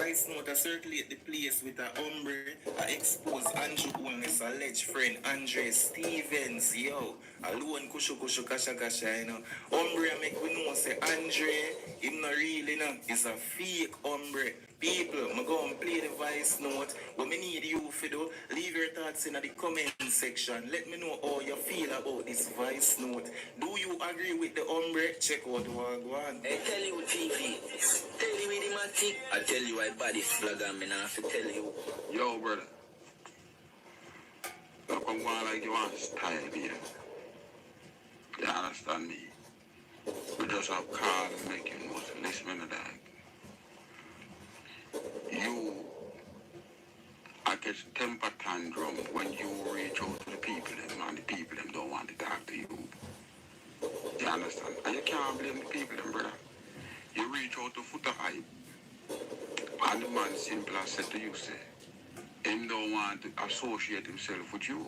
Vice note to circulate the place with a hombre expose Andrew Holness alleged friend Andre Stevens. Yo, alone kushu kushu kasha kasha, you know. Hombre make we know say Andre, him not really, you know, is a fake hombre. People, I'm going to play the voice note. What me need you to do, leave your thoughts in the comment section. Let me know how you feel about this voice note. Do you agree with the hombre? Check out what one. I tell you TV. Tell you with the matic. I tell you I body flag and me now have to tell you. Yo, brother. Look, I'm going like you want style here. You understand me? We just have call and make you know. So listen to that. You, I catch temper tantrum when you reach out to the people and the people them don't want to talk to you. You understand? And you can't blame the people them, brother. You reach out to Footer Hype and the man simple as said to you, say, him don't want to associate himself with you.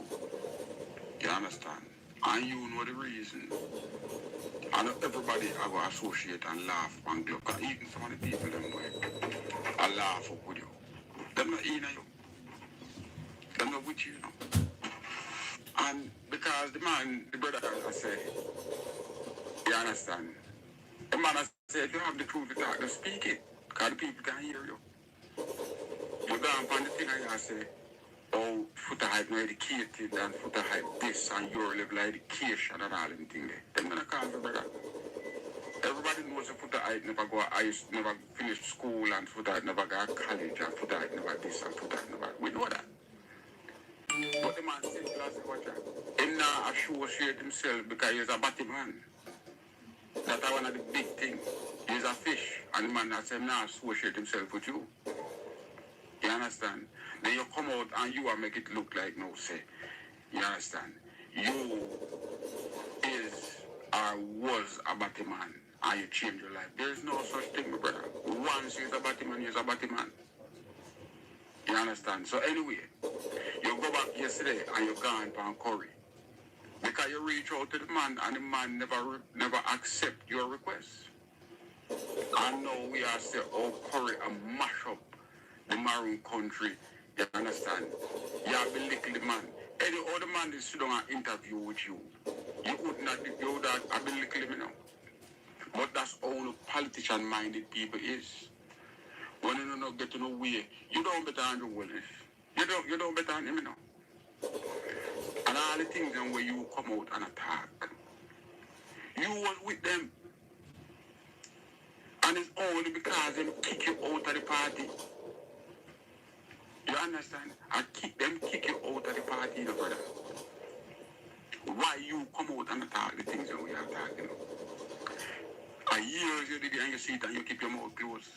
You understand? And you know the reason. And everybody I go associate and laugh and glow. Because even some of the people them way, I laugh up with you. Them not in you. Them not with you, you know. And because the man, the brother I say, you understand? The man I say, if you have the truth to talk, just speak it. Because the people can hear you. You go on the thing and I say, oh, Footer Hype not educated and Footer Hype this and your level of education and all them things there. Them gonna call me, brother. Everybody knows that Footer Hype never go never finished school and Footer Hype never got college and Footer Hype never this and Footer Hype never. We know that. But the man simple as a watcher. He not associate himself because he's a batty man. That's one of the big things. He's a fish and the man that said not associate himself with you. You understand? Then you come out and you are make it look like no say. You understand? You is or was a batty man and you change your life. There is no such thing, my brother. Once you're a batty man, you're a batty man. You understand? So anyway, you go back yesterday and you gone on Curry. Because you reach out to the man and the man never accept your request. And now we are saying, oh, Curry and mash up the Maroon country. You understand? You have been little the man. Any other man is sit down and interview with you. You would not do that. I've been little him now. But that's all politician-minded people is. When you don't get to know where, you don't better Andrew Willis. You don't better him now. And all the things then where you come out and attack. You was with them. And it's only because they kick you out of the party. You understand? I kick you out of the party, you know, brother. Why you come out and attack the things that we are attacking? And years you did it and you sit and you keep your mouth closed.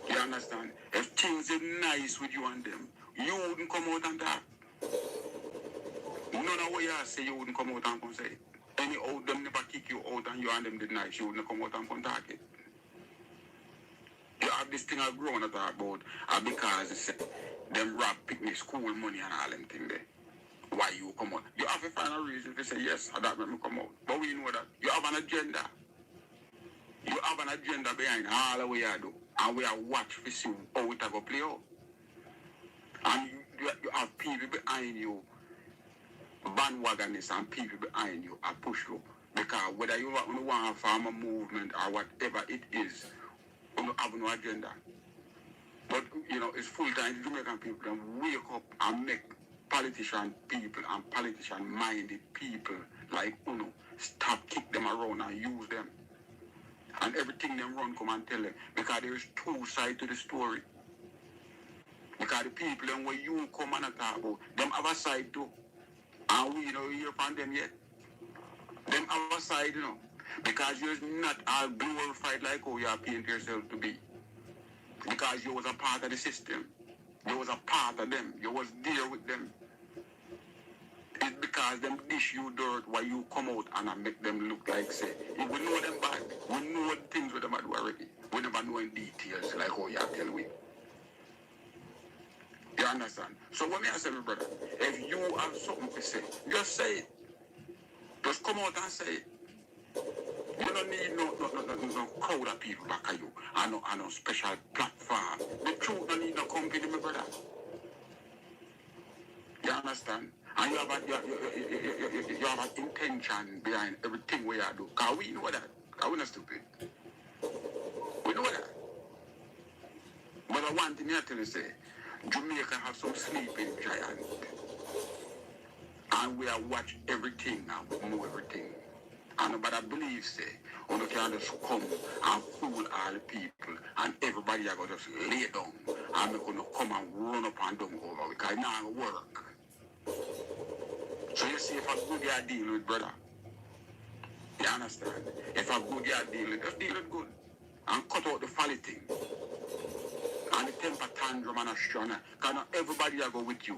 You understand? If things are nice with you and them, you wouldn't come out and talk. None of what you say, you wouldn't come out and come say it. Any out them never kick you out and you and them did nice, you wouldn't come out and come talk it. You have this thing I've grown to talk about because it's them rob picnic school money and all them things there. Why you come out? You have to find a reason to say yes, that make me come out. But we know that you have an agenda. You have an agenda behind all the way you do. And we are watch to see how it will play out. And you have people behind you, bandwagonists and people behind you are push you. Because whether you want to form a movement or whatever it is, you have no agenda. But, you know, it's full-time Jamaican people and wake up and make politician people and politician-minded people like Uno stop kick them around and use them. And everything them run come and tell them. Because there is two sides to the story. Because the people them where you come and talk about, them have a side too. And we don't hear from them yet. Them have a side, you know. Because you're not all glorified like how you are paint yourself to be. Because you was a part of the system. You was a part of them. You was there with them. It's because them dish you dirt while you come out and make them look like say. If we know them bad, we know the things with them do already. We never know in details like how you tell me. You understand? So when I say, my brother, if you have something to say, just say it. Just come out and say it. You don't need no crowd of people back at you. I know special platform. The truth don't need no company, my brother. You understand? And you have an intention behind everything we are doing. Because we know that. Because we're not stupid. We know that. But I want to tell you, say, Jamaica have some sleeping giant. And we are watch everything now. We know everything. And but I believe, say, we can just come and fool all the people and everybody are going to just lay down and we're going to come and run up and down over because it not work. So you see, if a good you deal with, brother, you understand? If a good you deal with, just deal with good. And cut out the folly thing. And the temper tantrum and a strong. Because not everybody will go with you.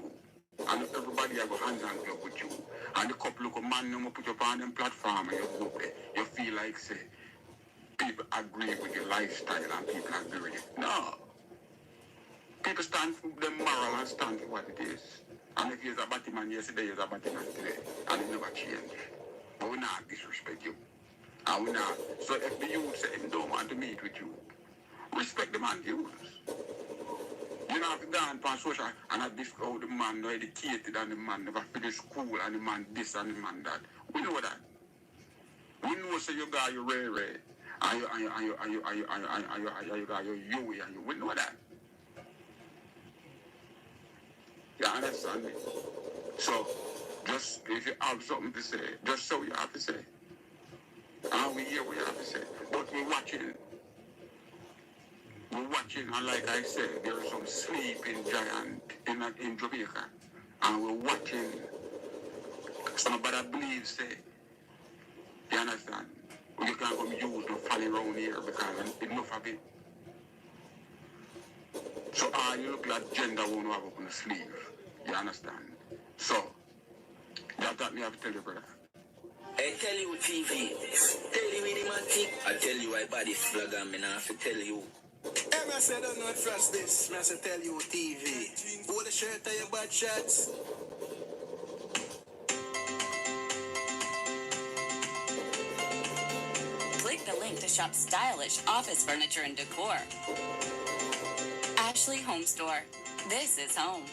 And not everybody will go hands and glove with you. And the couple of man you put up on them platform and you go there. You feel like, say, people agree with your lifestyle and people agree with it. No. People stand for them moral and stand for what it is. And if you're a batty man yesterday, you're a batty man today. And it never change. But we not disrespect you. And we not. So if the youth say they don't want to meet with you, respect the man views. You know, if you go on social and I discover the man no educated and the man never finished school and the man this and the man that. We know that. We know say you got your rare and you got your Yui and you we know that. You understand me? So just if you have something to say, just so you have to say. And we hear what you have to say. But we're watching. We're watching, and like I said, there is some sleeping giant in Jamaica. And we're watching somebody believes, say, you understand? You can't come use no folly around here because enough of it. So you look like gender won't have up on the sleeve. You understand? So, that me have to tell you, brother. I tell you TV, tell you with the I tell you I body flag and me now have to tell you. Hey, I said, don't know trust this. I said, tell you TV. Hold the shirt of your bad shots. Click the link to shop stylish office furniture and decor. Ashley Home Store. This is home.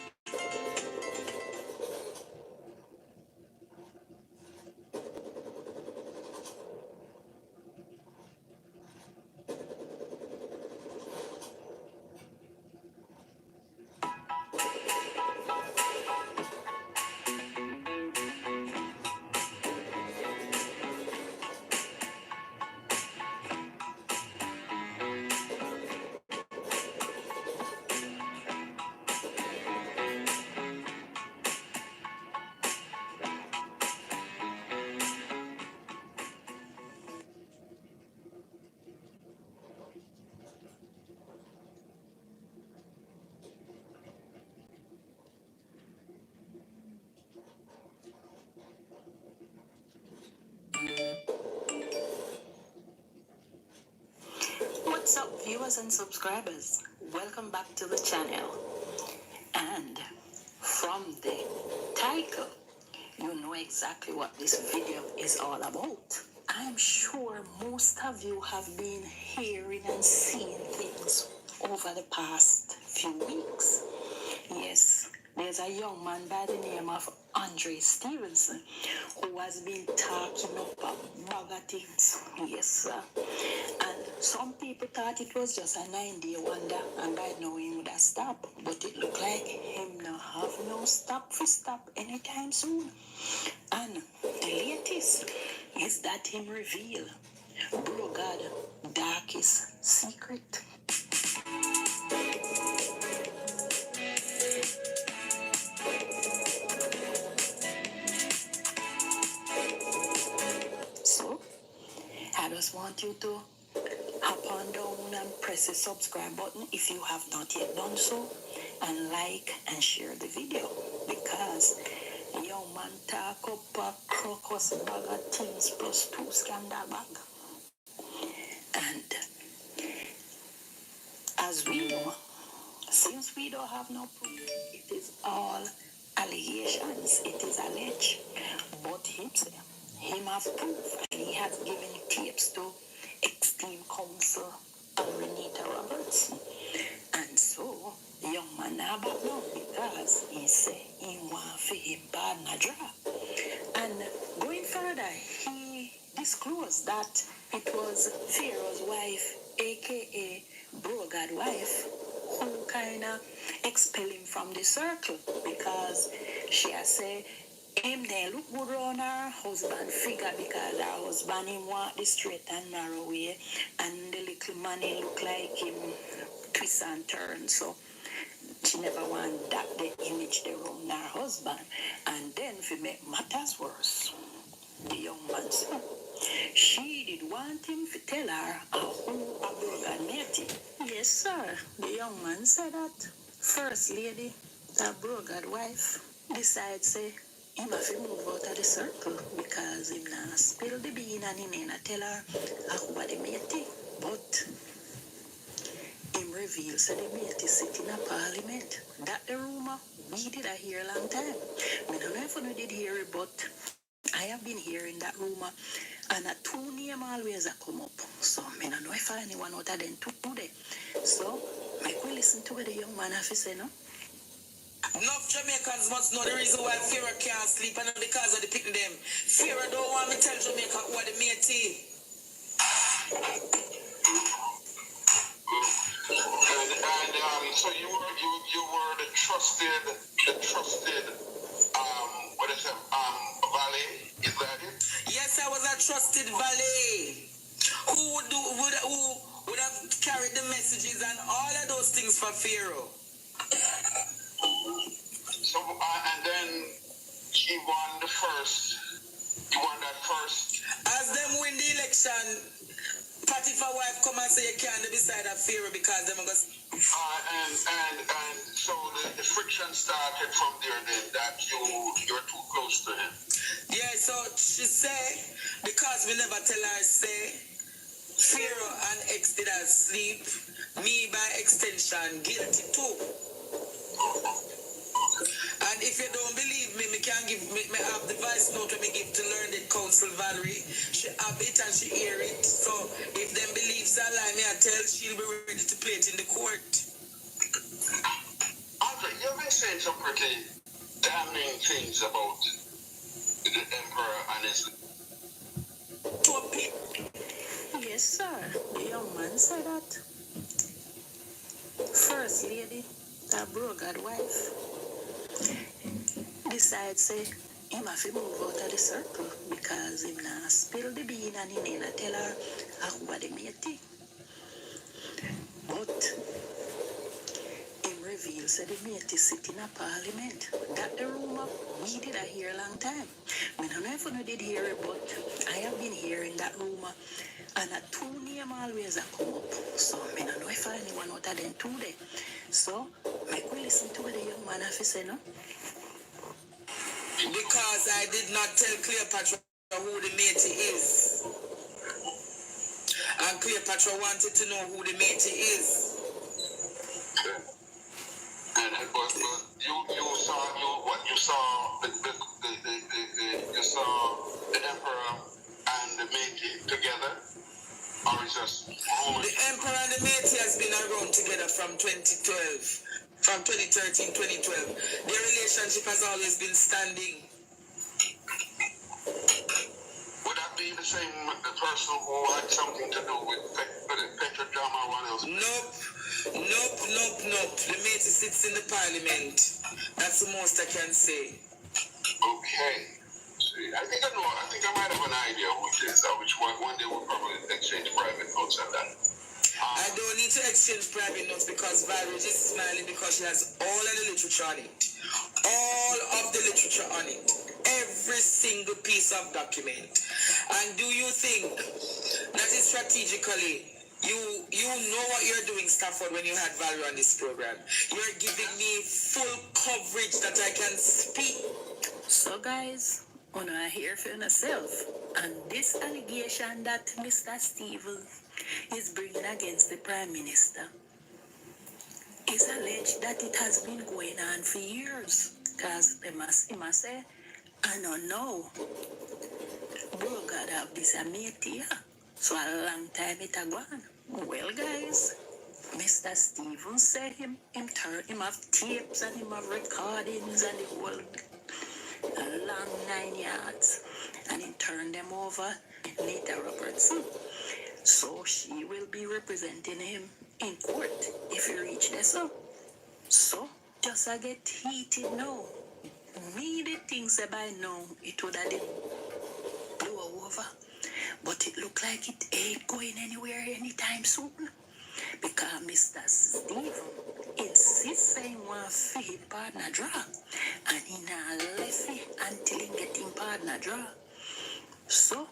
What's up, viewers and subscribers? Welcome back to the channel. And from the title, you know exactly what this video is all about. I'm sure most of you have been hearing and seeing things over the past few weeks. Yes, there's a young man by the name of Stevenson who has been talking about bag of things. Yes, sir. And some people thought it was just a 9-day wonder and by now he would have stopped. But it looked like him not have no stop anytime soon. And the latest is that him reveal Bro God darkest secret. So, I just want you to hop on down and press the subscribe button if you have not yet done so, and like and share the video, because young man talk up a crocus bag of things plus 2 scandal bag. And as we know, since we don't have no proof, it is all allegations, it is alleged. But him say, him have proof, and he has given tapes to esteemed counsel Renita Robertson. And so the young man now back now because he say he want for him bad na drop. And going further, he disclosed that it was Pharaoh's wife, aka Brogad wife, who kind of expel him from the circle because she has said him they look good on her husband figure because her husband him want the straight and narrow way and the little man he look like him twist and turn, so she never want that the image they around her husband. And then if it make matters worse, the young man said she did want him to tell her who a brother met. Yes, sir. The young man said that. First lady, that brother wife, decides say him have to move out of the circle because him not spill the bean and him ain't tell her who they met. But him reveals that the mate is sitting in Parliament. That the rumor we did hear a long time. I don't know if you did hear it, but I have been hearing that rumor, and a two name always a come up. So I don't know if anyone out of them two today. So make we listen to what the young man have to say, no? Enough Jamaicans must know the reason why Pharaoh can't sleep and not because of the picking them. Pharaoh don't want me to tell Jamaica who are the matey. And so you were the trusted what is it, valet, is that it? Yes, I was a trusted valet. Who would have carried the messages and all of those things for Pharaoh? So and then he won that first. As them win the election, Potiphar wife come and say you can't be beside of Pharaoh because them are and so the friction started from there then that you're too close to him. Yeah, so she say because we never tell her say Pharaoh and X did not sleep, me by extension guilty too. And if you don't believe me, me can give me have the voice note when me give to Learned Counsel Valerie. She have it and she hear it. So if them believes a lie, me I tell she'll be ready to play it in the court. Andre, you've been saying some pretty damning things about the emperor and his Yes, sir. The young man said that. First lady, that brother wife, decides say him have to move out of the circle because him not spill the bean and him ain't tell her who they met. But him reveals that the mate is sitting in Parliament. That the rumor we did hear a long time. I don't know if you did hear it, but I have been hearing that rumor. And a two name always a come up. So I don't know if anyone out of them today. So make we listen to what the young man have to say, no? Because I did not tell Cleopatra who the matey is. And Cleopatra wanted to know who the matey is. and but you saw the emperor and the matey together, or is just the emperor and the matey has been around together from 2012. From 2013, 2012. Their relationship has always been standing. Would that be the person who had something to do with Petrodrama or one else? Nope. The matey sits in the Parliament. That's the most I can say. Okay. See, I think I might have an idea who it is. Which one day we'll probably exchange private notes on that. I don't need to exchange private notes because Valerie is smiling because she has all of the literature on it. All of the literature on it. Every single piece of document. And do you think that is strategically you know what you're doing, Stafford, when you had Valerie on this program? You're giving me full coverage that I can speak. So guys, wanna hear for yourself. And this allegation that Mr. Stevens is bringing against the Prime Minister is alleged that it has been going on for years. Because he must say, I don't know. Bro, God have this a mate here. So a long time it a gone. Well, guys, Mr. Stevenson said him have tapes and him have recordings and the whole long 9 yards. And he turned them over Nita Robertson. So she will be representing him in court if he reach there. So just I get heated now. Me the things that by now it would have blow over. But it look like it ain't going anywhere anytime soon. Because Mr. Steven insists saying want for his partner draw. And he not left it until he get him partner draw. So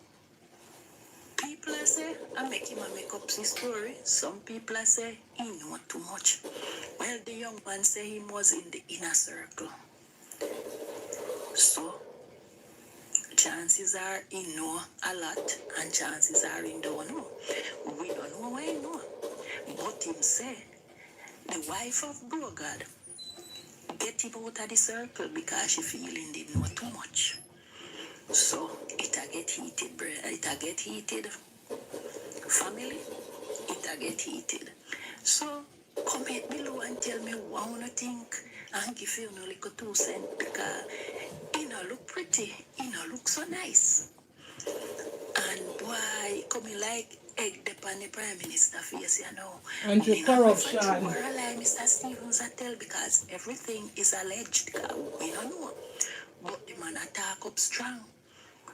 people say I make him a make up his story. Some people say he know too much. Well, the young man say he was in the inner circle. So chances are he know a lot and chances are he don't know. We don't know why he know. But him say the wife of Brogard get him out of the circle because she feeling didn't know too much. So it a get heated, it a get heated. Family, it a get heated. So comment below and tell me what you think and give you no little 2 cents because it no look pretty, it no look so nice. And boy, coming like egg upon the Prime Minister face, you know. And the corruption. Or a lie Mr. Stevens a tell because everything is alleged. We don't know. But the man attack up strong.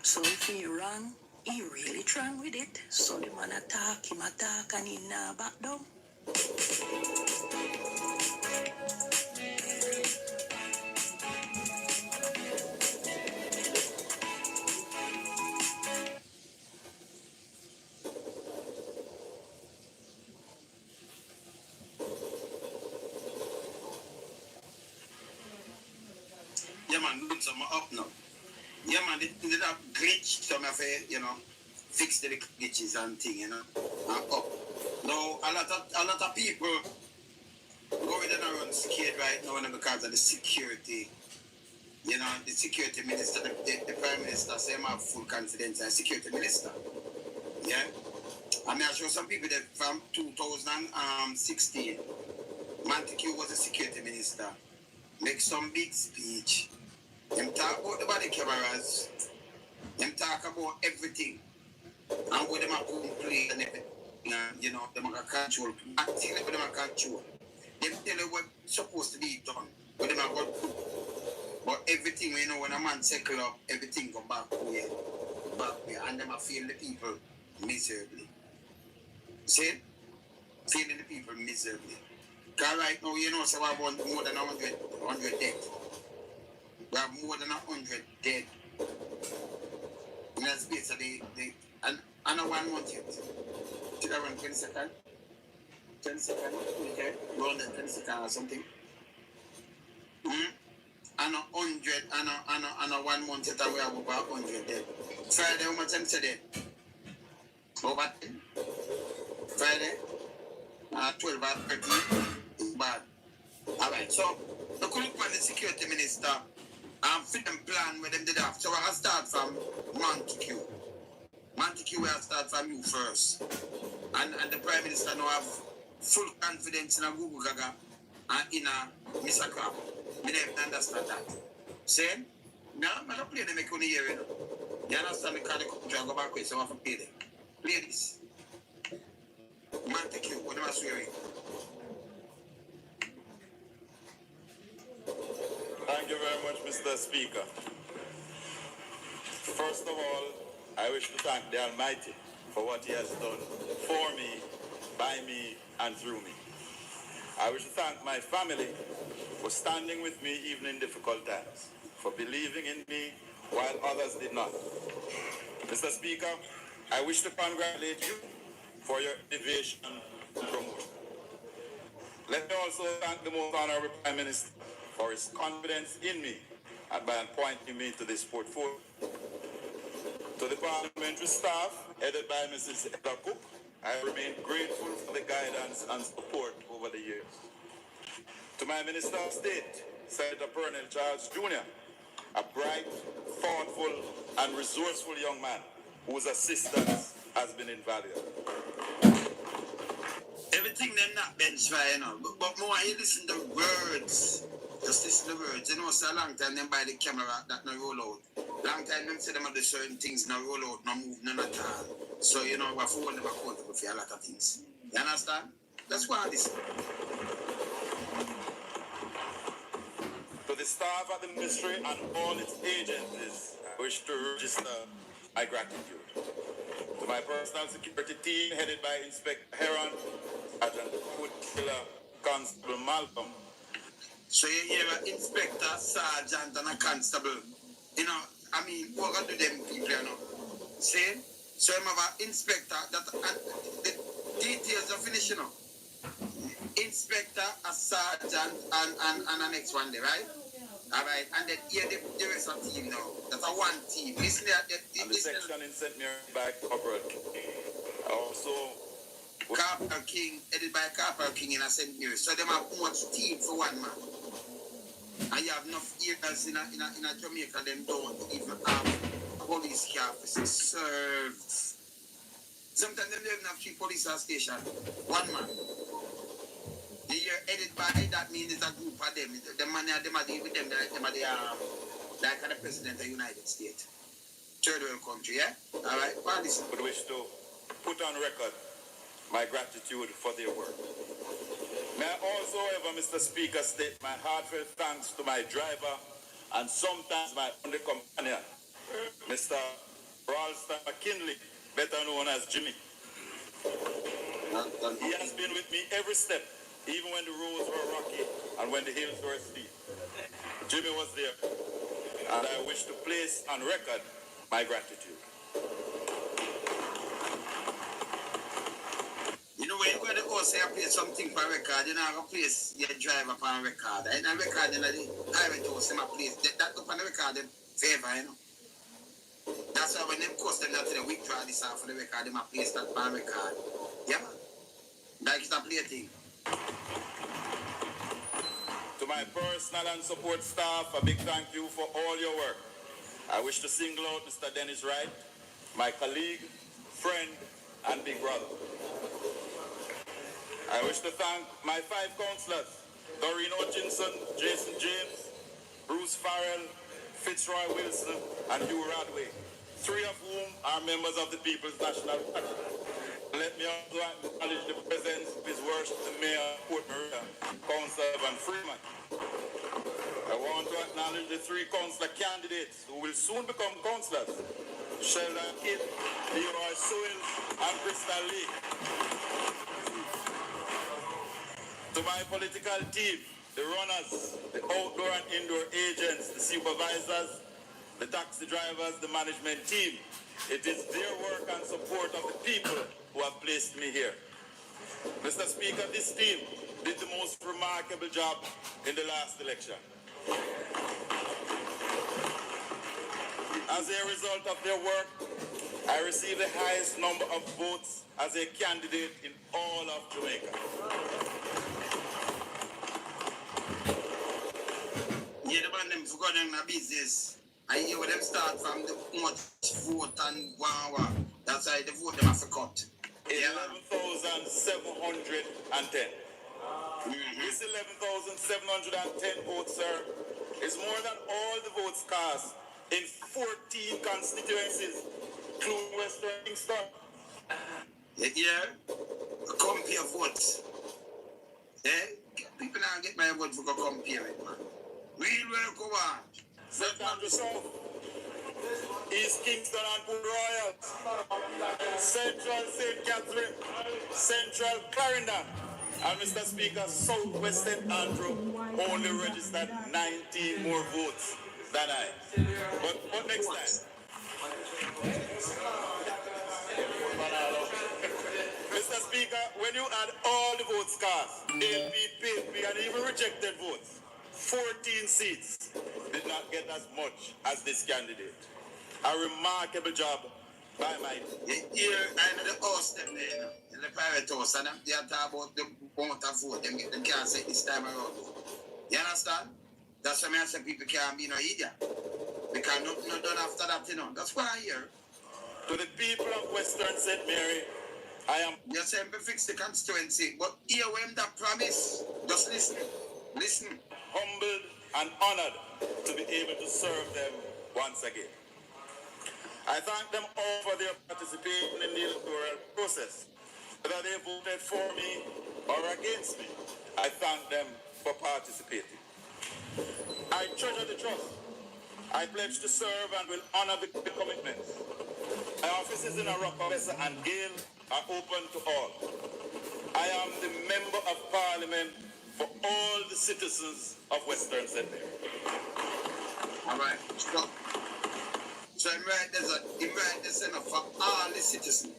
So if he wrong, he really strong with it. So the man attack, him attack, and he nah back down. Yeah, man, look some up now. Yeah, man, they have glitch, some of it, you know, fix the glitches and thing, you know, and up. Now, a lot of people going around scared right now because of the security. You know, the security minister, the prime minister, say I have full confidence in the security minister. Yeah? I mean, I show some people that from 2016, Montague was a security minister, make some big speech. Them talk about the body cameras. Them talk about everything. And what them are put in place and everything. You know, them are control. Acting like them are control. Them tell you what's supposed to be done. But them are what do. But everything, you know, when a man settle up, everything go back here. Back here. And them are feel the people miserably. See? Feeling the people miserably. Because right now, you know, so I want more than 100 dead. We have more than 100 dead. In that space of and I 1 month yet. Till around 22nd? 22nd? Okay. Around the 22nd or something. And 100, and 1 month yet, and we have about 100 dead. Friday, how much time today? Over 10. Friday, 12 or 13. It's bad. Alright, so the look on the security minister and fit them plan where them did have. So I'll start from Montague. Montague will start from you first. And the Prime Minister now have full confidence in a Google Gaga and in a Mr. Crab. I never understand that. Saying, no, I'm not play them make on here, you know. You understand because the country I go back with, so I have to pay them. Play this. Montague, what am I swearing? Thank you very much, Mr. Speaker. First of all, I wish to thank the Almighty for what He has done for me, by me, and through me. I wish to thank my family for standing with me even in difficult times, for believing in me while others did not. Mr. Speaker, I wish to congratulate you for your innovation and promotion. Let me also thank the Most Honorable Prime Minister for his confidence in me and by appointing me to this portfolio. To the parliamentary staff, headed by Mrs. Etta Cook, I remain grateful for the guidance and support over the years. To my Minister of State, Senator Pernell Charles Jr., a bright, thoughtful, and resourceful young man, whose assistance has been invaluable. Everything them not bench fire, you know. But more you listen to words. Just listen to words. You know, so a long time them buy the camera that no roll out. Long time them say them have the certain things no roll out, no move, none at all. So you know, we're for them accountable for a lot of things. You understand? That's why I listen. To the staff of the ministry and all its agencies, I wish to register my gratitude. To my personal security team, headed by Inspector Heron, Sergeant Killer, Constable Malcolm. So you hear an inspector, sergeant, and a constable. You know, I mean, what to do them people, you know? See? So you have an inspector that and the details are finished, you know. Inspector, a sergeant, and the next one there, right? All right, and then here the rest of the team now. That's a one team. Listen there. And the section in St. Mary by Corporal King. Also, Corporal King, headed by Corporal King in a St. Mary. So they have much team for one man. And you have enough acres in a Jamaica, them don't even have police officers serve. Sometimes they don't even have 3 police stations. One man. You're headed by, that means it's a group of them. The man them are dealing with them, them are like the president of the United States. Third world country, yeah? All right, well, listen. I would wish to put on record my gratitude for their work. May I also, however, Mr. Speaker, state my heartfelt thanks to my driver and sometimes my only companion, Mr. Ralston McKinley, better known as Jimmy. He has been with me every step, even when the roads were rocky and when the hills were steep. Jimmy was there, and I wish to place on record my gratitude. You know, when you go to the house, you play something for a record, you know, I place your driver for a record. And a record in the private house, I place that up on the record, them favor, you know. That's why when them custom that to the withdraw this off for the record, they might place that for a record. Yeah, man. Like it's a play thing. To my personal and support staff, a big thank you for all your work. I wish to single out Mr. Dennis Wright, my colleague, friend, and big brother. I wish to thank my 5 councillors, Doreen Hutchinson, Jason James, Bruce Farrell, Fitzroy Wilson, and Hugh Radway, 3 of whom are members of the People's National Party. Let me also acknowledge the presence of His Worship the Mayor of Port Maria, Councillor Evan Freeman. I want to acknowledge the 3 councillor candidates who will soon become councillors, Sheldon Kidd, Leroy Sewell, and Crystal Lee. To my political team, the runners, the outdoor and indoor agents, the supervisors, the taxi drivers, the management team, it is their work and support of the people who have placed me here. Mr. Speaker, this team did the most remarkable job in the last election. As a result of their work, I received the highest number of votes as a candidate in all of Jamaica. Yeah, the man them forgot them a business. I hear where them start from the much vote and wow. That's why the vote them have to cut. 11,710. This 11,710 votes, sir, is more than all the votes cast in 14 constituencies, including Western Kingston. Yeah, compare votes. Eh? People now get my vote for go compare it, man. Real well go on. St. Andrew South, East Kingston and Port Royal, Central St. Catherine, Central Clarendon, and Mr. Speaker, Southwest St. Andrew only registered 19 more votes than I. But next time. Mr. Speaker, when you add all the votes cast, LP, PLP, and even rejected votes, 14 seats did not get as much as this candidate. A remarkable job by my team. Here, I know the house them there, in the private house, and they are talking about the amount of vote them can't say this time around. You understand? That's why I say people can't be no idiot. Because nothing done after that, you know. That's why I hear. To the people of Western St. Mary, I am You say me fix the constituency, but here when that promise, just listen. Listen. humbled and honored to be able to serve them once again. I thank them all for their participation in the electoral process. Whether they voted for me or against me, I thank them for participating. I treasure the trust. I pledge to serve and will honor the commitments. My offices in Arokobesa and Gale are open to all. I am the Member of Parliament for all the citizens of Western St. Mary. All right, stop. So I'm right there's enough for all the citizens.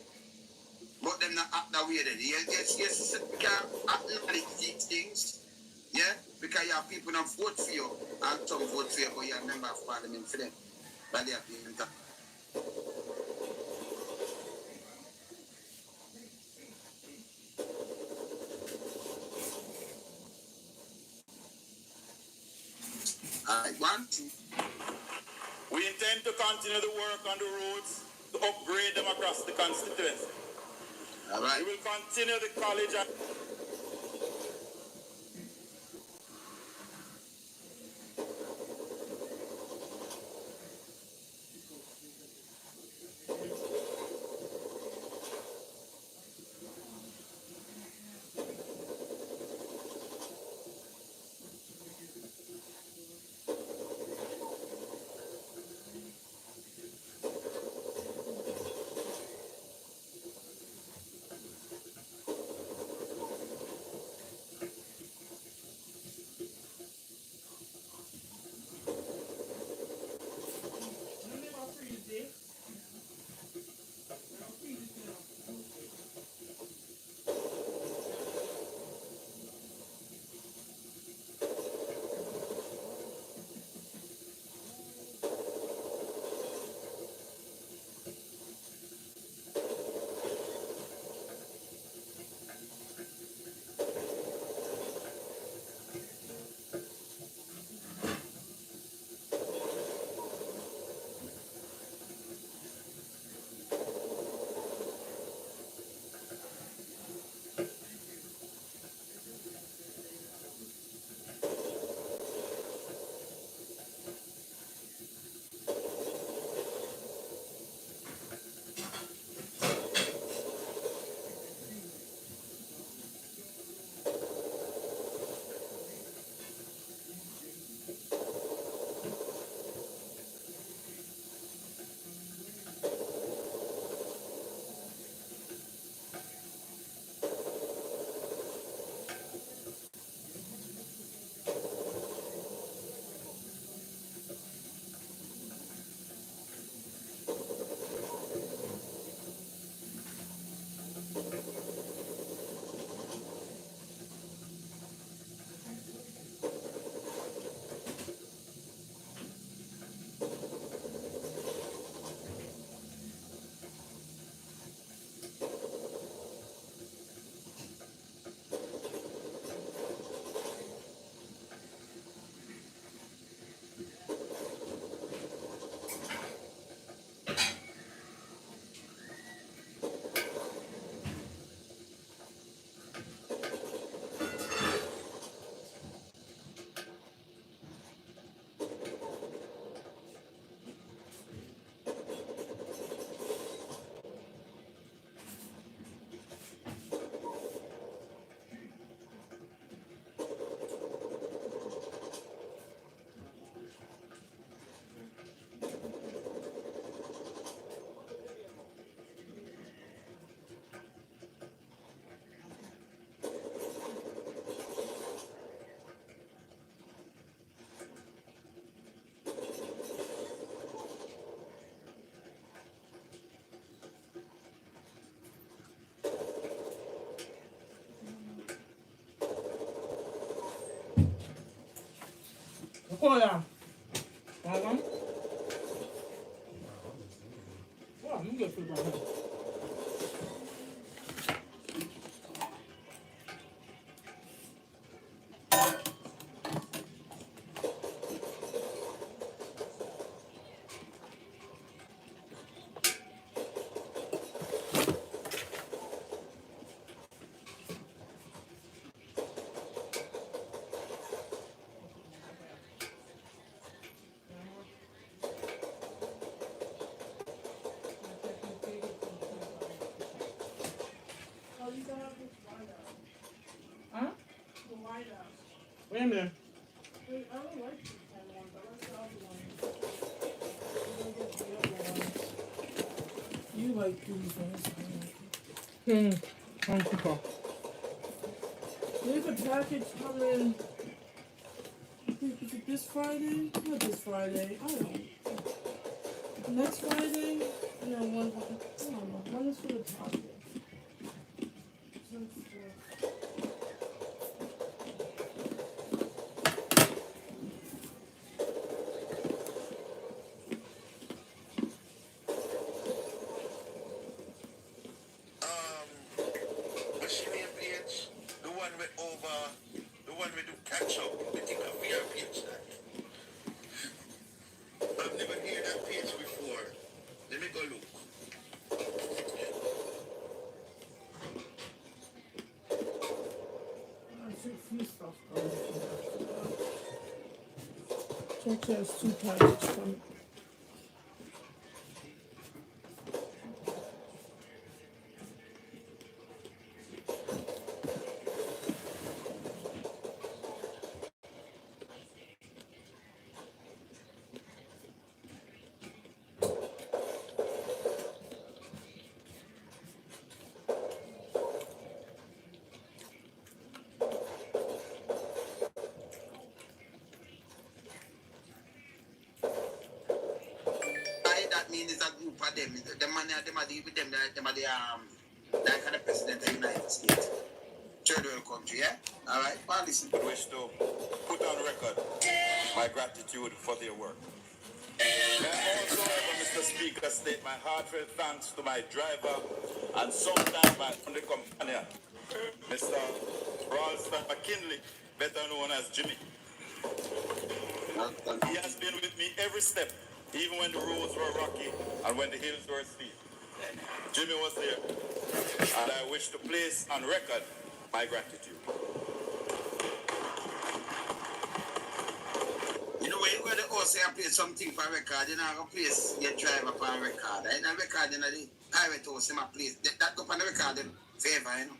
But them not act that way then. Yes, you can't acknowledge these things. Yeah? Because you have people that vote for you and some vote for you, but you're a member of parliament for them. But they are being done. I want to. We intend to continue the work on the roads to upgrade them across the constituency. All We right. will continue the college and Hola. Hola. Wow, you get food right now. Wait a minute. Wait, I don't like this kind of one, but let's the other one. We're gonna get the other one. You like these ones. Thank you. There's a package coming. I think, is it this Friday? Not this Friday. I don't know. Next Friday? No, one. I don't know. One is for the target. What's your name, page? The one with the catch up. The thing of VR page. I've never heard that page before. Let me go look. I see a few stuff coming. Church has 2 packages coming. That means it's a group of them. The man, them are the like the president of the United States. Third world country, yeah? Alright, well, listen. I wish to put on record my gratitude for their work. May I also, Mr. Speaker, state my heartfelt thanks to my driver and sometimes my only companion, Mr. Ralston McKinley, better known as Jimmy. He has been with me every step, even when the roads were rocky and when the hills were steep. Jimmy was there, and I wish to place on record my gratitude. You know, when you go to the house and play something for a record, you know, I go place your driver for a record. And a record, you know, the private house in my place. That go on the record in favor, you know.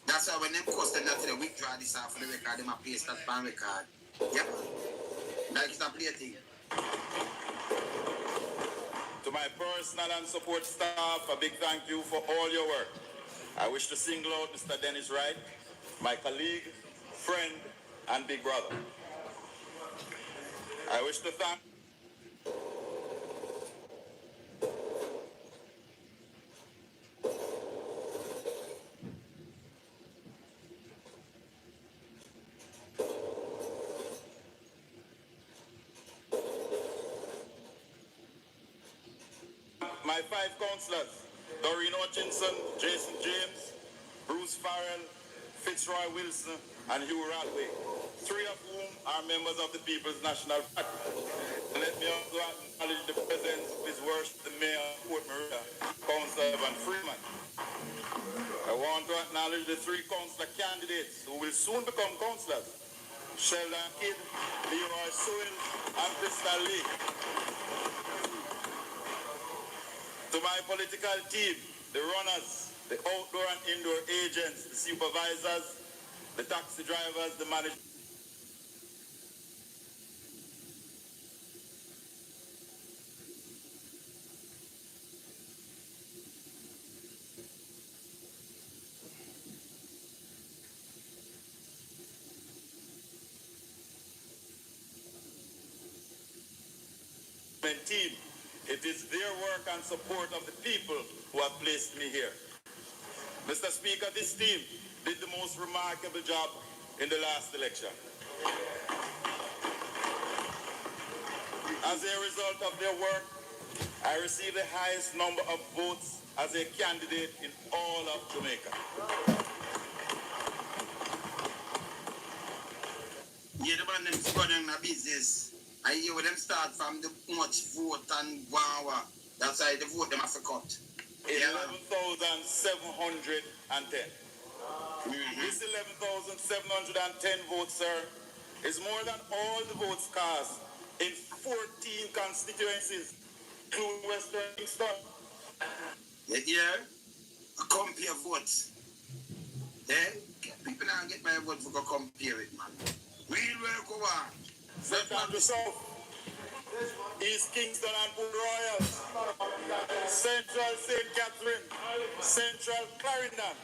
That's why when them custom that to the withdraw this off for the record, them a place that pan record. Yep. Like it's a play thing. To my personal and support staff, a big thank you for all your work. I wish to single out Mr. Dennis Wright, my colleague, friend, and big brother. I wish to thank my 5 councillors, Doreen Hutchinson, Jason James, Bruce Farrell, Fitzroy Wilson, and Hugh Radway, 3 of whom are members of the People's National Party. Let me also acknowledge the presence of His Worship the Mayor of Port Maria, Councillor Evan Freeman. I want to acknowledge the 3 councillor candidates who will soon become councillors, Sheldon Kidd, Leroy Sewell, and Crystal Lee. To my political team, the runners, the outdoor and indoor agents, the supervisors, the taxi drivers, the management team. It is their work and support of the people who have placed me here. Mr. Speaker, this team did the most remarkable job in the last election. As a result of their work, I received the highest number of votes as a candidate in all of Jamaica. Yeah, the man them running a business. I hear when them start from the much vote and wow. That's why the vote them have to cut. 11,710. This 11,710 votes, sir, is more than all the votes cast in 14 constituencies, including Western Kingston. Yeah, compare votes. Yeah, people now get my vote for go compare it, man. Real work over. St. Andrew South, East Kingston and Port Royal, Central St. Catherine, Central Clarendon,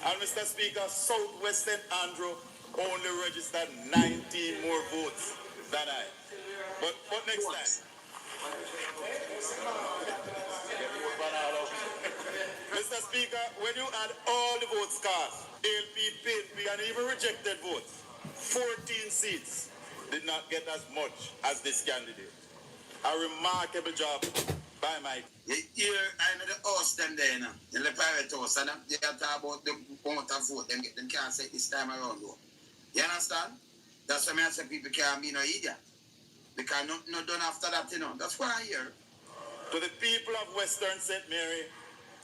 and Mr. Speaker, Southwest St. Andrew only registered 19 more votes than I. But next time. Mr. Speaker, when you add all the votes cast, ALP, PNP, and even rejected votes, 14 seats did not get as much as this candidate. A remarkable job by my... Here, I know the house them there, in the private house, and they talk about the amount of vote them get, them can't say this time around, though. You understand? That's why I say people can't be no idiot. Because not done after that, you know. That's why I hear. To the people of Western St. Mary,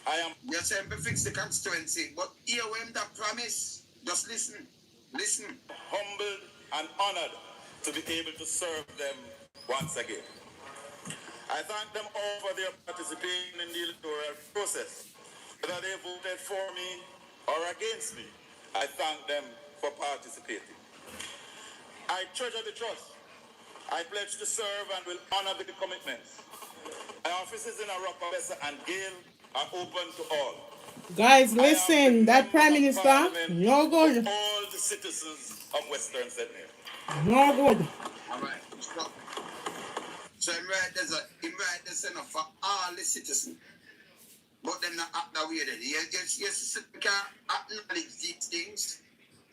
I am... You're saying to fix the constituency, but here when that promise, just listen. Listen. Humbled and honored to be able to serve them once again. I thank them all for their participation in the electoral process. Whether they voted for me or against me, I thank them for participating. I treasure the trust. I pledge to serve and will honor the commitments. My offices in Arokabesa and Gale are open to all. Guys, listen, that Prime Minister, no good. All the citizens of Western Sydney. No good. All right. So I'm right there's enough for all the citizens. But them not act that way then. Yes, you can't acknowledge these things.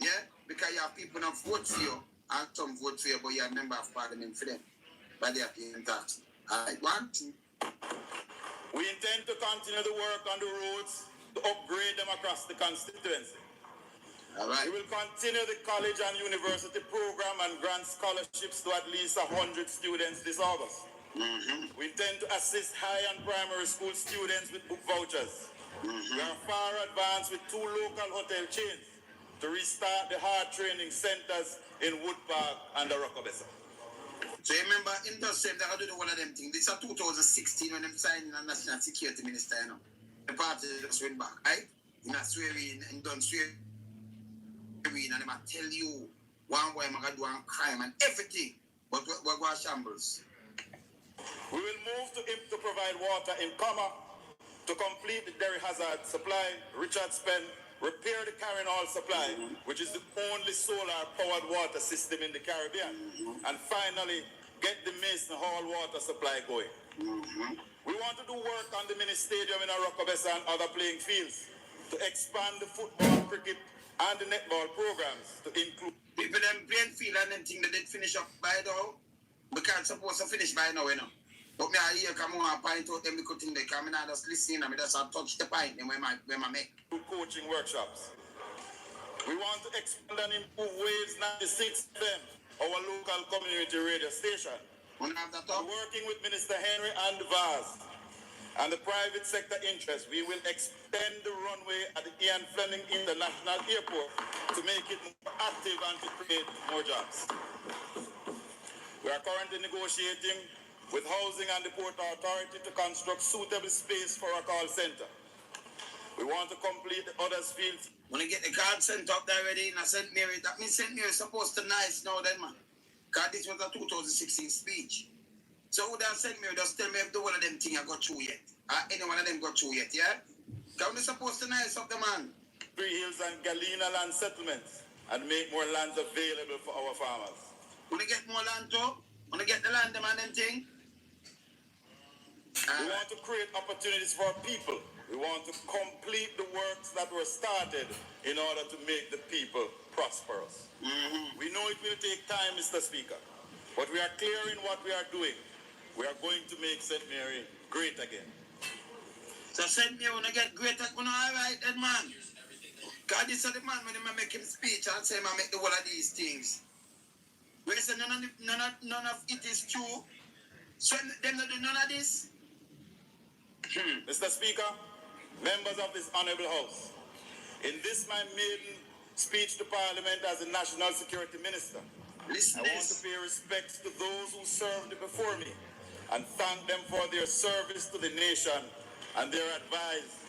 Yeah? Because you have people not vote for you and some vote for you, but you are a member of parliament for them. But they are paying tax. Alright, 1, 2. We intend to continue the work on the roads to upgrade them across the constituency. All right. We will continue the college and university program and grant scholarships to at least 100 students this August. Mm-hmm. We intend to assist high and primary school students with book vouchers. Mm-hmm. We are far advanced with 2 local hotel chains to restart the hard training centers in Wood Park and the Rockabessa. So you remember in the same that I do one of them things. This is 2016 when them signed a national security minister, you know. The party just went back, right? You know, swearing and done swearing and them tell you one way I'm gonna do one crime and everything. But we're going to shambles. We will move to provide water in Comma to complete the Derry Hazard supply, Richards Pen, repair the Carrying Hall supply, which is the only solar-powered water system in the Caribbean, and finally get the Mason Hall water supply going. We want to do work on the mini stadium in Arokabesa and other playing fields to expand the football, cricket, and the netball programs to include... People them playing field and them think that they finish up by now. We can't supposed to finish by now, you know. But me I hear come on and point out them little thing they come in and just listen and me just touch the point them when I make. Coaching workshops. We want to expand and improve Waves 96 FM, our local community radio station. Working with Minister Henry and Vaz and the private sector interest, we will extend the runway at the Ian Fleming International Airport to make it more active and to create more jobs. We are currently negotiating with Housing and the Port Authority to construct suitable space for a call center. We want to complete the others fields. When you get the card sent up there already in St. Mary, that means St. Mary is supposed to nice now then, man. Because this was a 2016 speech. So who that St. Mary just tell me if the one of them things I got through yet. Any one of them got through yet, yeah? Because we're supposed to nice up the man. Three Hills and Galena land settlements and make more lands available for our farmers. When you get more land too, when you get the land, them and them thing. We want to create opportunities for people. We want to complete the works that were started in order to make the people prosperous. We know it will take time, Mr. Speaker, but we are clear in what we are doing. We are going to make St. Mary great again. So send me when I get great at when I write that man. God this is the man when I make him speech and say I make the whole of these things. Where say none of it is true. So them not do none of this. Mr. Speaker, members of this honorable house, in this my maiden speech to Parliament as the National Security Minister, Listen I want to pay respects to those who served before me and thank them for their service to the nation and their advice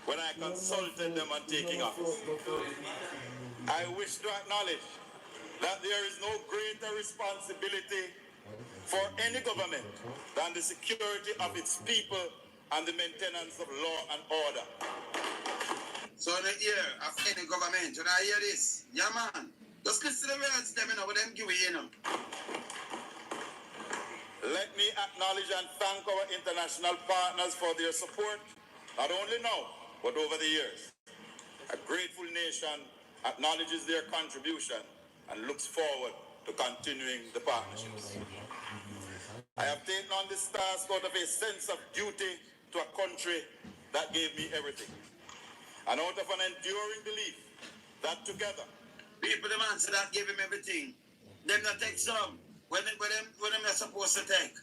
when I consulted them on taking office. I wish to acknowledge that there is no greater responsibility for any government than the security of its people and the maintenance of law and order. So in the ear of any government, when I hear this, yeah man, just listen to the words them, what them give you, Let me acknowledge and thank our international partners for their support, not only now, but over the years. A grateful nation acknowledges their contribution and looks forward to continuing the partnerships. I have taken on this task out of a sense of duty to a country that gave me everything, and out of an enduring belief that together, people the man say that give him everything. Them not take some. When them are supposed to take.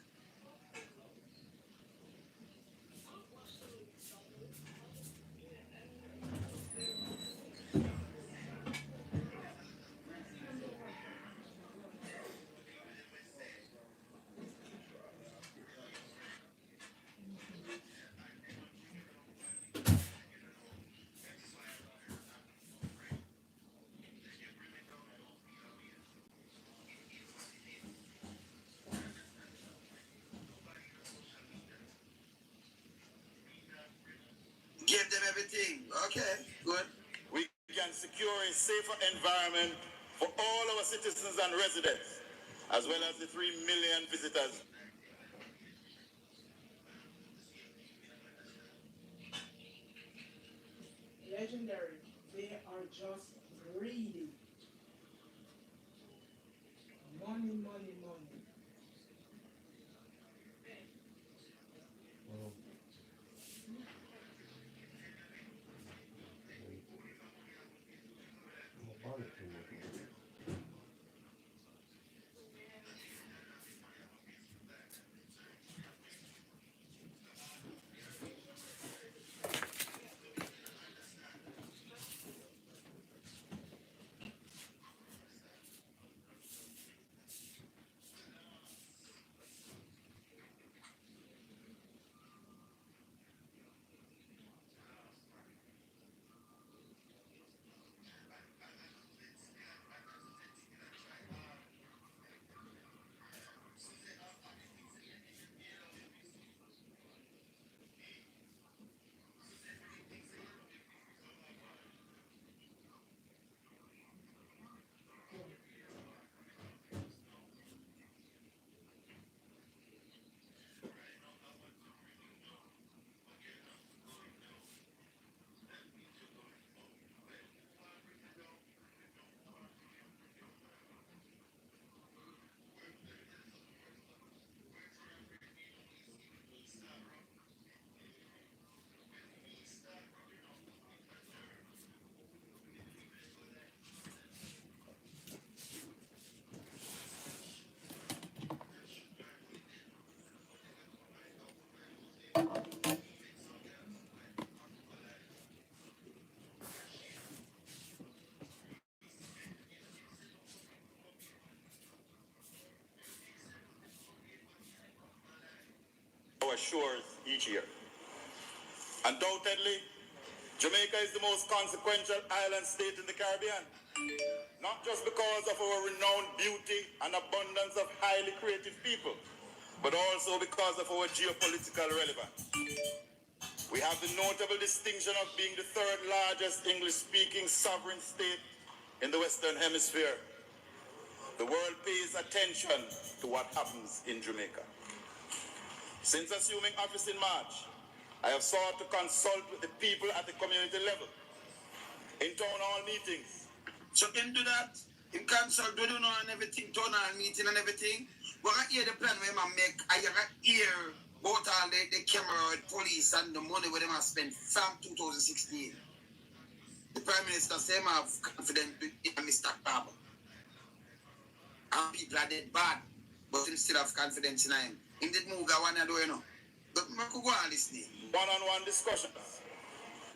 Give them everything. Okay, good. we can secure a safer environment for all our citizens and residents, as well as the 3 million visitors. Legendary. They are just greedy. Money, money, money. Our shores each year. Undoubtedly, Jamaica is the most consequential island state in the Caribbean, not just because of our renowned beauty and abundance of highly creative people, but also because of our geopolitical relevance. We have the notable distinction of being the third largest English-speaking sovereign state in the Western Hemisphere. The world pays attention to what happens in Jamaica. Since assuming office in March, I have sought to consult with the people at the community level, in town hall meetings. So him do that, him consult, do you know, and everything, town hall meeting and everything. But I hear the plan where I make, I hear Both all the camera, the police, and the money where they must spend from 2016. The Prime Minister said I have confidence in Mr. Carver. And people are dead bad, but him still have confidence in him. Him did move I want to do, you know. But I could go on listening. One-on-one discussions.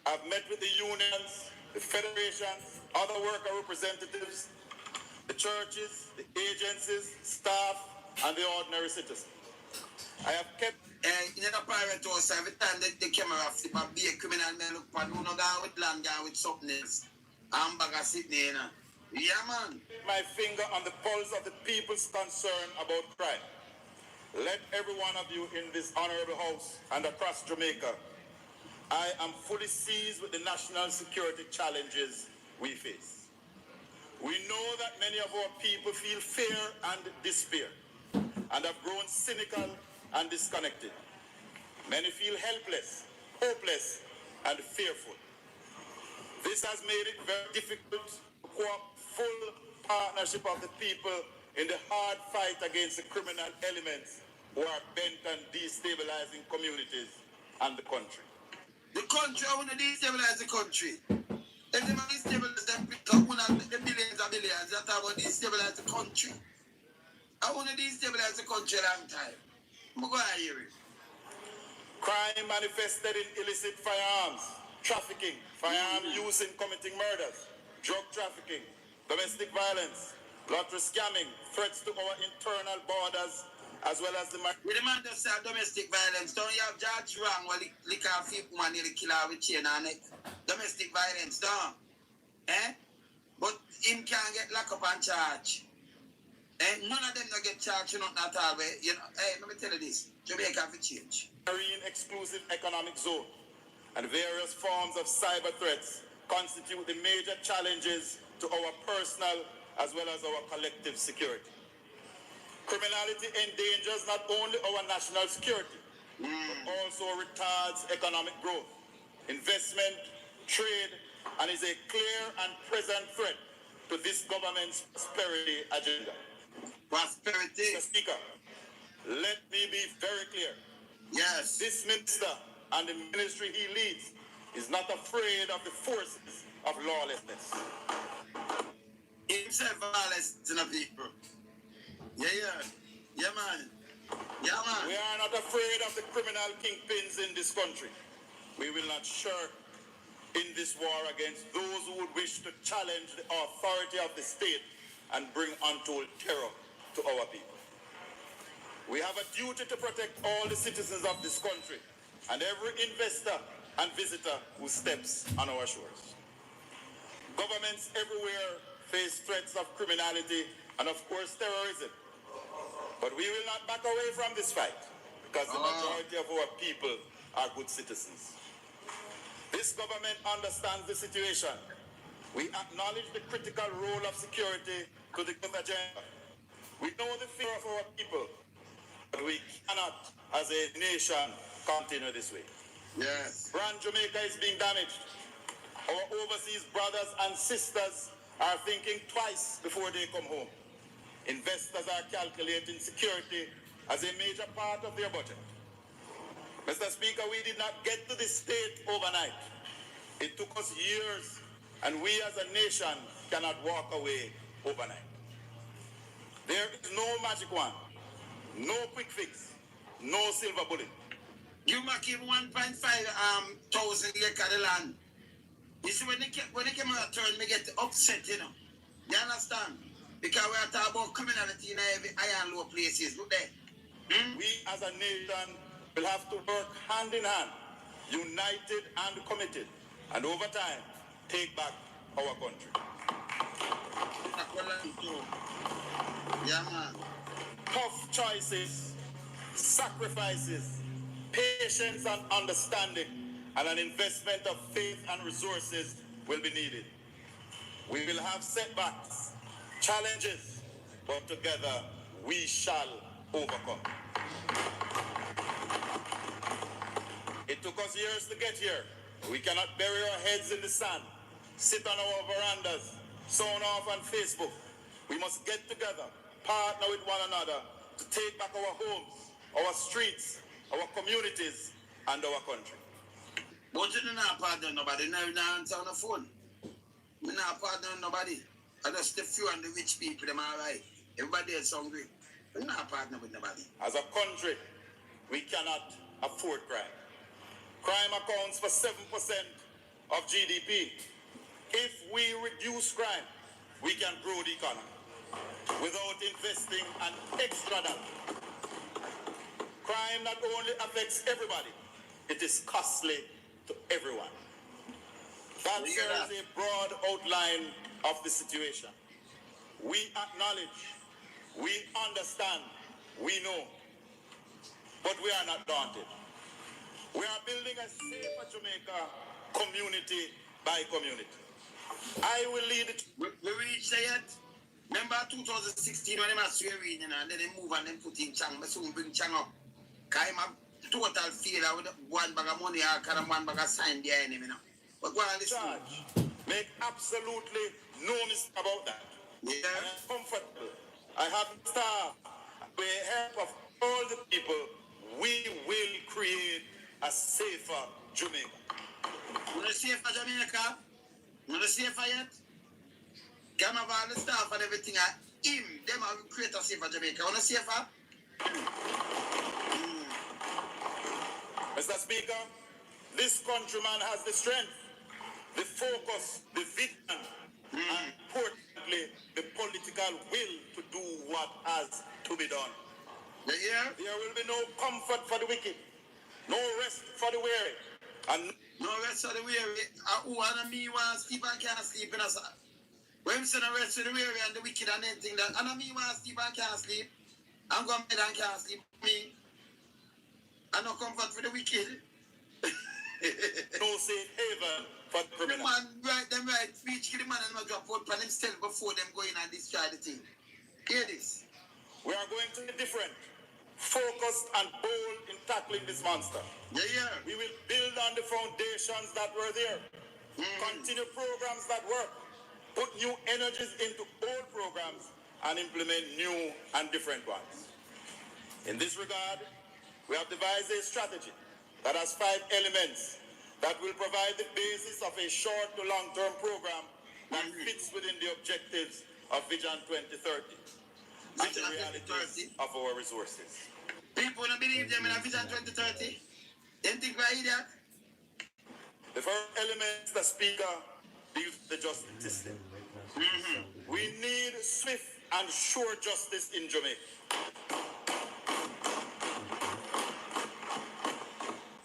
I've met with the unions, the federations, other worker representatives, the churches, the agencies, staff, and the ordinary citizens. I have kept... In the private house, every time the camera flip and be a criminal man look for no guy with land, guy with something else. Hamburger sitting there, you know. Yeah, man. My finger on the pulse of the people's concern about crime. Let every one of you in this honorable house and across Jamaica, I am fully seized with the national security challenges we face. We know that many of our people feel fear and despair and have grown cynical and disconnected. Many feel helpless, hopeless, and fearful. This has made it very difficult to co-opt full partnership of the people in the hard fight against the criminal elements who are bent on destabilizing communities and the country. The country, I want to destabilize the country. If they destabilize them, because one of the billions of billions, that's how I want to destabilize the country. I want to destabilize the country a long time. I'm going to hear it. Crime manifested in illicit firearms, trafficking, firearm use in committing murders, drug trafficking, domestic violence, lottery scamming, threats to our internal borders, as well as the... We demand to say domestic violence. Don't you have judge wrong while lick off people and nearly kill her with chain and neck? Domestic violence, don't. But him can't get locked up and charged. None of them don't get charged, not at all. You know, let me tell you this. Jamaica have to change. Marine exclusive economic zone and various forms of cyber threats constitute the major challenges to our personal as well as our collective security. Criminality endangers not only our national security, but also retards economic growth, investment, trade, and is a clear and present threat to this government's prosperity agenda. Prosperity. Mr. Speaker, let me be very clear. Yes. This minister and the ministry he leads is not afraid of the forces of lawlessness. Himself lawless to the people. Yeah, man. Yeah, man. We are not afraid of the criminal kingpins in this country. We will not shirk in this war against those who would wish to challenge the authority of the state and bring untold terror to our people. We have a duty to protect all the citizens of this country and every investor and visitor who steps on our shores. Governments everywhere face threats of criminality and, of course, terrorism. But we will not back away from this fight because the majority of our people are good citizens. This government understands the situation. We acknowledge the critical role of security to the growth agenda. We know the fear of our people, but we cannot, as a nation, continue this way. Yes. Brand Jamaica is being damaged. Our overseas brothers and sisters are thinking twice before they come home. Investors are calculating security as a major part of their budget. Mr. Speaker, we did not get to this state overnight. It took us years, and we as a nation cannot walk away overnight. There is no magic wand, no quick fix, no silver bullet. You might give 1.5 thousand acres of land. You see, when they came out turn, me get upset, you know. You understand? Because we are talking about criminality in every high and low places. Look there. We as a nation will have to work hand in hand, united and committed, and over time, take back our country. Yeah, man. Tough choices, sacrifices, patience and understanding, and an investment of faith and resources will be needed. We will have setbacks, challenges, but together we shall overcome. It took us years to get here. We cannot bury our heads in the sand, sit on our verandas, sound off on Facebook. We must get together, partner with one another to take back our homes, our streets, our communities, and our country. But you not pardon nobody. Now you not answer on the phone. You not pardon nobody. I just the few and the rich people, them all right. Everybody else hungry. You not partner with nobody. As a country, we cannot afford crime. Crime accounts for 7% of GDP. If we reduce crime, we can grow the economy without investing an extra dollar. Crime not only affects everybody, it is costly to everyone. That serves a broad outline of the situation. We acknowledge, we understand, we know, but we are not daunted. We are building a safer Jamaica community by community. I will lead it. We reached there yet? Remember 2016 when they were swearing and then they move and then put in Chang. But soon bring Chang up. Because I'm a total failure with one bag of money and one bag of sign there. But go on, listen. Charge. Make absolutely no mistake about that. Yeah. I am comfortable. I have staff. With the help of all the people, we will create a safer Jamaica. You know safer Jamaica? You know safer yet? Come have all the staff and everything. Him, them will create a safer Jamaica. You know safer? Mr. Speaker, this countryman has the strength, the focus, the vision, and importantly, the political will to do what has to be done. Yeah. There will be no comfort for the wicked, no rest for the weary, and no rest for the weary. Who and me want to sleep and can't sleep in us. When we say no rest for the weary and the wicked and anything that, and me want to sleep and can't sleep. I'm going to bed and can't sleep. Me. And no comfort for the wicked. no safe haven for the criminal. The man right speech to the man and I'm drop out on himself before them go in and destroy the thing. Hear this. We are going to be different, focused and bold in tackling this monster. Yeah. We will build on the foundations that were there. Continue programs that work. Put new energies into old programs and implement new and different ones. In this regard, we have devised a strategy that has 5 elements that will provide the basis of a short to long-term program that fits within the objectives of Vision 2030 and the realities of our resources. People don't believe them in a Vision 2030. They think we're idiot. The first element, Mr. Speaker, deals with the justice system. We need swift and sure justice in Jamaica.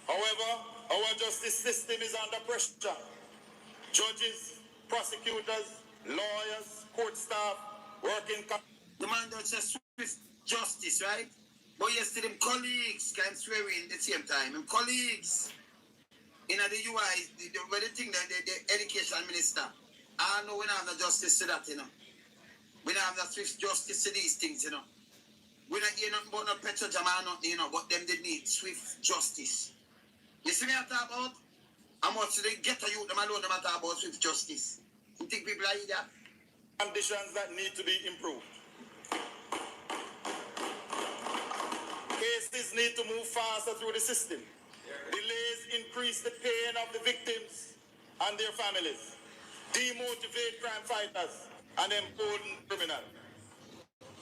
However, our justice system is under pressure. Judges, prosecutors, lawyers, court staff, working... The man does say swift justice, right? But yesterday, colleagues came swearing at the same time. And colleagues in the UI, the thing that the education minister, I know we don't have no justice to that, you know. We don't have no swift justice to these things, you know. We don't hear nothing about no petrol jam or nothing, you know, but them they need swift justice. You see me I talk about? How much they get to you, them alone, them I talk about swift justice. You think people are that? Conditions that need to be improved. Cases need to move faster through the system. Delays increase the pain of the victims and their families. Demotivate crime fighters and embolden criminals.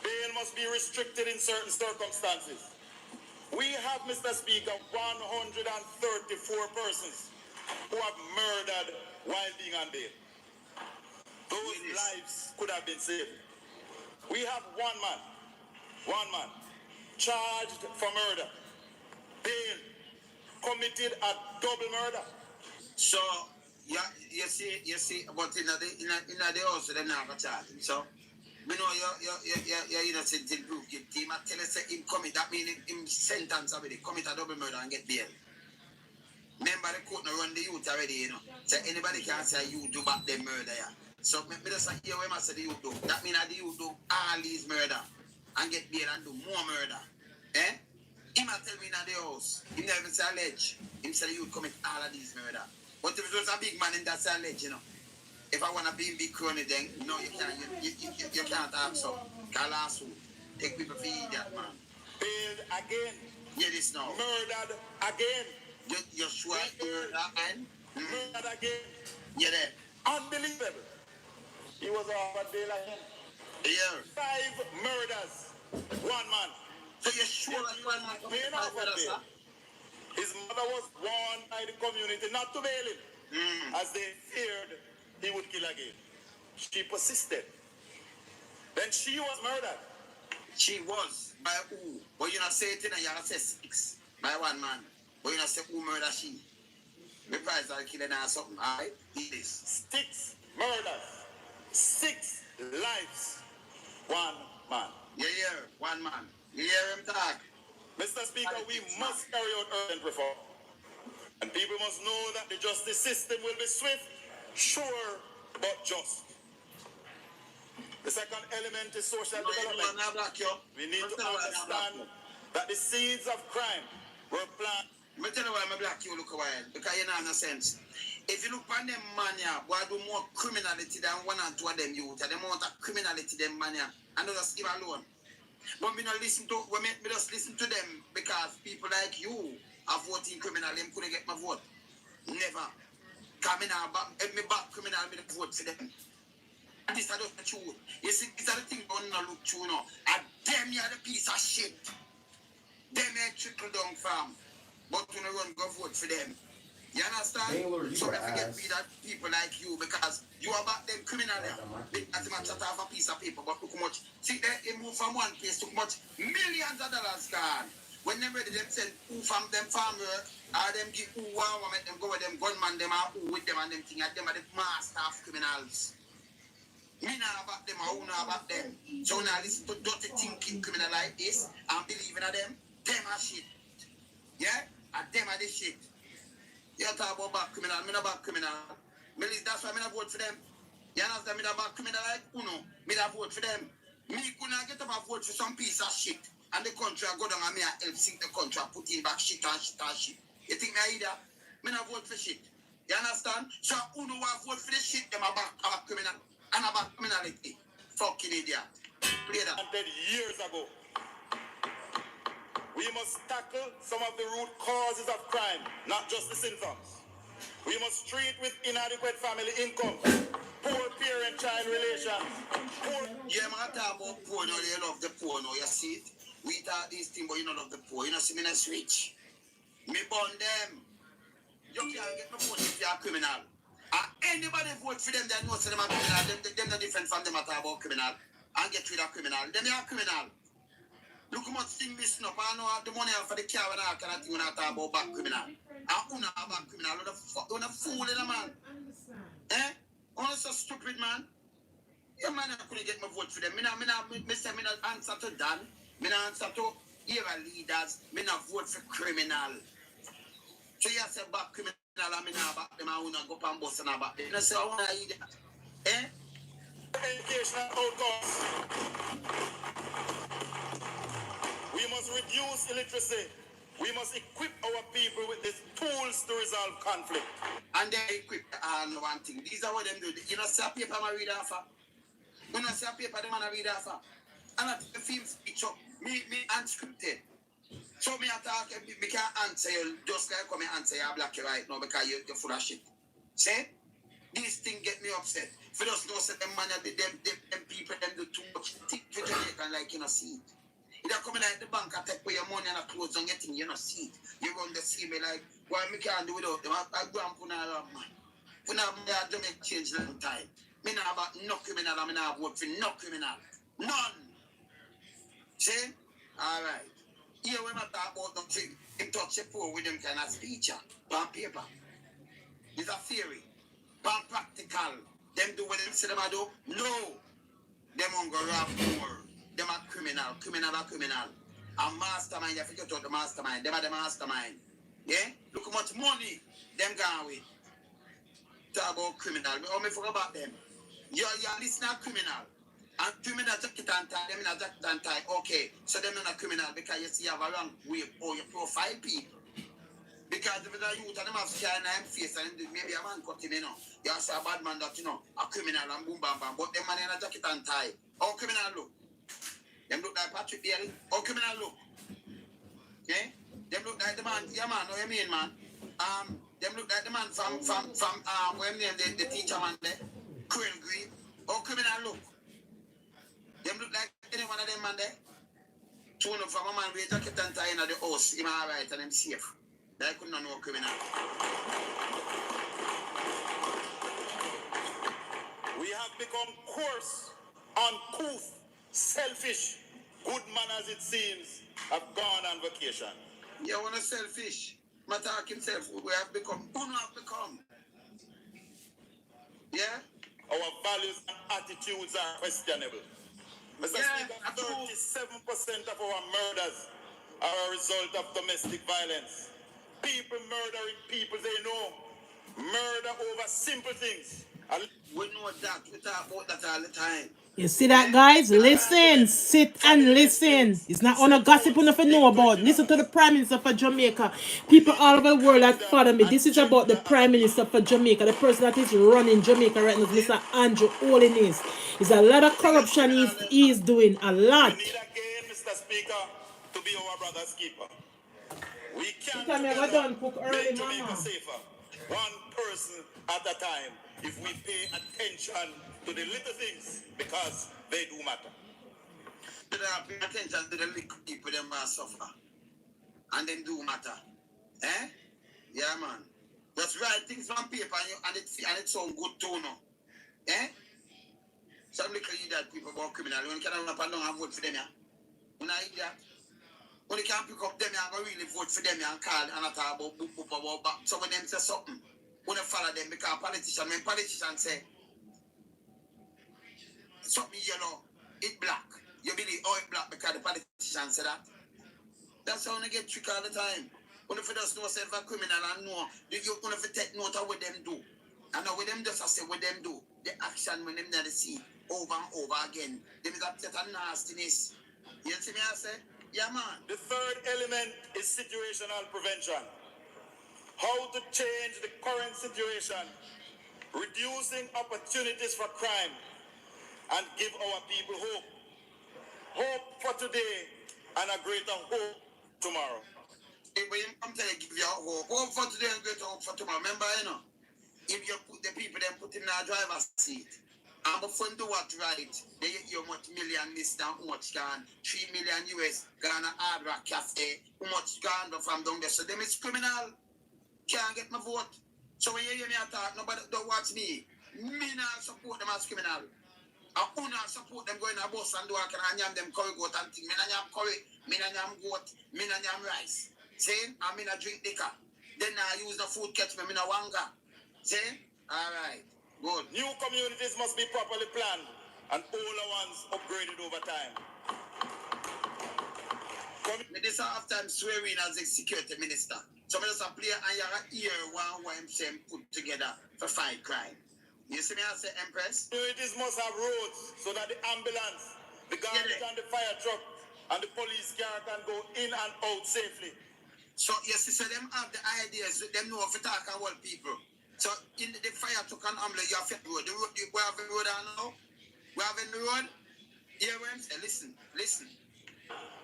Bail must be restricted in certain circumstances. We have, Mr. Speaker, 134 persons who have murdered while being on bail. Those lives could have been saved. We have one man, charged for murder, bail, committed a double murder. So, you see, but in the house, they never charge him. So, we know you're innocent in proof. Your team tell us him commit, that means him sentence already, commit a double murder and get bail. Remember, the court no run the youth already, you know. So, anybody can say you do back them murder, yeah. So, me just hear what I say the youth do. That means that the youth do all these murder and get bail and do more murder. Eh? He might tell me in the house. He never say allege. He say the youth commit all of these murder. But if it was a big man, in that say allege, you know. If I want to be in big crony, then no, you can't. You can't have so. Call last one. Take people for idiot, man. Bailed again. Hear this now. Murdered again. You sure murder again? Murdered again. Yeah, there. Unbelievable. He was offered bail again. Here. 5 murders. 1 man. So you sure that one man Being offered bail. His mother was warned by the community not to bail him, as they feared he would kill again. She persisted. Then she was murdered. She was by who? But you not say it in a you not say 6 by 1 man. But you not say who murder she. The price are killing her something, alright? It is. 6 murders. 6 lives. 1 man. You hear? 1 man. You hear him talk? Mr. Speaker, we must carry out urgent reform. And people must know that the justice system will be swift, sure, but just. The second element is social development. We need to understand that the seeds of crime were planted. I tell you why I'm black you look a while. Because you know no sense. If you look on them man here, boy do more criminality than 1 and 2 of them youth. And the amount of criminality them man here. And they just leave alone. But me not listen to me just listen to them because people like you are voting criminal, them couldn't get my vote. Never. Coming out if me back criminal, me don't vote for them. And this is not true. You see, these are the things don't look true now. And them here the piece of shit. Them here trickle down from. But you don't run go vote for them. You understand? Taylor, you so were they forget ass. me that people like you because you are about them criminal. As a matter of a piece of paper, but look how much. See, they move from one place to much millions of dollars gone. When they ready, them send who from them farmer, or them give who want to make them go with them gunman, them are who with them and them thing, and them are the master of criminals. Me not about them, or who not about them. So now listen to dirty thinking criminal like this and believing in them. Them are shit. Yeah? And them are the shit. You talk about bad criminal, me not bad criminal. That's why I not vote for them. You understand? Me not bad criminal like Uno. Me not vote for them. Me could not get up and vote for some piece of shit. And the country go down and me help sink the country and put in back shit and shit and shit. You think me either? Me not vote for shit. You understand? So Uno want vote for the shit, them about criminal and about criminality. Fucking idiot. Play that. Years ago. We must tackle some of the root causes of crime, not just the symptoms. We must treat with inadequate family income, poor parent-child relations. Yeah, man, talk about poor now, they love the poor now, you see it? We talk these things, but you don't love the poor. You know, see me in a switch. Me burn them. You can't get no vote if you're a criminal. And anybody vote for them that knows them are criminal, them not different from them at talk about criminal. And get rid of criminal. Them are criminal. Look how much thing missing up. I know the money for the car and all kind of thing when I talk about back criminal. And who not back criminal? Who the fool in a man? Eh? Who so stupid, man? Yeah, man, I couldn't get my vote for them. Me say me not answer to Dan. Me not answer to era leaders. Me not vote for criminal. So you say back criminal and me not back them. I want to go up and bust and back them. You say, I want to eat that. Eh? Educational outcomes. We must reduce illiteracy. We must equip our people with these tools to resolve conflict. And they equip one thing. These are what them do. You know, see a paper I read off of. You know, see a paper them I read off of. And I the film speech up. Me unscripted. So me attack, me can't answer you just like come and answer you black right now because you're full of shit. See? These things get me upset. For us know say them man, them people, them do too much thick for Jamaican like you know see it. You don't come in at the bank and take away your money and clothes and get thing, you don't see it. You run the see me like, why me can't do without them? I go and put on a man. Put on me to make change long time. Me not about no criminal and me not vote for no criminal. None. See? Alright. Here we not talk about nothing. They touch the poor with them kind of speech on paper. It's a theory. But practical. Them do what them say them do? No. Them won't go rob more. Them are criminal. And mastermind, you forget about the mastermind. Them are the mastermind. Yeah? Look how much money them gone with. Talk about criminal. Me forget about them. You're listening to criminal. And criminal jacket and tie, them in a jacket and tie. Okay, so them not a criminal because you see you have a wrong way or you profile people. Because if it's a youth and them have scar in their face and maybe a man cut him, you know. You have a bad man that, you know, a criminal and boom bam bam. But them man in a jacket and tie. How criminal look? Them look like Patrick Daly. How criminal look? Yeah? Them look like the man, yeah man, know what you mean, man? Them look like the man from what him name, the teacher man there, Crane Green. How criminal look? Them look like any one of them man there. Two of from a man with a jacket and tie in the house, him alright and him safe. They could not know criminal. We have become coarse, uncouth, selfish. Good man as it seems have gone on vacation. You want to selfish? Matak himself, we have become. Who have become? Yeah? Our values and attitudes are questionable. Mr. Speaker, 37% of our murders are a result of domestic violence. People murdering people they know. Murder over simple things. We know that. We talk about that all the time. You see that, guys? Listen, sit and listen. It's not on a gossip enough to know about. Listen to the Prime Minister for Jamaica. People all over the world that follow me. This is about the Prime Minister for Jamaica. The person that is running Jamaica right now is Mr. Andrew Holness. There's a lot of corruption he is doing. A lot. We need again, Mr. Speaker, to be our brother's keeper. We can make Jamaica safer. One person at a time. If we pay attention to the little things, because they do matter. Pay attention to the little people that must suffer. And then do matter. Eh? Yeah, man. Just write things on paper and it sounds good too, no? Eh? Some little idiot people about criminal. When you can't have and vote for them, yeah? When I eat that. When you can't pick up them, I'm going to really vote for them and call and talk about back. So when them say something, when you follow them, because when politicians say, something yellow, it black. You believe, oh, it black because the politicians say that. That's how you get tricked all the time. When you just know yourself a criminal and know, you want to take note of what them do. And now with them just say what them do, the action when them never see over and over again. Them is a set of nastiness. You see me I say? Yeah, man. The third element is situational prevention. How to change the current situation, reducing opportunities for crime, and give our people hope. Hope for today and a greater hope tomorrow. I'm telling you, give you hope. Hope for today and greater hope for tomorrow. Remember, you know, if you put the people then put in the driver's seat, and before you do what right, they get you much million this down, how much gone, 3 million US, gone a Hard Rock Cafe, how much gone from down there. So them is criminal. Can't get my vote. So when you hear me talk, nobody don't watch me. Me not support them as criminal. I do not support them going to bus and do and yam them curry goat and thing. Me not yam curry, me not yam goat, me not yam rice. Saying, I mean I drink liquor. Then I use the food catch me not wanga. Saying, alright, good. New communities must be properly planned and older ones upgraded over time. This half time swearing as a security minister. So I just play and you hear one YMCM put together for fight crime. You see me I say, Empress? Communities must have roads so that the ambulance, the garbage and the fire truck and the police car can go in and out safely. So yes, so them have the ideas, them know if you talk and hold people. So in the fire truck and ambulance, you have the road. The road, we have the road now. We have the road. Hear what I'm saying? Listen.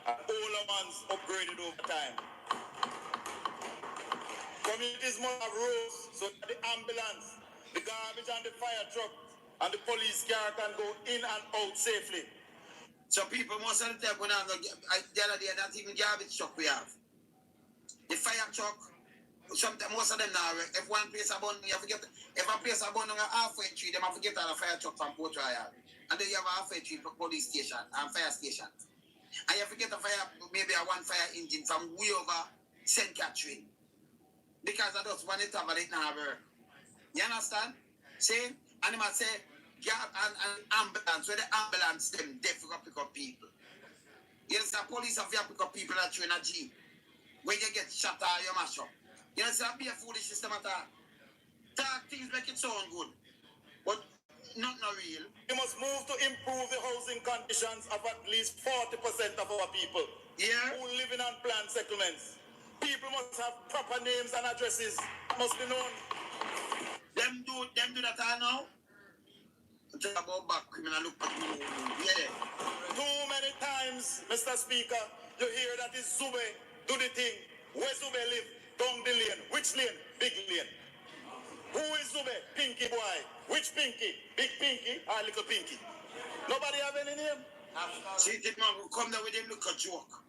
And older ones upgraded over time. Communities must have roads so that the ambulance, the garbage and the fire truck and the police car can go in and out safely. So people most of the time when the other day, not even garbage truck we have. The fire truck, sometimes most of them now, if one place abandoned, you have to get, if a place abandoned a halfway tree, they have to get out a fire truck from Port Royal. And then you have a halfway tree for police station and fire station. And you have to get a fire, maybe a one fire engine from way over St. Catherine. Because I just want it to have it now. You understand? See? And they might say, and ambulance, where the ambulance them deaf to pick up people. Yes, the police have to pick up people that you in a Jeep. When you get shot or you mash up. You understand? Be a foolish system at all. Talk things make it sound good. But not real. We must move to improve the housing conditions of at least 40% of our people. Yeah. Who live in unplanned settlements. People must have proper names and addresses. Must be known. Them do that all now. Talk about back criminal look at me. Yeah. Too many times, Mr. Speaker, you hear that it's Zube, do the thing. Where Zube live? Down the lane. Which lane? Big lane. Who is Zube? Pinky boy. Which Pinky? Big Pinky or little Pinky? Nobody have any name? See, the man will come there with them look a joke.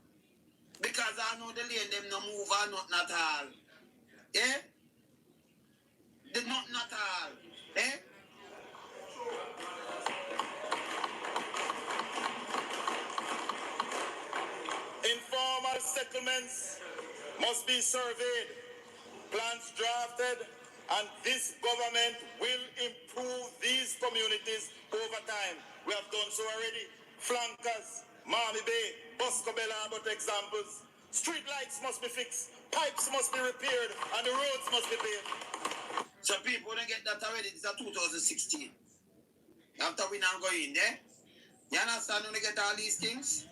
Because I know the lane them no move or nothing at all. Eh? They not at all. Eh? Informal settlements must be surveyed, plans drafted, and this government will improve these communities over time. We have done so already. Flankers, Marmy Bay, Boscobella, but examples. Street lights must be fixed, pipes must be repaired, and the roads must be paved. So people don't get that already. This is 2016. After we now go in there, you understand when they get all these things?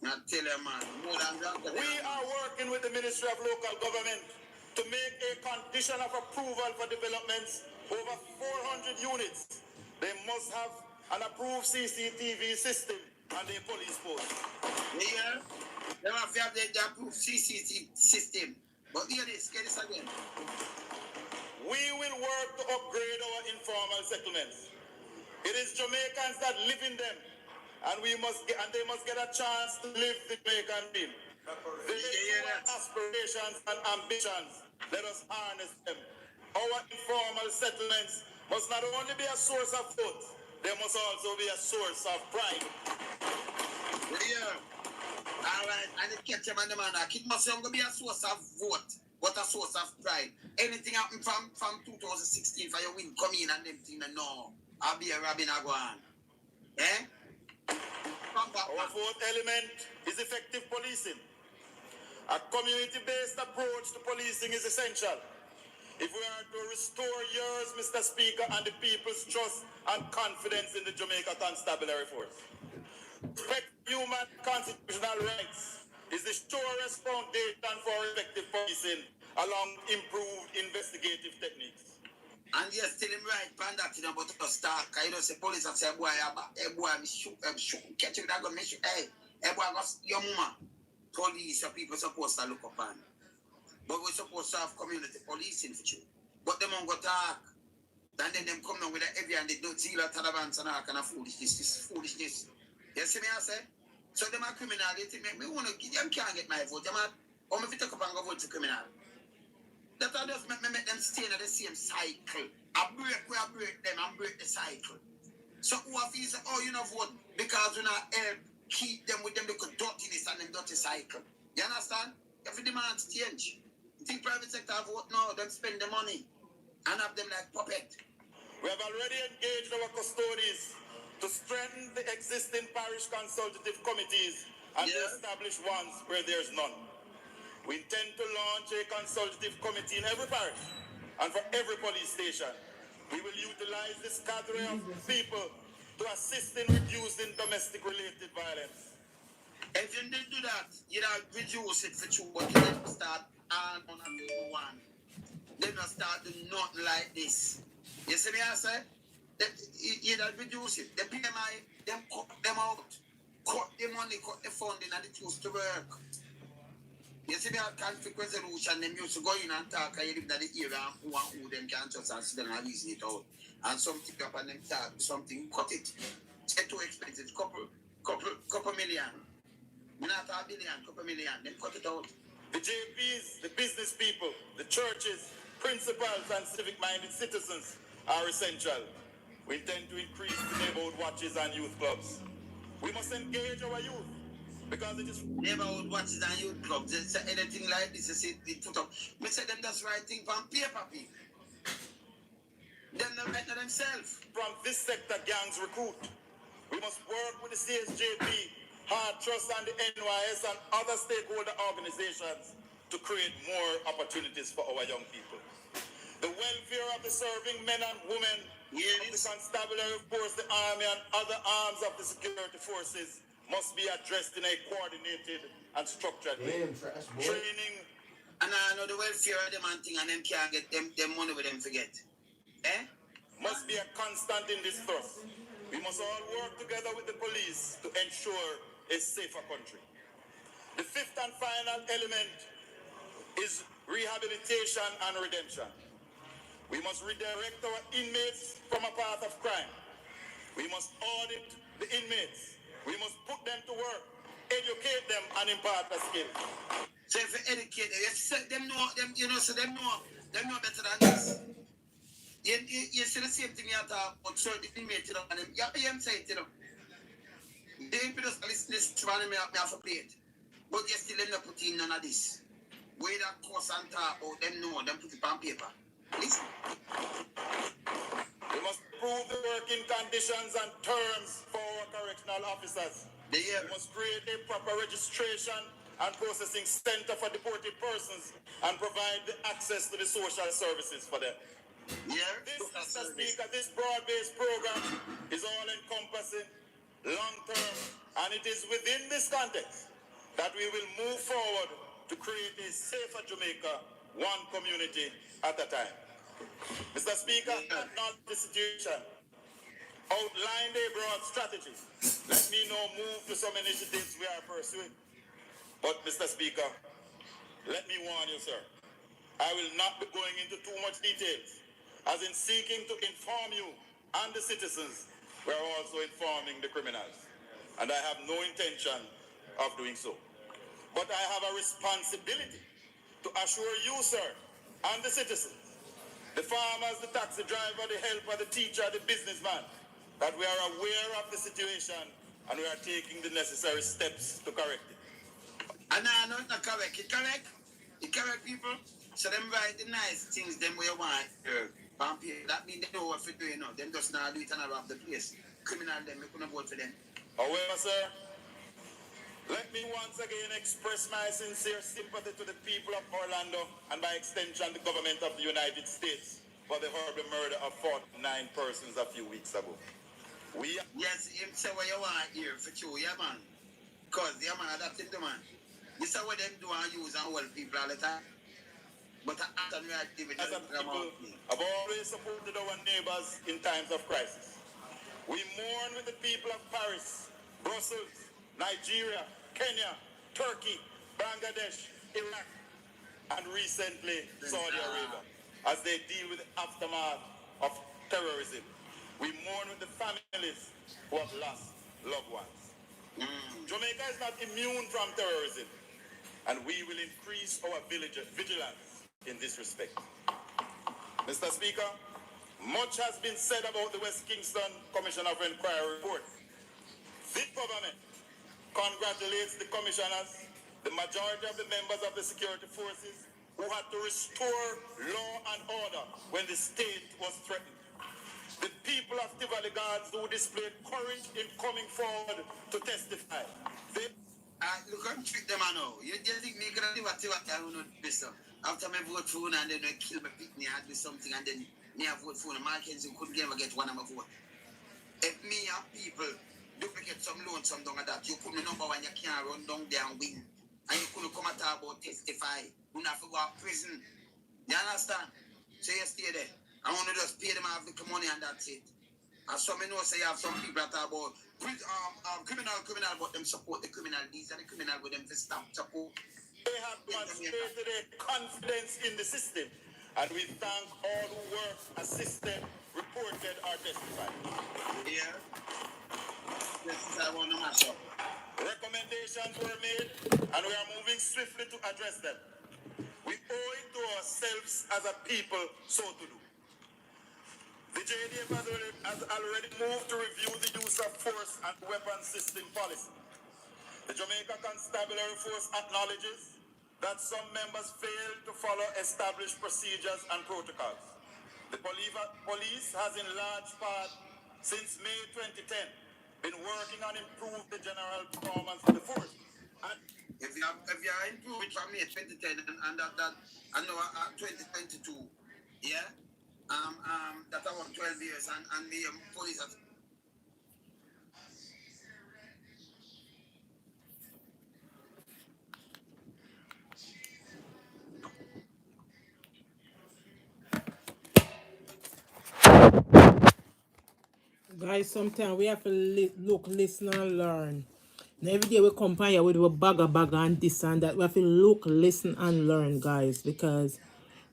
Now tell them, man, more than that. We are working with the Ministry of Local Government to make a condition of approval for developments over 400 units. They must have an approved CCTV system and a police post. Yeah, they have to have the approved CCTV system. But hear this, get this again. We will work to upgrade our informal settlements. It is Jamaicans that live in them, and they must get a chance to live the Jamaican dream. They have aspirations and ambitions. Let us harness them. Our informal settlements must not only be a source of food, they must also be a source of pride. Yeah. All right, and it catch them on the man. It must not be a source of vote, but a source of pride. Anything happen from 2016 for your win come in and them thing, no. I'll be a rabbin aguan. Eh? Our fourth element is effective policing. A community-based approach to policing is essential if we are to restore yours, Mr. Speaker, and the people's trust and confidence in the Jamaica Constabulary Force. Respect human constitutional rights is the surest foundation for effective policing along improved investigative techniques. And yes, tell him right, pan that thing about the start. You know, say police and say, boy, me shoot, catch him, that gun, me shoot, hey, boy, your mama. Police are people supposed to look upon. But we're supposed to have community policing for you. But them won't go talk. And then them come down with the heavy and they don't deal at Taliban and all kind of foolishness. This is foolishness. You see me, I say? So them are criminal. They think me want to give them can't get my vote. Them are, if you take up and go vote for criminal. That just make them stay in the same cycle. I break them and break the cycle. So who have you say, oh, you know vote because we not help keep them with them little dirtiness and them dirty cycle. You understand? If the demand change. You think private sector vote? No, them spend the money and have them like puppet. We have already engaged our custodians to strengthen the existing parish consultative committees and to establish ones where there's none. We intend to launch a consultative committee in every parish and for every police station. We will utilize this cadre of people to assist in reducing domestic-related violence. If you didn't do that, you'd have reduced it for two, but you didn't start on number one. They don't start doing nothing like this. You see me, I say? You'd have reduced it. The PMI, them cut them out. Cut the money, cut the funding, and it used to work. You see me, a conflict resolution, them used to go in and talk, and you live in the area, and who them can just ask them and reason it out. And something up and them talk, something, cut it. It's too expensive, couple million. Not a billion, couple million, them cut it out. The JPs, the business people, the churches, principals, and civic-minded citizens are essential. We intend to increase the neighborhood watches and youth clubs. We must engage our youth because it is neighborhood watches and youth clubs. They say anything like this, they put up. We say them just writing from paper, people. Them don't write themselves. From this sector, gangs recruit. We must work with the CSJP, Hard Trust, and the NYS and other stakeholder organizations to create more opportunities for our young people. The welfare of the serving men and women of the constabulary force, the army, and other arms of the security forces must be addressed in a coordinated and structured way. Training. And I know the welfare of them and thing, and them can't get them money with them forget. Must be a constant in this thrust. We must all work together with the police to ensure a safer country. The fifth and final element is rehabilitation and redemption. We must redirect our inmates from a path of crime. We must audit the inmates. We must put them to work, educate them, and impart a skill. So if you educate them, you say them know them, you know, so them know better than this. You see the same thing you talk about certain inmates, you know, and them, you say it, you know. They ain't just listen to me have to play it. But you still end up putting none of this. Where that course and talk about them know, them put it on paper. Listen. We must improve the working conditions and terms for our correctional officers. We must create a proper registration and processing center for deported persons and provide the access to the social services for them. Mr. Speaker, this broad-based program is all-encompassing, long-term, and it is within this context that we will move forward to create a safer Jamaica, one community at a time. Mr. Speaker, acknowledge the situation, outlined a broad strategy. Let me now move to some initiatives we are pursuing. But, Mr. Speaker, let me warn you, sir, I will not be going into too much details, as in seeking to inform you and the citizens, we are also informing the criminals. And I have no intention of doing so. But I have a responsibility to assure you, sir, and the citizens, the farmers, the taxi driver, the helper, the teacher, the businessman, that we are aware of the situation and we are taking the necessary steps to correct it. And no, not correct. It correct? It correct, people? So them write the nice things, them way you want. That means they know what to do, you know. Them just not do it and rob the place. Criminal, them, we couldn't vote for them. However, sir, let me once again express my sincere sympathy to the people of Orlando and by extension the government of the United States for the horrible murder of 49 persons a few weeks ago. Yes, him say what you want here for you, yeah, man. Because, yeah, man, that's it, man. This is what them do and use and hold people all the time. But after we are giving as a people have always supported our neighbors in times of crisis. We mourn with the people of Paris, Brussels, Nigeria, Kenya, Turkey, Bangladesh, Iraq, and recently Saudi Arabia, as they deal with the aftermath of terrorism. We mourn with the families who have lost loved ones. Jamaica is not immune from terrorism, and we will increase our vigilance in this respect. Mr. Speaker, much has been said about the West Kingston Commission of Inquiry report. The government congratulates the commissioners, the majority of the members of the security forces who had to restore law and order when the state was threatened. The people of Tivoli Guards who displayed courage in coming forward to testify. Look, I'm trick them, I know. You just think me gonna do what I will not do so. After my vote for and then I kill my pick me, I do something and then me I vote for and Mackenzie couldn't ever get one of my vote. If me and people duplicate some loan, some down that, you couldn't number one, you can't run down there and win. And you couldn't come and talk about testify. You have to go to prison. You understand? So you stay there. I want to just pay them off the money and that's it. And some know say you have some people that talk about criminal, but them support the criminal. These are the criminal with them to stop support. They have demonstrated a confidence in the system, and we thank all who were assisted, reported, or testified. Yeah. This is I want to mash up. Recommendations were made, and we are moving swiftly to address them. We owe it to ourselves as a people so to do. The JDF has already moved to review the use of force and weapon system policy. The Jamaica Constabulary Force acknowledges that some members failed to follow established procedures and protocols. The police has in large part, since May 2010, been working on improving the general performance of the force. And if you are improved from May 2010 and that I know 2022, yeah, that I want 12 years and the police has. Guys, sometimes we have to look, listen, and learn. Now every day we come here with a bagger and this and that. We have to look, listen, and learn, guys, because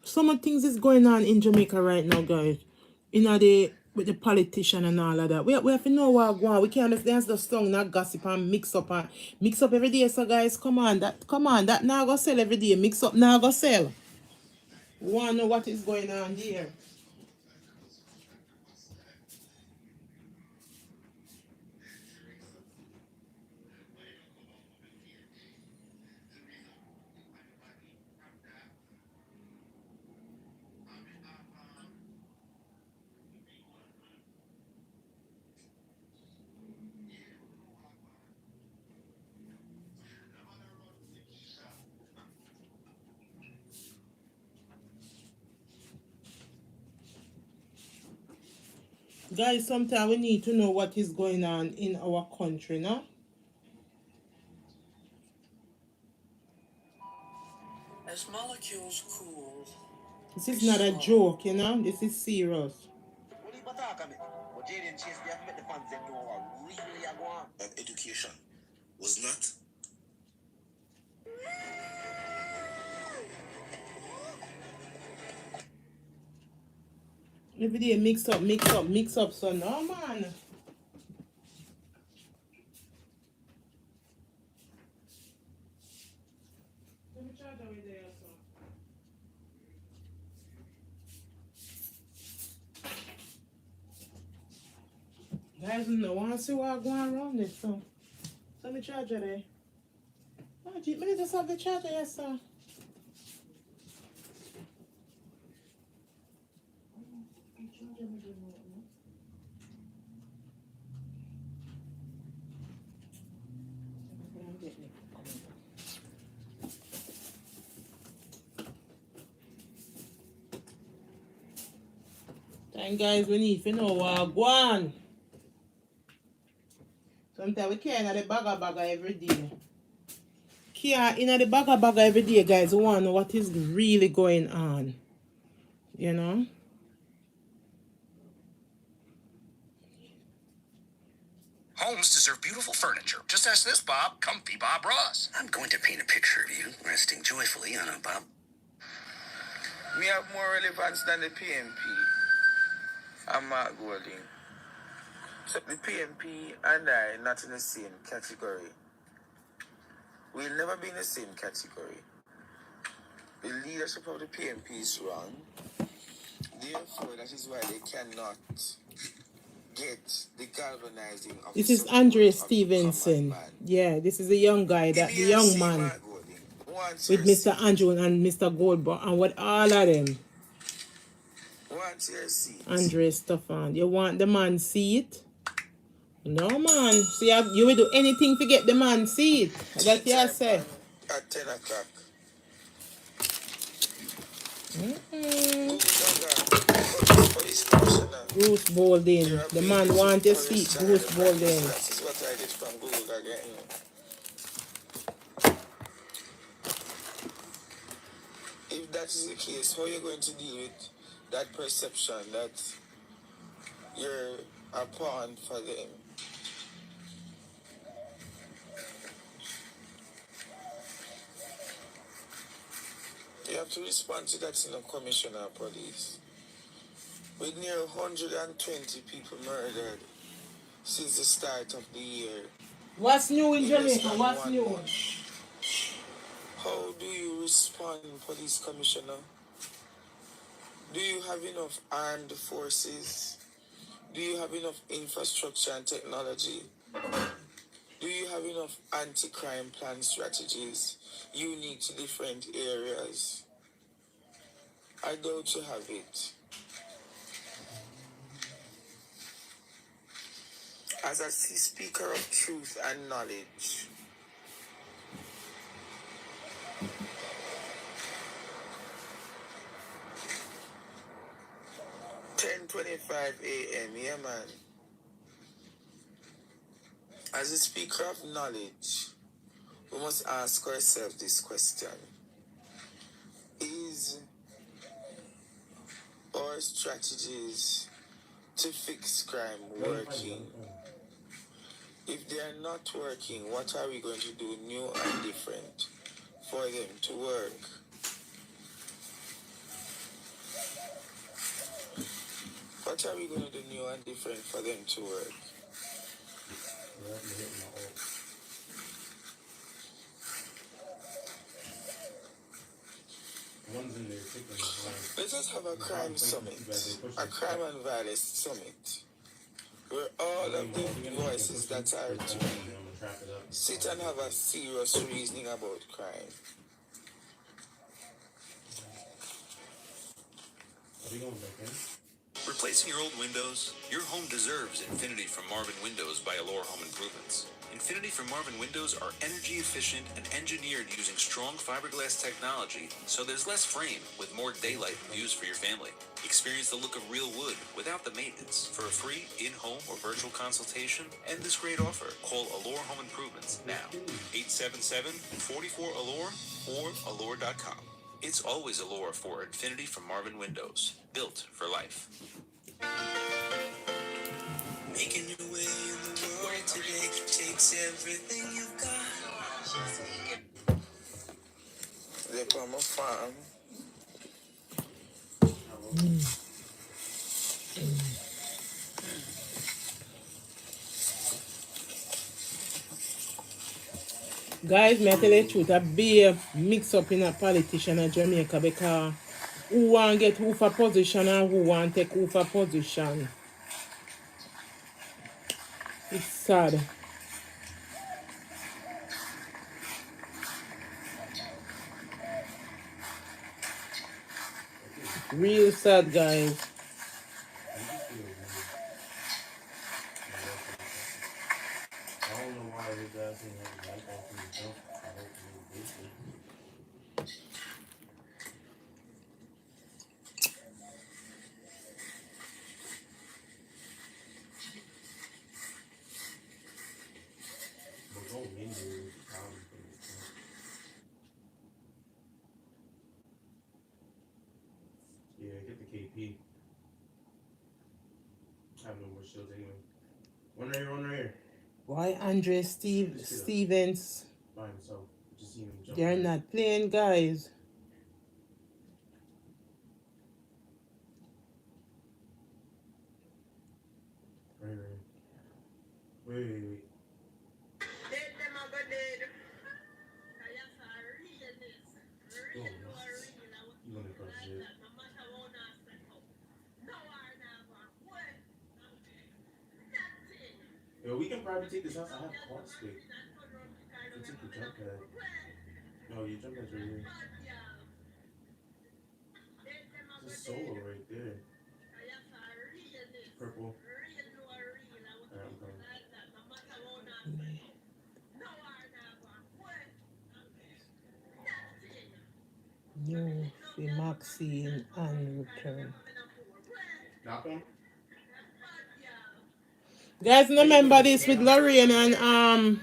some of things is going on in Jamaica right now, guys. You know, with the politician and all of that. We have to know what going on. We can't just dance the song, not gossip and mix up every day. So guys, come on, that now go sell every day. Mix up now go sell. We want to know what is going on here. Guys, sometimes we need to know what is going on in our country, no? As molecules cool. This is not a joke, you know? This is serious. Education was not. Every day mix up, so no man. Guys, no one see what going around this, so. Let me charge it there. Oh, gee, let me just have the charger, yes, sir. And guys, we need to know what go on. Sometimes we can't have the bagger every day. Can't in the bagger every day, guys. We want to know what is really going on. You know? Homes deserve beautiful furniture. Just ask this Bob, comfy Bob Ross. I'm going to paint a picture of you resting joyfully on a Bob. Me have more relevance than the PMP and Mark Golding. So the PMP and I not in the same category. We'll never be in the same category. The leadership of the PMP is wrong. Therefore, that is why they cannot get the galvanizing of this is Andre Stevenson. Yeah, this is the young guy, the young man with Mr. Andrew and Mr. Goldberg and what all of them. Andre Stefan. You want the man seat? No man. So you will do anything to get the man seat. That's what you say. At 10 o'clock. Bruce Bolden. The man wants to see Bruce Bolden. That is what I did from Google again. If that is the case, how are you going to deal with that perception that you're a pawn for them? You have to respond to that in a commissioner of police. With near 120 people murdered since the start of the year. What's new in Jamaica? What's new? How do you respond, police commissioner? Do you have enough armed forces? Do you have enough infrastructure and technology? Do you have enough anti-crime plan strategies unique to different areas? I doubt you have it. As a speaker of truth and knowledge, (10:25 a.m.) Yeah, man. As a speaker of knowledge, we must ask ourselves this question: is our strategies to fix crime working? If they are not working, what are we going to do new and different for them to work? What are we going to do new and different for them to work? Let us have a crime summit, a crime and violence summit, where all of the voices that are to sit and have a serious reasoning about crime. Replacing your old windows? Your home deserves Infinity from Marvin Windows by Allure Home Improvements. Infinity from Marvin Windows are energy efficient and engineered using strong fiberglass technology, so there's less frame with more daylight views for your family. Experience the look of real wood without the maintenance. For a free in-home or virtual consultation and this great offer, call Allure Home Improvements now. 877-44-ALLURE or allure.com. It's always Allure for Infinity from Marvin Windows. Built for life. Making your way in the world today takes everything you've got. They come a farm. Guys, me I tell you the truth, a be mix up in a politician in Jamaica because who want get who for position and who want take who for position. It's sad. Real sad, guys. Why Andre Stevens? They're not playing, guys. Wait. Yo, we can probably take this house. I have car stick. You take the jump pad. No, your jump pad's right here. There's a solo right there. Purple. Alright, I'm coming. New Maxine and return. Knock on? Guys, remember this with Lorraine and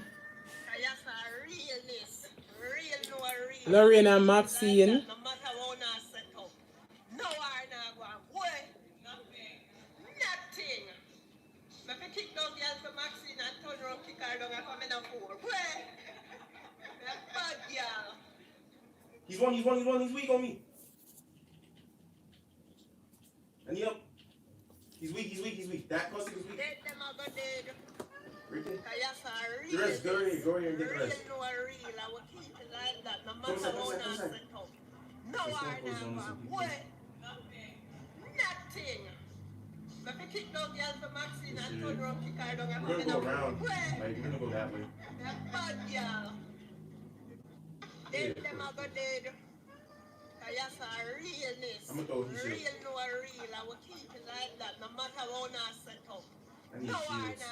Lorraine and Maxine. He's weak on me. And up. He's weak. That pussy is weak. Right there. The rest, go here and get the rest. Come inside. We're gonna go around. Like, we're gonna go that way. Yeah, I'm gonna throw his shit. I need shields.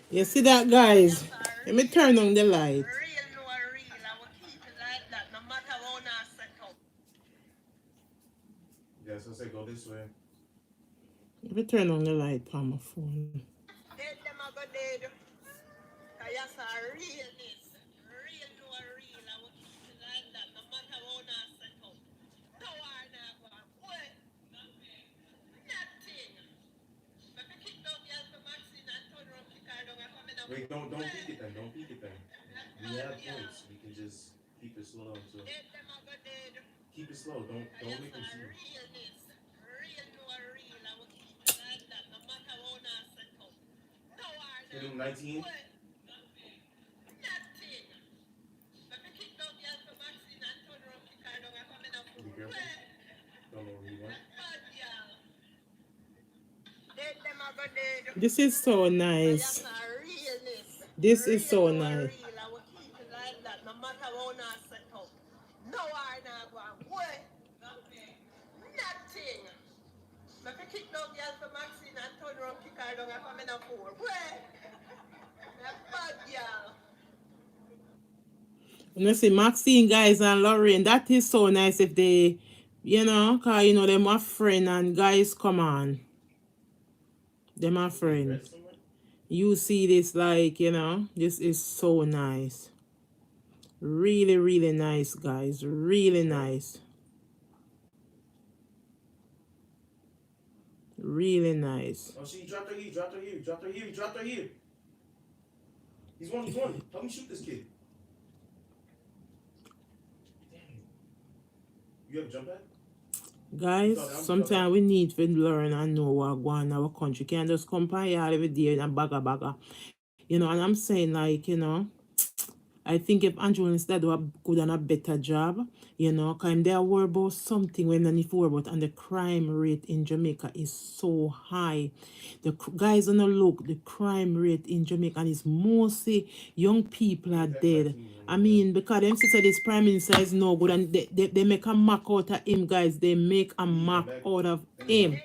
You see that, guys? Let me turn on the light. Yeah, so say go this way. Let me turn on the light on my phone. Wait, don't peek it then. Don't peek it then. We have points. We can just keep it slow until. Keep it slow. Don't make them see you. Hit him 19. Be careful. Don't know where he went. This is so nice. This is so nice. You see, Maxine, guys, and Lorraine, that is so nice if they, you know, because, you know, them are friend and guys, come on. Them are friend. You see this, like, you know, this is so nice. Really, really nice, guys. Really nice. Really nice. Oh, she dropped her here. Dropped her here. Dropped her here. Dropped her here. He's one. He's one. Help me shoot this kid. Damn. You have a jump pad? Guys, sometimes we need to learn and know what going on in our country. Can't just come by here every day and bagga. You know, and I'm saying, like, you know, I think if Andrew instead do a good and a better job, you know, because they are worried about something when they need to worry about, and the crime rate in Jamaica is so high. The guys on the look, the crime rate in Jamaica, and it's mostly young people are dead. I mean, because them say this prime minister is no good, and they make a mock out of him, guys. They make a mock out of him.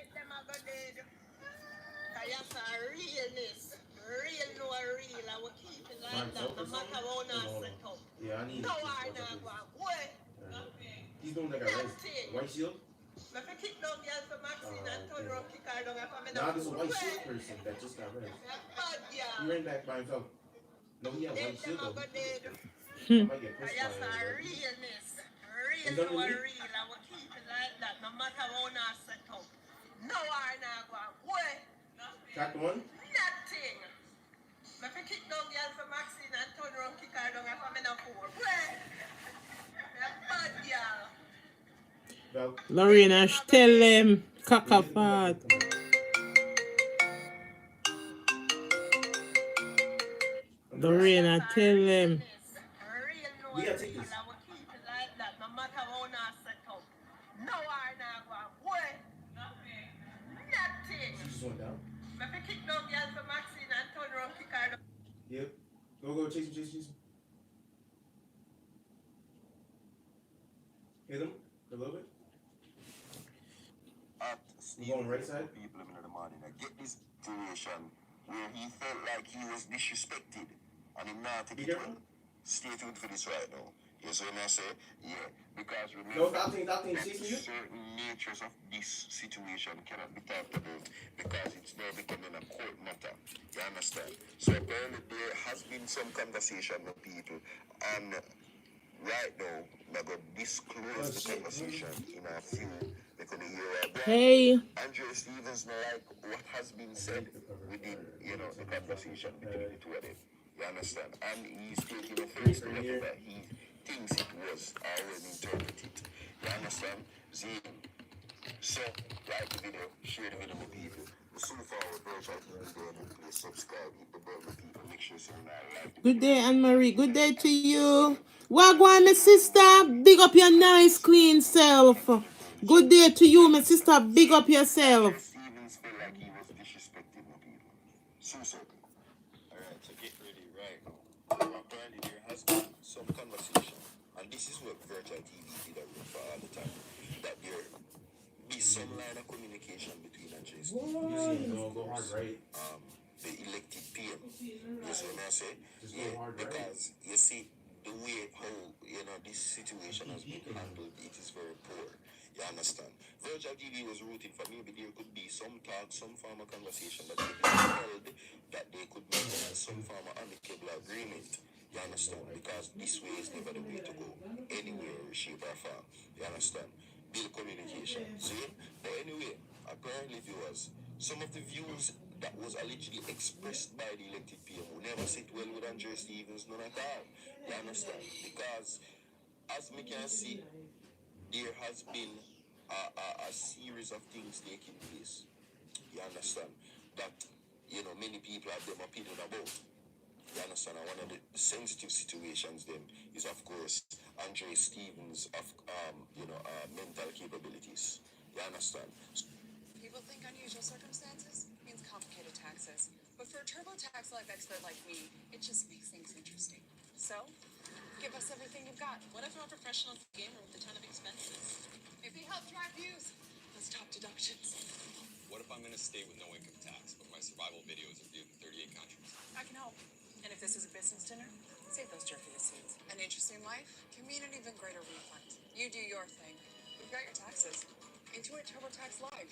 Yeah, I need to He's doing like a white shield. Nah, this is a white shield person that just got res. He ran back by himself. No, he had white shield though. I might get pushed by him. He's underneath. Crack one. Lorena, tell them, cockapot. Lorena, tell them. We gotta take this. She just went down. Yep. Go, chase him. Hit him a little bit. We're going right side. People in the morning. I get this situation where he felt like he was disrespected and he not take it well. Stay tuned for this right now. Yes, when I say, yeah, because remember that certain natures of this situation cannot be talked about because it's now becoming a court matter. You understand? So apparently there has been some conversation with people, and right now we're going to disclose the conversation in a few. We're going to hear about Andrew Stevenson, like what has been said within, you know, the conversation between the two of them. You understand? And he's taking offense to whatever he thinks it was or when interpreted. You understand? Zane. So, like the video, share the video with people. So far, we're trying to please subscribe, hit the bell with people, make sure you like. Good day, Anne-Marie. Good day to you. Wagwan, my sister. Big up your nice, clean self. Good day to you, my sister. Big up yourself. Stevens felt like he was disrespecting the people. So certain. Alright, so get ready right now. Apparently there has been some conversation, and this is what Virtual TV did for all the time, that there be some line of communication between Andrew Stevens the elected PM. You see what I say? Yeah, because you see the way how, you know, this situation has been handled, it is very poor. You understand? Virtual TV was rooting for maybe there could be some talk, some form of conversation that could be held, that they could make some form of amicable agreement. You understand? Because this way is never the way to go. Anywhere, shape or form. You understand? Build communication. See? But anyway, apparently viewers, some of the views that was allegedly expressed by the elected PM who never sit well with Andre Stevens, none at all. You understand? Because as me can see, there has been a series of things taking place. You understand? That, you know, many people have them opinion about. You understand? And one of the sensitive situations then is, of course, Andre Stevens of, mental capabilities. You understand? People think unusual circumstances means complicated taxes. But for a TurboTax Life expert like me, it just makes things interesting. So, give us everything you've got. What if I'm a professional gamer with a ton of expenses? Maybe help drive views. Let's talk deductions. What if I'm in a state with no income tax, but my survival videos are viewed in 38 countries? I can help. And if this is a business dinner, save those jerky receipts. An interesting life can mean an even greater refund. You do your thing. We've got your taxes. Enjoy TurboTax Live.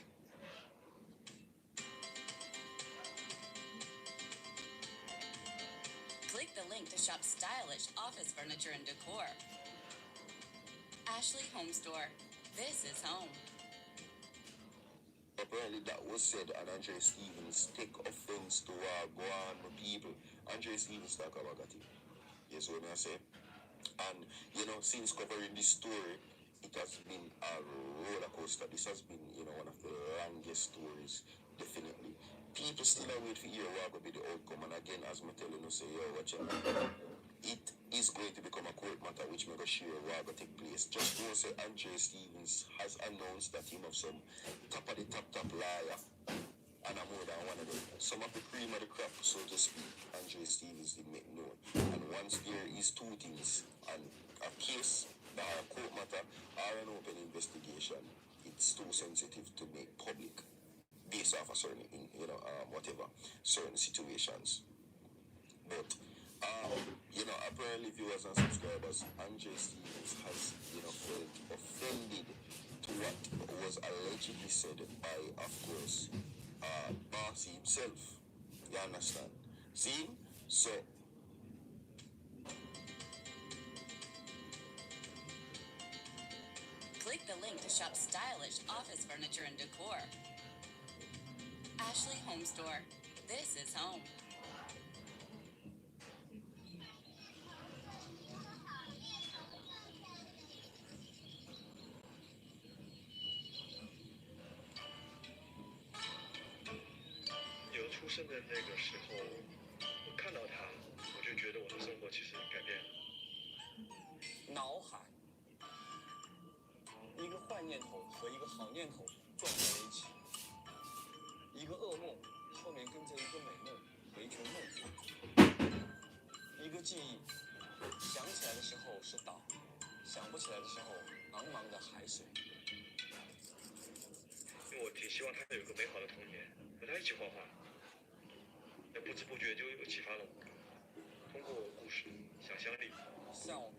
Click the link to shop stylish office furniture and decor. Ashley Home Store. This is home. Apparently that was said, and Andre Stevens take offense to go on with people. Andre Stevens talk about it. Yes, what I say? And, you know, since covering this story, it has been a roller coaster. This has been, one of the longest stories, definitely. People still are waiting for hear what will be the outcome. And again, as I'm telling you, say, yo, watch out. It is going to become a court matter which may go share what will take place. Just know, say, Andre Stevens has announced that he has some top of the top liar. And I'm more than one of them. Some of the cream of the crop, so to speak, Andre Stevens did make known. And once there is two things, and a case, a court matter, or an open investigation, it's too sensitive to make public based off a certain, whatever, certain situations. But, apparently viewers and subscribers, Andre Stevens has, felt offended to what was allegedly said by, of course, Bossy himself. You understand? See? So, Click the link to shop stylish office furniture and decor. Ashley Home Store. This is home.出生的那个时候，我看到他，我就觉得我的生活其实改变了。脑海，一个坏念头和一个好念头撞在了一起，一个噩梦后面跟着一个美梦和一群梦，一个记忆，想起来的时候是岛，想不起来的时候茫茫的海水。因为我挺希望他有个美好的童年，和他一起画画。那不知不觉就又启发了我，通过故事、想象力，像我吗？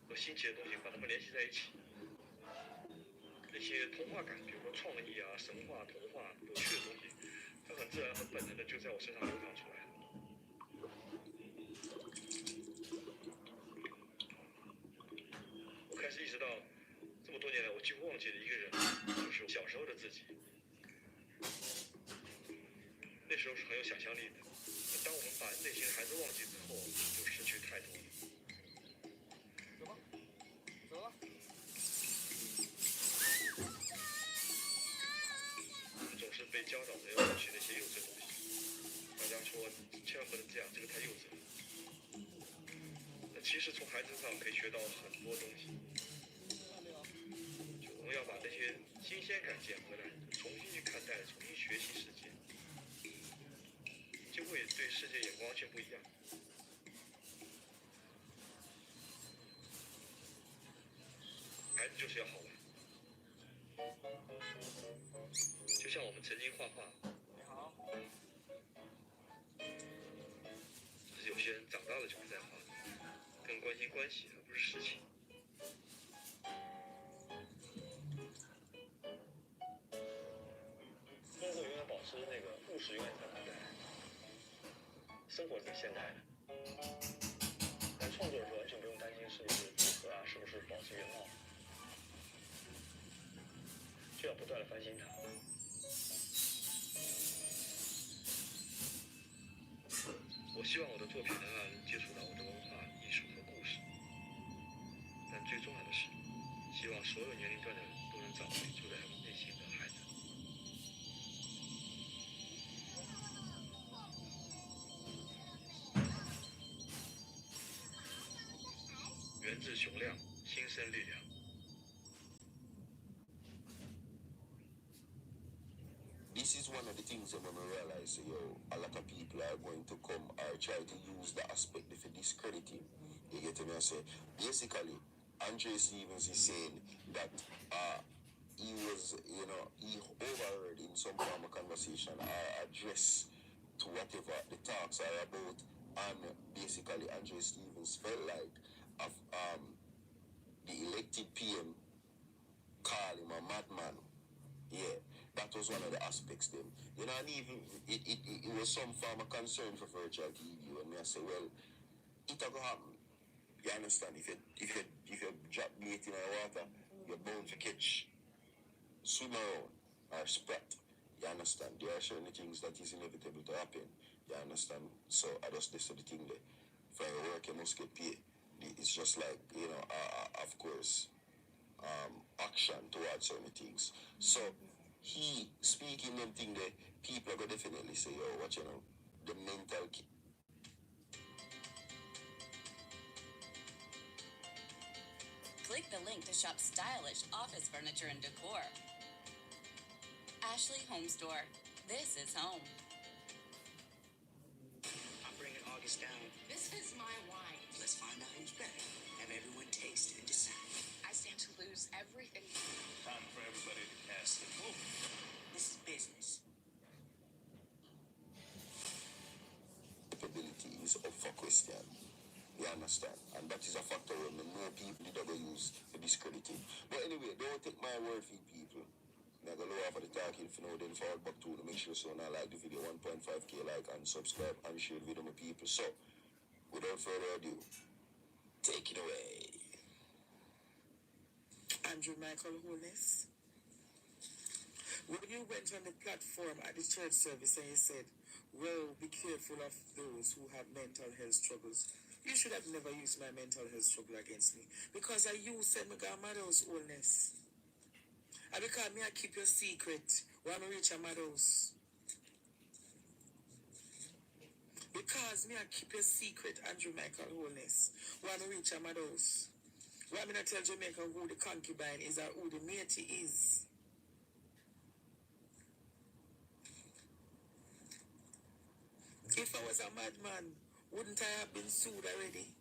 和新奇的东西把它们联系在一起，那些童话感，比如说创意啊、神话、童话、有趣的东西，它很自然、很本能的就在我身上流淌出来了。我开始意识到，这么多年来我几乎忘记了一个人，就是小时候的自己。那时候是很有想象力的，当我们把内心的孩子忘记之后，就失去太多了。走吧，走了。我们总是被教导着要放弃那些幼稚的东西，大家说千万不能这样，这个太幼稚了。那其实从孩子身上可以学到很多东西，就我们要把那些新鲜感捡回来，重新去看待，重新学习世界。就会对世界眼光完全不一样。孩子就是要好玩，就像我们曾经画画。你好。只是有些人长大了就不再画，更关心关系而不是事情。工作永远保持那个务实，永远在不在。生活是现代的，但创作的时候完全不用担心是不是符合啊，是不是保持原貌，就要不断的翻新它。我希望我的作品能让人接触到我的文化、艺术和故事，但最重要的是，希望所有年龄段的人都能找回住在他们内心的孩子。源自雄量，新生力量。This is one of the things that when I realize, a lot of people are going to come or try to use the aspect for discrediting. You get me? I say, basically, Andre Stevens is saying that he was, he overheard in some form of conversation or address to whatever the talks are about, and basically Andre Stevens felt like the elected PM called him a madman. Yeah, that was one of the aspects them. And even it was some form of concern for virtual TV. And me I say, well, it a go happen. You understand? If you drop bait in the water, you're bound to catch swim around or sprat. You understand? There are certain things that is inevitable to happen. You understand? So I just this the thing there. For your work you must get paid. It's just like, of course, action towards certain things. So he speaking them thing there, people are gonna definitely say, what the mental Click the link to shop stylish office furniture and decor. Ashley Home Store. This is home. I'm bringing August down. This is my wine. Let's find out who's better. Have everyone taste and decide. I stand to lose everything. Time for everybody to cast the vote. This is business. capability is up for question. You understand? And that is a factor when more people did ever use to discredit him. But anyway, don't take my word for it, people. I'm going to lower for the talking for now, then forward back to make sure so now like the video, 1.5k like and subscribe and share the video with people. So, without further ado, take it away. Andrew Michael Holness, when you went on the platform at the church service and you said, well, be careful of those who have mental health struggles, you should have never used my mental health struggle against me. Because you said me got mother's Holness. And because me I keep your secret when I reach a mother's. Because me I keep your secret, Andrew Michael Holness, when I reach a mother's. Why me not tell Jamaica who the concubine is or who the matey is? If I was a madman, wouldn't I have been sued already?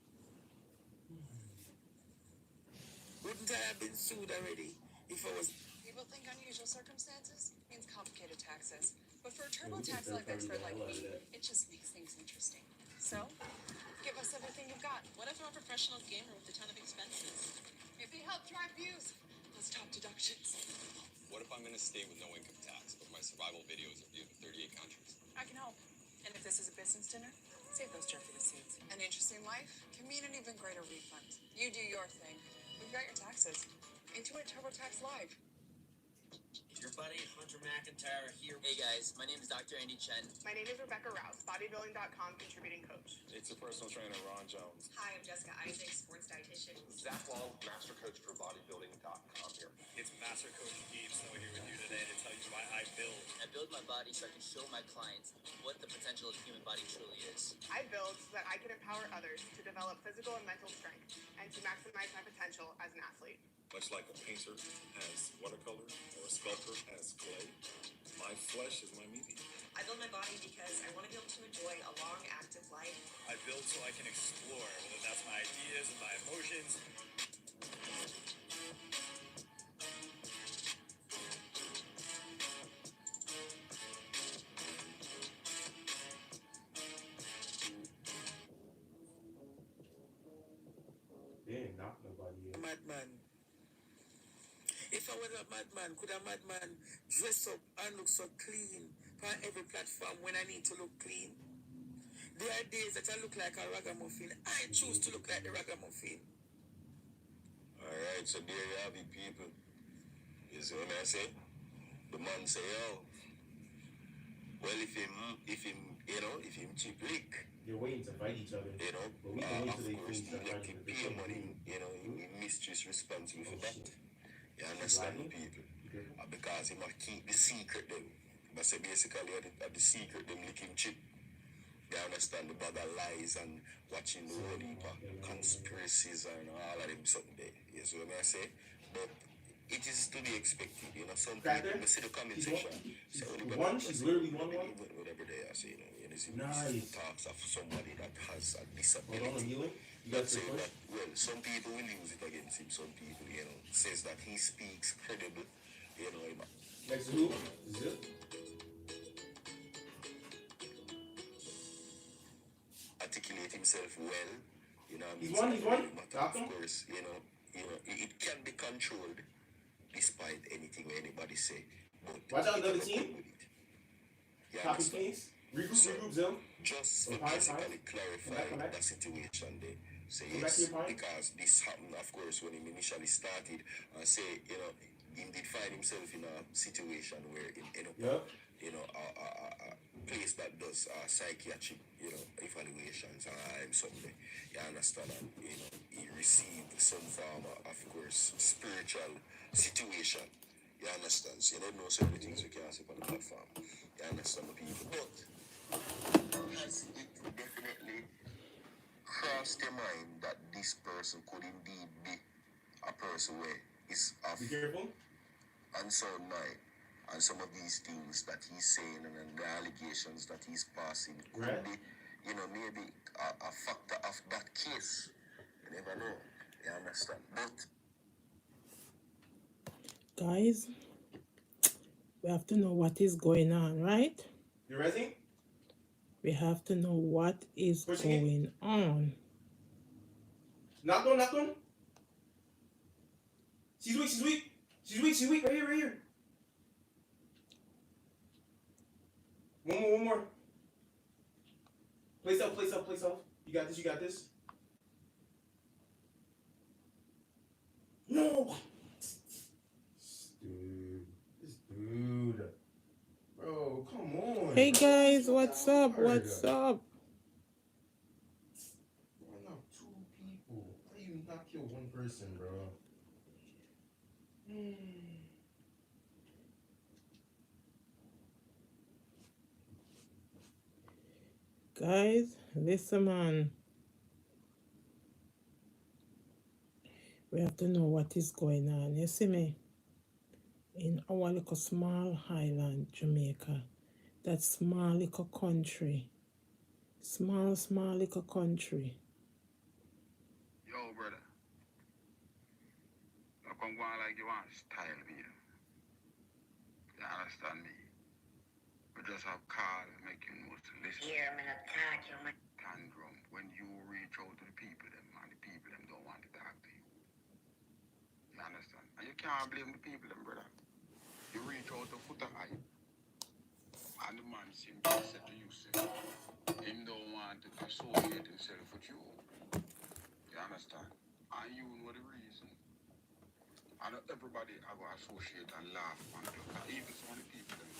Wouldn't I have been sued already if I was... People think unusual circumstances means complicated taxes. But for a TurboTax Life expert like me, it just makes things interesting. So, give us everything you've got. What if I'm a professional gamer with a ton of expenses? Maybe help drive views. Let's talk deductions. What if I'm in a state with no income tax, but my survival videos are viewed in 38 countries? I can help. And if this is a business dinner, save those jerky receipts. An interesting life can mean an even greater refund. You do your thing. We've got your taxes. Into it, TurboTax Live. Your buddy Hunter McIntyre here. Hey guys, my name is Dr. Andy Chen. My name is Rebecca Rouse, bodybuilding.com contributing coach. It's a personal trainer, Ron Jones. Hi, I'm Jessica Isaac, sports dietitian. Zach Wall, master coach for bodybuilding.com here. It's Master Coach Steve Snow here with you today to tell you why I build. I build my body so I can show my clients what the potential of the human body truly is. I build so that I can empower others to develop physical and mental strength and to maximize my potential as an athlete. Much like a painter has watercolor or a sculptor has clay, my flesh is my medium. I build my body because I want to be able to enjoy a long, active life. I build so I can explore, whether that's my ideas and my emotions. They ain't knock nobody in. Madman. If I was a madman, could a madman dress up and look so clean on every platform when I need to look clean? There are days that I look like a ragamuffin. I choose to look like the ragamuffin. Alright, so there you have it, people. You see what I say? The man say, yo, Well, if him chip lick, They're waiting to fight each other. you know, But we can wait of till they course, finish he that left fight. to pay money, you know, him mistress responsible for that. You understand the people? Because he must keep the secret them. But say basically at the secret them licking chip. You understand the bag of lies and watching the whole heap of conspiracies and all of them something there. You see what I say? But it is to be expected, you know. Some people, you see the comment section. She's literally one. Whatever they are saying, you know, Nice. talks of somebody that has a Hold on, disability. healing. That say that, well, some people will use it against him. Some people, you know, says that he speaks credible, you know. Next to who? Zip. Articulate himself well, you know. He's one. But of course, you know, it can be controlled despite anything anybody say. But watch out, another team. Copy, please. Regroup, Zim. Just to basically clarify the situation there. Say yes, because this happened, of course, when he initially started, and say, you know, he did find himself in a situation where he ended up, you know, a place that does psychiatric, you know, evaluations and something. You understand? And, you know, he received some form of course, spiritual situation. You understand? So you don't know certain things we can't say on the platform. You understand the people? But has it definitely crossed your mind that this person could indeed be a person where is of unsound mind, and some of these things that he's saying and the allegations that he's passing could be, you know, maybe a factor of that case. You never know. You understand? But guys, we have to know what is going on, right? You ready? We have to know what is going on. Knock on. She's weak. Right here. One more. Place off. You got this. No. Dude. Bro, come on. Hey guys, what's up? Why not 2 people? Why you not kill one person, bro? Guys, listen, man. We have to know what is going on. You see me? In our little small island, Jamaica. That small little country. Small little country. Yo, brother. I come go on like you want style me. You understand me? We just have call make you know to listen. Yeah, I'm gonna talk you, man. Tantrum. When you reach out to the people, them and the people them don't want to talk to you. You understand? And you can't blame the people, them, brother. You reach out to Foota High, and the man simply said to you, say, him don't want to associate himself with you. You understand? And you know the reason. And everybody I go associate and laugh on you. Even some of the people, them,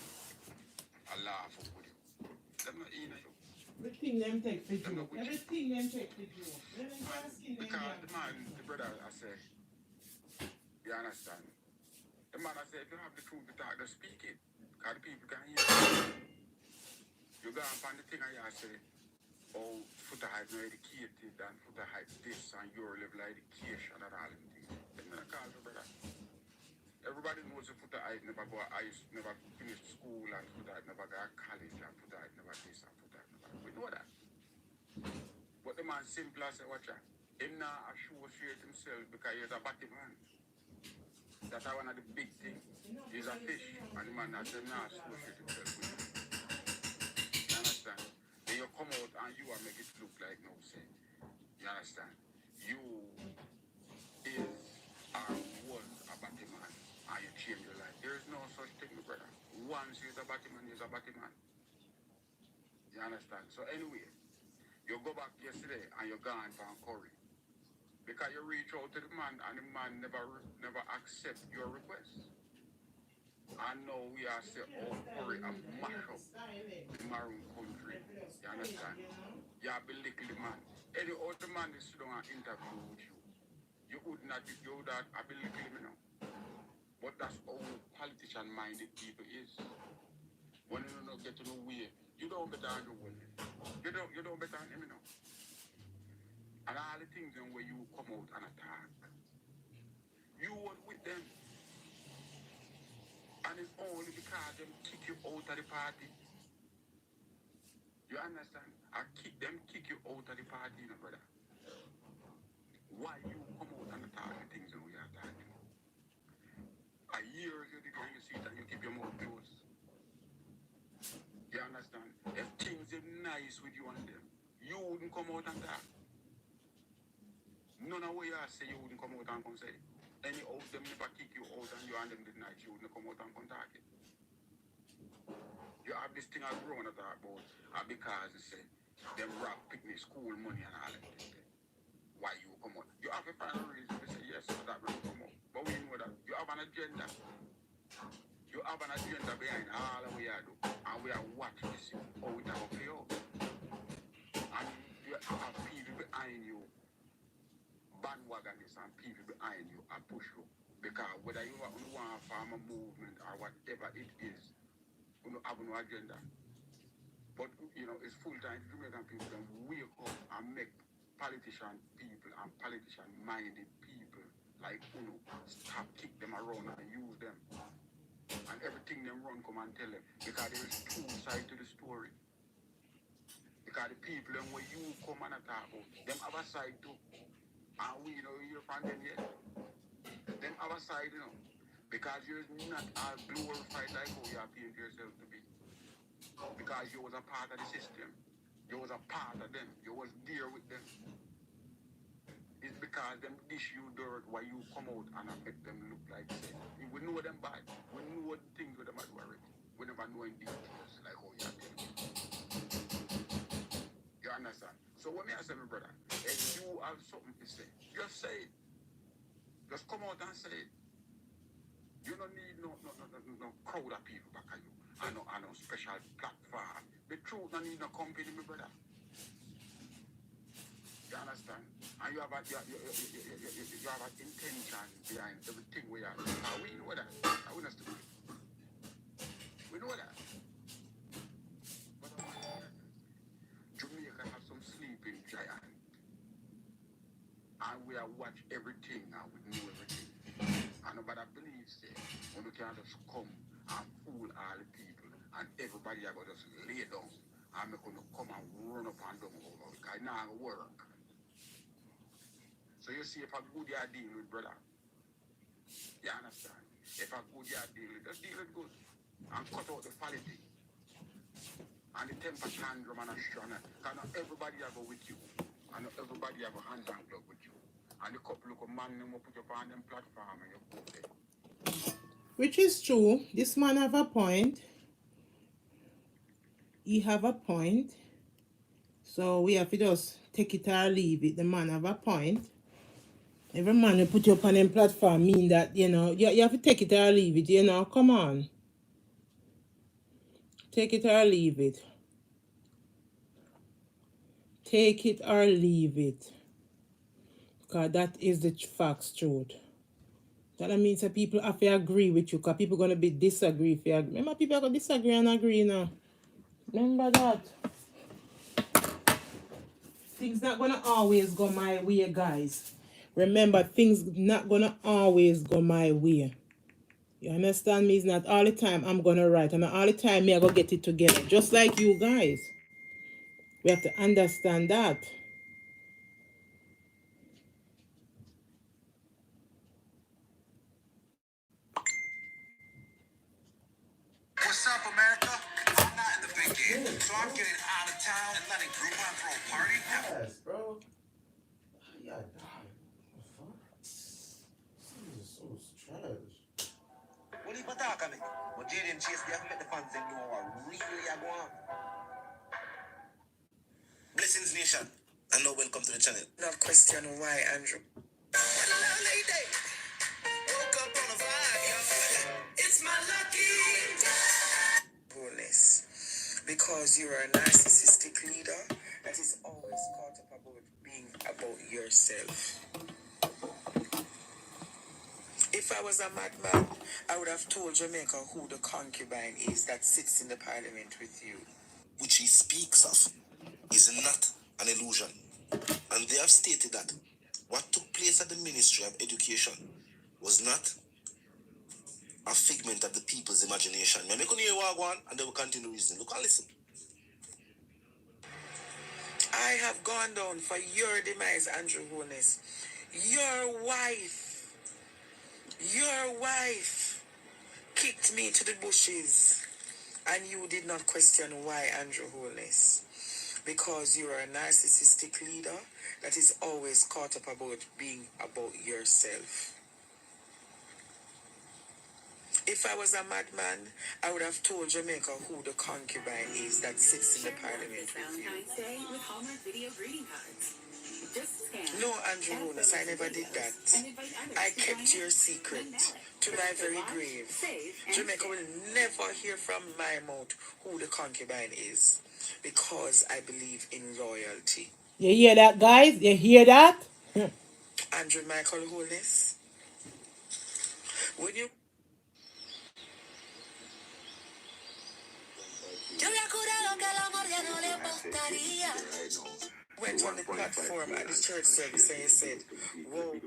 I laugh up with you. Them not in you. Everything them take for you. Everything them take for you. Because the man, the brother, I say, you understand? The man, I say, if you have the truth to talk, just speak it. Because the people can hear you. You go and find the thing and you say, oh, Foota Heights no educated and Foota Heights this and your level of education and all them things. They're not call you, brother. Everybody knows that Foota Heights never go, never finished school and Foota Heights never got college and Foota Heights never this and Foota Heights never. We know that. But the man simple as say, watch out. Him not associate himself because he's a batty man. That's one of the big things. He's a fish, and the man not associate himself with you. You understand? Then you come out and you make it look like no say. You understand? You is or was a batty man, and you change your life. There is no such thing, brother. Once you're a batty man, you're a batty man. You understand? So anyway, you go back yesterday and you're gone for curry. Because you reach out to the man and the man never accept your request. I know we are say, oh, hurry and mash up the maroon country. You understand? You have been little man. Any other man is sit down and interview with you. You would not do that. I've been little me now. But that's how politician-minded people is. When you don't get to know way, you don't better than the women. You don't better than him now. And all the things in where you come out and attack. You were with them. And it's only because them kick you out of the party. You understand? Kick you out of the party, you know, brother. Why you come out and attack the things that we are attacking? A year you did when you see it and you keep your mouth closed. You understand? If things are nice with you and them, you wouldn't come out and talk. None of what you say you wouldn't come out and come say. Any of them never kick you out and you and them did nice, you wouldn't come out and come talk it. You have this thing I've grown to talk about because they say them rock picnic school money and all that thing. Why you come out? You have to find a reason to say yes, so that will come out. But we know that you have an agenda. You have an agenda behind all of what you do. And we are watching this how it will play out. And you have people behind you, bandwagonists and people behind you are push you. Because whether you want a farmer movement or whatever it is, you don't have no agenda. But, you know, it's full-time Jamaican people that wake up and make politician people and politician-minded people like Uno stop kick them around and use them. And everything them run come and tell them. Because there is two sides to the story. Because the people them where you come and attack about, them have a side too. And we know you're from them yet. Them have a side, you know. Because you're not as glorified like how you are painting yourself to be. Because you was a part of the system. You was a part of them. You was there with them. It's because them dish you dirt while you come out and make them look like say. We know them bad. We know what things with them are already. We never know in details like how you are doing. You understand? So when I say, my brother, if you have something to say, just say it. Just come out and say it. You don't need no crowd of people back at you. I know special platform. The truth don't need no company, my brother. You understand? And you have an intention behind everything we are. And we know that. I wouldn't stupid. We know that. But Jamaica have some sleeping giant. And we are watch everything and we know everything. And nobody believes it. When we can just come and fool all the people and everybody are going to just lay down and we're going to come and run up and down over because it not work. So you see if a good you are dealing with, brother, you understand? If a good you are dealing with, just deal with good and cut out the quality and the temper tantrum and a strong. Because not everybody have go with you and not everybody have a hand and glove with you. And the couple of man them will put you on them platform and you go there. Which is true. This man have a point. He have a point. So we have to just take it or leave it. The man have a point. Every man who put you up on them platform mean that, you know, you have to take it or leave it, you know. Come on. Take it or leave it. Take it or leave it. Because that is the facts truth. That means that people have to agree with you. Because people going to be disagree. If you agree. Remember, people are going to disagree and agree now. Remember that. Things not going to always go my way, guys. Remember, things not going to always go my way. You understand me? It's not all the time I'm going to write. And all the time me I go get it together. Just like you guys. We have to understand that. What's up, America? I'm not in the big game, so I'm getting out of town and letting Groupon throw a party. Yes, bro. Yeah, die. What the fuck? This is so trash. What are you talking about? But Jaden Chase, they have met the fans and know what really are going on. Blessings Nation, and now welcome to the channel. No question why, Andrew. Hello, lady. Woke up on a vibe, yo. It's my lucky because you're a narcissistic leader that is always caught up about being about yourself. If I was a madman, I would have told Jamaica who the concubine is that sits in the parliament with you. Which he speaks of is not an illusion. And they have stated that what took place at the Ministry of Education was not a figment of the people's imagination. May I make hear what go on, and they will continue reasoning. Look and listen. I have gone down for your demise, Andrew Holness. Your wife kicked me to the bushes, and you did not question why, Andrew Holness. Because you are a narcissistic leader that is always caught up about being about yourself. If I was a madman, I would have told Jamaica who the concubine is that sits in the parliament with you. No, Andrew Holness, I never did that. I kept your secret to my very grave. Jamaica will never hear from my mouth who the concubine is, because I believe in royalty. You hear that, guys? You hear that? Andrew Michael Holness, when you went on the platform at the church service and you said, "Woe be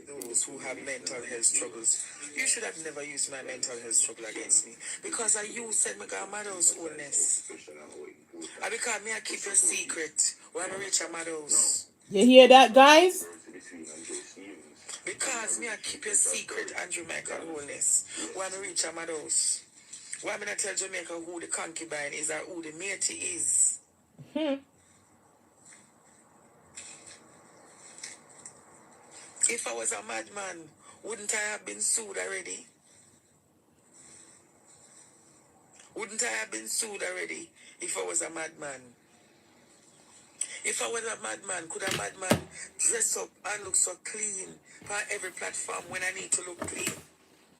those who have mental health struggles," you should have never used my mental health struggle against me, because you said me got Madhouse Holness. And because me I keep your secret when I reach a Madhouse. You hear that, guys? Because me I keep your secret, Andrew Michael Holness, when I reach a Madhouse. Why am I not tell Jamaica who the concubine is or who the matey is? If I was a madman, wouldn't I have been sued already? Wouldn't I have been sued already if I was a madman? If I was a madman, could a madman dress up and look so clean on every platform when I need to look clean?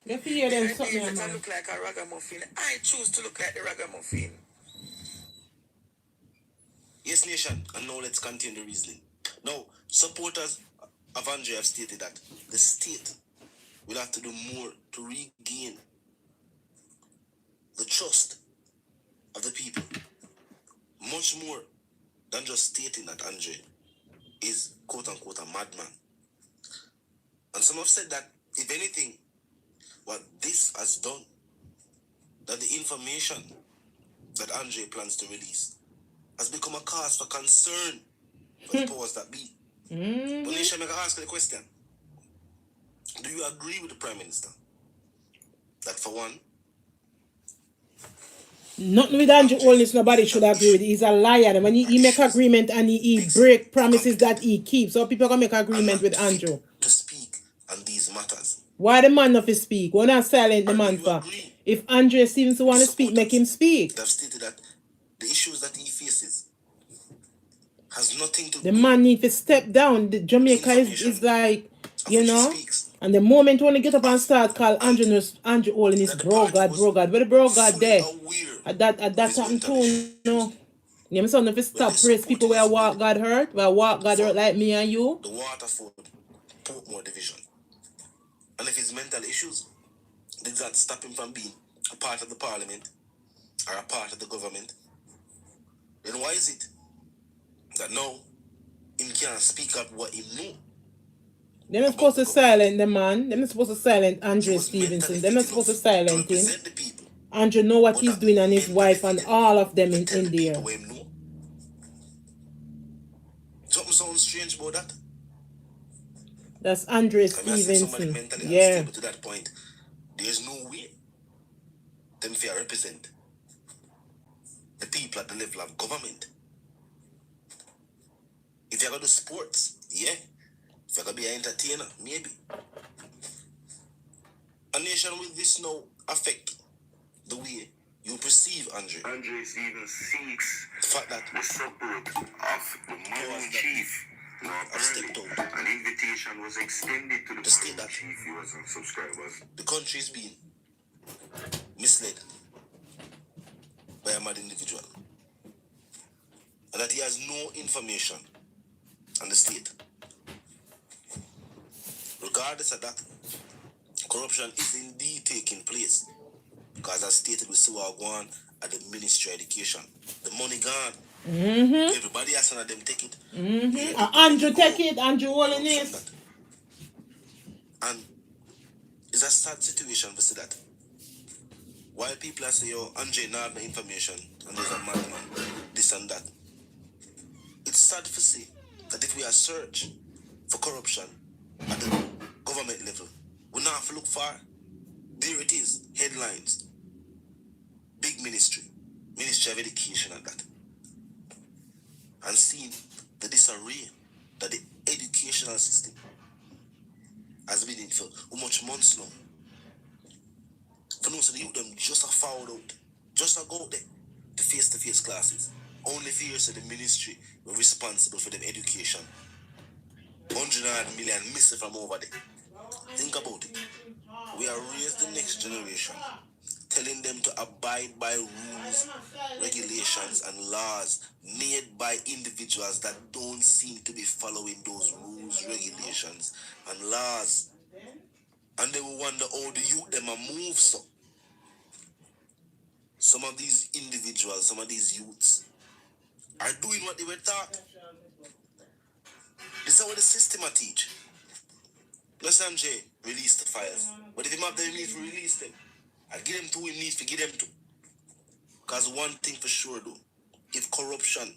You hear them If something, I man. look like a ragamuffin, I choose to look like the ragamuffin. Yes, nation, and now let's continue the reasoning. Now, supporters of Andre have stated that the state will have to do more to regain the trust of the people. Much more than just stating that Andre is quote-unquote a madman. And some have said that, if anything, what this has done, that the information that Andre plans to release has become a cause for concern for the powers that be. But Nisha, I ask you the question. Do you agree with the Prime Minister that, for one, nothing with Andrew Holness, nobody should agree with. He's a liar. And when he make agreement and he break promises that he keeps, so people can make agreement with Andrew. To speak on these matters? Why the man not to speak? We're not silent the man for. If Andre Stevenson want to speak, make him speak. They've stated that the issues that he faces has nothing to do. The man need to step down. The Jamaica is like, you know. And the moment when he get up and start call Andrew Holness bro God. Where the bro God there? At that time too, no. You know, so if you stop praise people where walk God hurt, where walk God hurt like me and you. The Waterford Portmore division. And if his mental issues did that stop him from being a part of the parliament or a part of the government, then why is it that now him can't speak up what he knew? They're not supposed to silence the man. They're not supposed to silence Andre Stevenson. They're not supposed to silence him. Andrew know what he's doing and his wife and all of them in there. Something sounds strange about that. That's Andre Stevenson. Yeah. To that point, there's no way them fair represent the people at the level of government. If you're going to do sports, yeah. If you're going to be an entertainer, maybe. A nation will this now affect the way you perceive Andre? Andre even seeks the fact that the support of the Mormon chief. An invitation was extended to the Mormon chief viewers and subscribers. The country is being misled by a armored individual. And that he has no information on the state. Regardless of that, corruption is indeed taking place. Because as stated, we see what go on at the Ministry of Education. The money gone. Everybody has some of them take it. Andrew take it, Andrew holness. And it's a sad situation to see that. While people are saying, yo, Andre not have the information and there's a madman, this and that. It's sad to see that if we are search for corruption at the government level, we not have to look far. There it is, headlines. Big ministry, Ministry of Education and that. And seeing the disarray that the educational system has been in for how much months now. For most of the youth, them just a fouled out. Just a go out there to face-to-face classes. Only for years the ministry were responsible for them education. 100 million missing from over there. Think about it. We are raised the next generation, telling them to abide by rules, regulations, and laws made by individuals that don't seem to be following those rules, regulations, and laws. And they will wonder how the youth them a move so. Some of these individuals, some of these youths are doing what they were taught. This is what the system I teach. Let's Sanjay release the files. But if him have them need to release them, I give them to him need to give them to. Because one thing for sure though, if corruption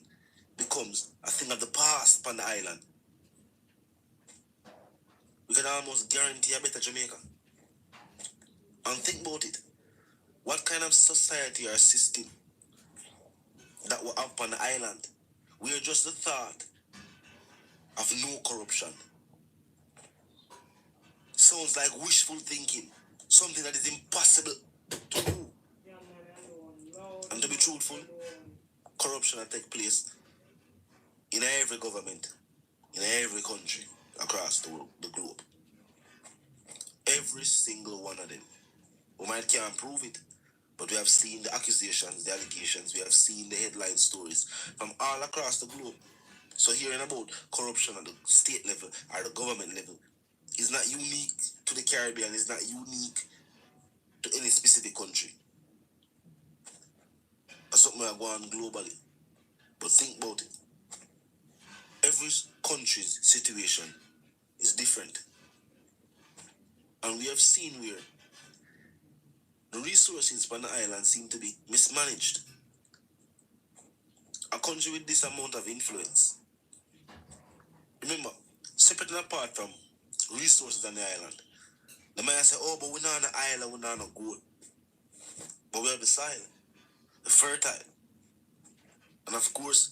becomes a thing of the past upon the island, we can almost guarantee a better Jamaica. And think about it. What kind of society or system that we have upon the island where just the thought of no corruption sounds like wishful thinking, something that is impossible to do. And to be truthful, corruption will take place in every government, in every country across the world, the globe. Every single one of them. We might can't prove it, but we have seen the accusations, the allegations, we have seen the headline stories from all across the globe. So hearing about corruption at the state level or the government level is not unique to the Caribbean, it's not unique to any specific country. It's something that goes on globally. But think about it. Every country's situation is different. And we have seen where the resources on the island seem to be mismanaged. A country with this amount of influence. Remember, separate and apart from resources on the island, the man say, oh, but we're not on the island, we're not on the gold. But we have the soil, the fertile. And of course,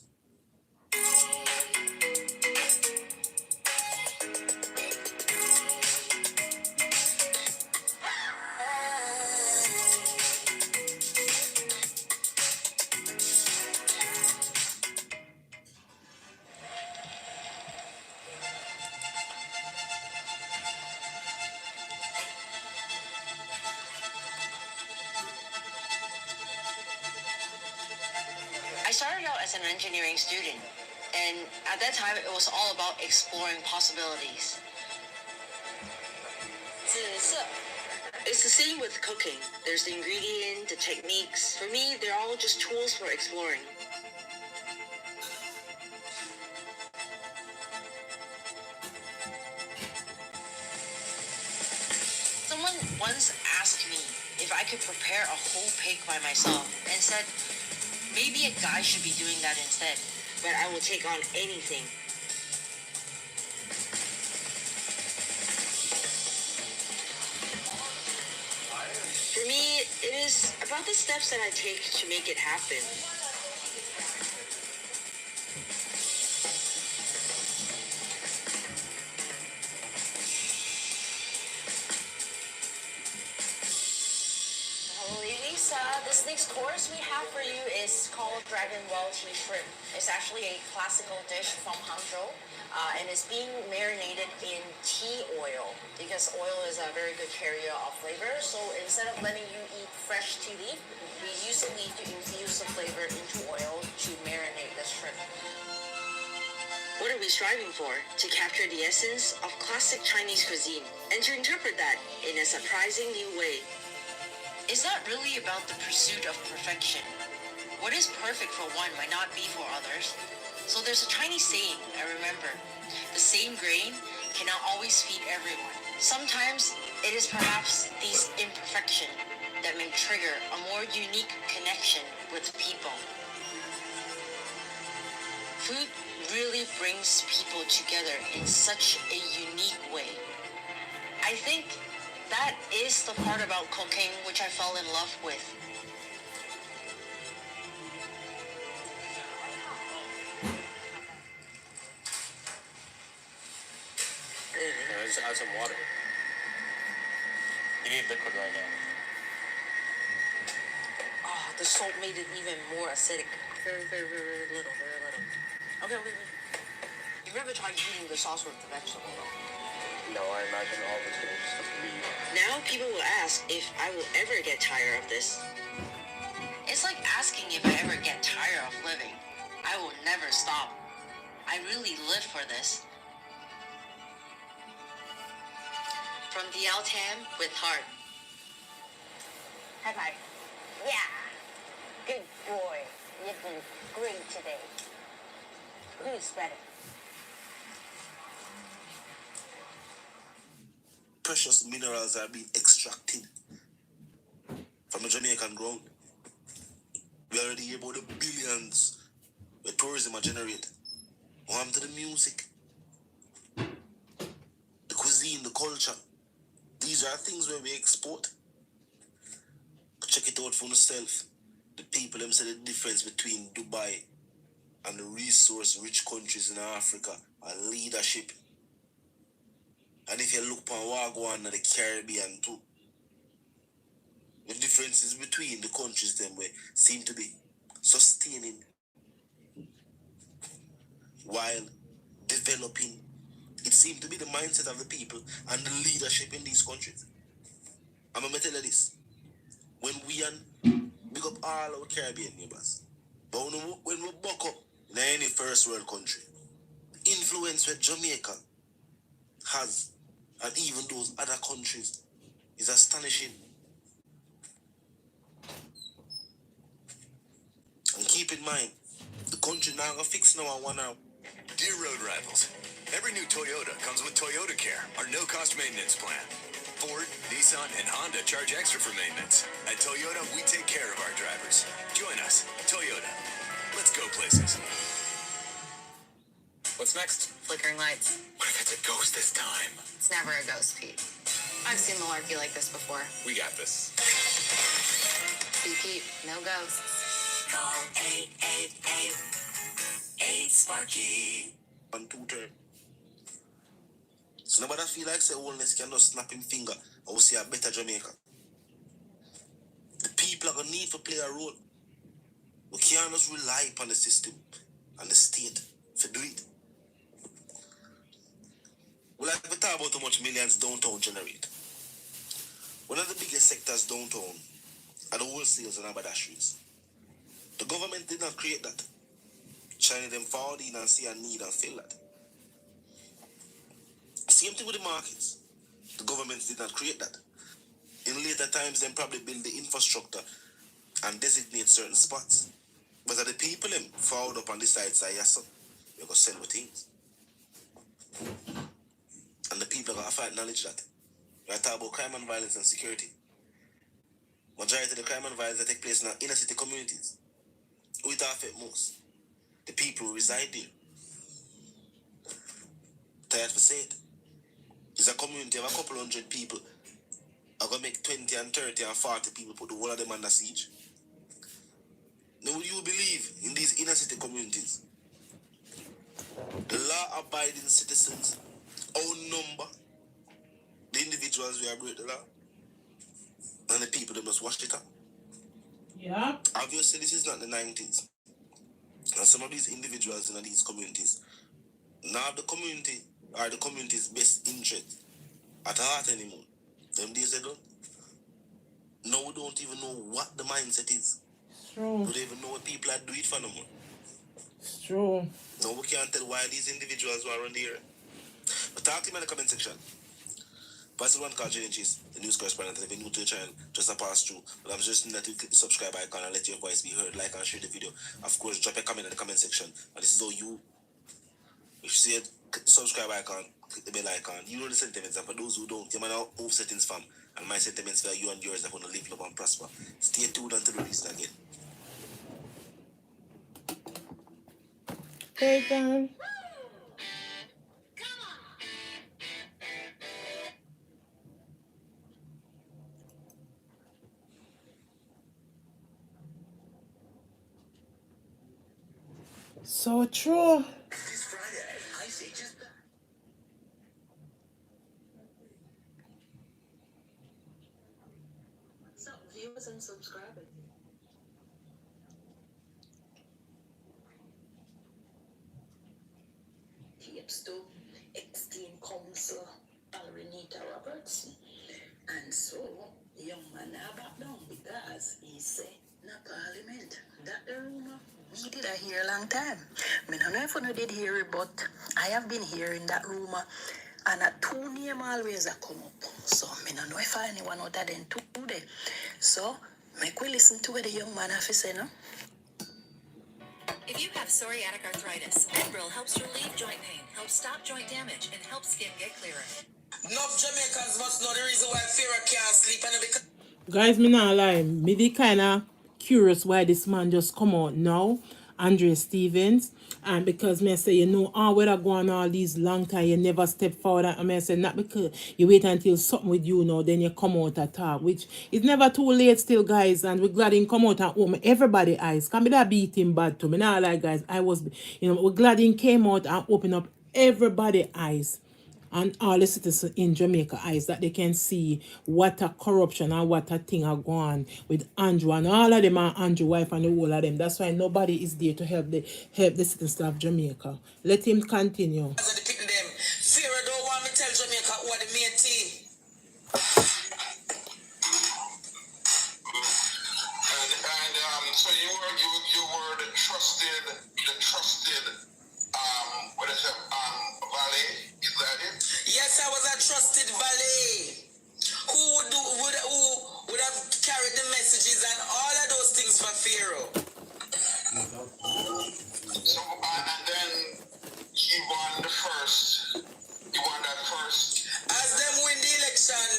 I started out as an engineering student, and at that time it was all about exploring possibilities. It's the same with cooking. There's the ingredient, the techniques. For me, they're all just tools for exploring. Someone once asked me if I could prepare a whole pig by myself and said, maybe a guy should be doing that instead, but I will take on anything. For me, it is about the steps that I take to make it happen. This next course we have for you is called Dragon Welty Shrimp. It's actually a classical dish from Hangzhou, and it's being marinated in tea oil because oil is a very good carrier of flavor. So instead of letting you eat fresh tea leaf, we use basically to infuse the flavor into oil to marinate the shrimp. What are we striving for? To capture the essence of classic Chinese cuisine and to interpret that in a surprising new way. It's not really about the pursuit of perfection. What is perfect for one might not be for others. So there's a Chinese saying I remember. The same grain cannot always feed everyone. Sometimes it is perhaps these imperfections that may trigger a more unique connection with people. Food really brings people together in such a unique way. I think that is the part about cooking which I fell in love with. Just add some water. You need liquid right now. Oh, the salt made it even more acidic. Very, very, very, very little, very little. Okay, wait. You've never tried eating the sauce with the vegetable, though? No, I imagine all this is just be. Now people will ask if I will ever get tired of this. It's like asking if I ever get tired of living. I will never stop. I really live for this. From the Altam with heart. High five. Yeah. Good boy. You did great today. Who's better? Precious minerals are being extracted from the Jamaican ground. We already hear about the billions where tourism are generated. What happened to the music, the cuisine, the culture? These are things where we export. Check it out for yourself. The people them say the difference between Dubai and the resource-rich countries in Africa are leadership. And if you look for Wagwan and the Caribbean too, the differences between the countries them way seem to be sustaining while developing. It seems to be the mindset of the people and the leadership in these countries. I'm going to tell you this. When we big up all our Caribbean neighbors, but when we buck up in any first world country, the influence that Jamaica has and even those other countries is astonishing. And keep in mind, the country now gonna fix now and 1 hour. Dear road rivals, every new Toyota comes with Toyota Care, our no-cost maintenance plan. Ford, Nissan, and Honda charge extra for maintenance. At Toyota, we take care of our drivers. Join us, Toyota. Let's go places. What's next? Flickering lights. What if it's a ghost this time? It's never a ghost, Pete. I've seen malarkey like this before. We got this. Beep, beep. No ghosts. Call 888-8-SPARKY. 1, 2, 3. So nobody feel like say holness can just snap him finger and we see a better Jamaica. The people are gonna need to play a role. We can't just rely upon the system and the state to do it. We talk about how much millions downtown generate. One of the biggest sectors downtown are the wholesales and haberdasheries. The government did not create that. China them forward in and see a need and fill that. Same thing with the markets. The government did not create that. In later times, them probably build the infrastructure and designate certain spots. But the people them forward up on the side say, yes, sir, we're going to sell with things. And the people are going to acknowledge that. We are talking about crime and violence and security. Majority of the crime and violence that take place in our inner city communities. Who it affect most? The people who reside there. Tired to say it. It's a community of a couple hundred people. I'm going to make 20 and 30 and 40 people put the whole of them under siege. Now, would you believe in these inner city communities? The law-abiding citizens outnumber the individuals who break the law. And the people, they must wash it up. Yeah. Obviously, this is not the 90s. And some of these individuals in these communities now have the community or the community's best interest at heart anymore. Them days they don't. Now we don't even know what the mindset is. True. Don't even know what people are doing for no more. It's true. No, we can't tell why these individuals were around here. But talk to me in the comment section. Pass it one called Jenny Cheese, the news correspondent. If you're new to the channel, just a pass through. But I'm just that you click the subscribe icon and let your voice be heard. Like and share the video. Of course, drop a comment in the comment section. And this is how you, if you see it, click the subscribe icon, click the bell icon. You know the sentiments. And for those who don't, you might know off settings fam. And my sentiments for you and yours that want to live, love, and prosper. Stay tuned until the reason again. Hey, Dan. So true. This Friday, I say just So, viewers and subscribers. Tips to esteemed counsel Renita Roberts. And so, the young man now back down because he said, in Parliament, that the rumor we did hear a long time. I don't know if you did hear it, but I have been hearing that rumor, and a two name always a come up. So I don't know if anyone other than two today. So make we listen to what the young man have to say, no? If you have psoriatic arthritis, Enbrel helps relieve joint pain, helps stop joint damage, and helps skin get clearer. Enough Jamaicans must know the reason why Pharaoh can't sleep and because Guys, me not lie. Me be kinda curious why this man just come out now, Andre Stevens. And because me say, whether go on all these long time, you never step forward. And me say, not because you wait until something with you now, then you come out and talk. Which is never too late still, guys. And we're glad he come out and open everybody's eyes. Can be that beating bad to me. Now, like, guys, we're glad he came out and open up everybody's eyes. And all the citizens in Jamaica eyes that they can see what a corruption and what a thing are going on with Andrew, and all of them are Andrew wife and the whole of them. That's why nobody is there to help the citizens of Jamaica. Let him continue. Pharaoh don't want me to tell Jamaica who are the matey. So you were the trusted valet, is that it? Yes, I was a trusted valet. Who would have carried the messages and all of those things for Pharaoh? So and then he won that first. As them win the election,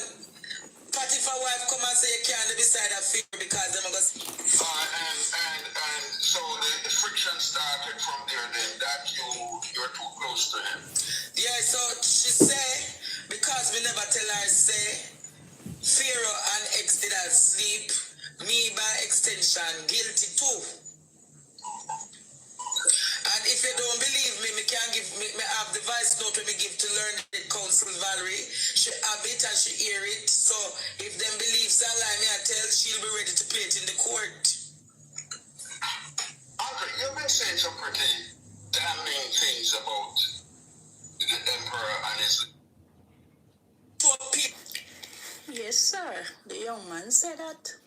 Patifa wife come and say you can't be beside of Pharaoh because them are going and so the friction started from there then that you're too close to him. Yeah, so she say, because we never tell her, say, Pharaoh and X did not sleep, me by extension, guilty too. And if you don't believe me, me can give me have the voice note when me give to learned counsel Valerie. She have it and she hear it. So if them believes a lie, me I tell she'll be ready to play it in the court. Andre, you've been saying some pretty damning things about the emperor and his. Yes, sir. The young man said that.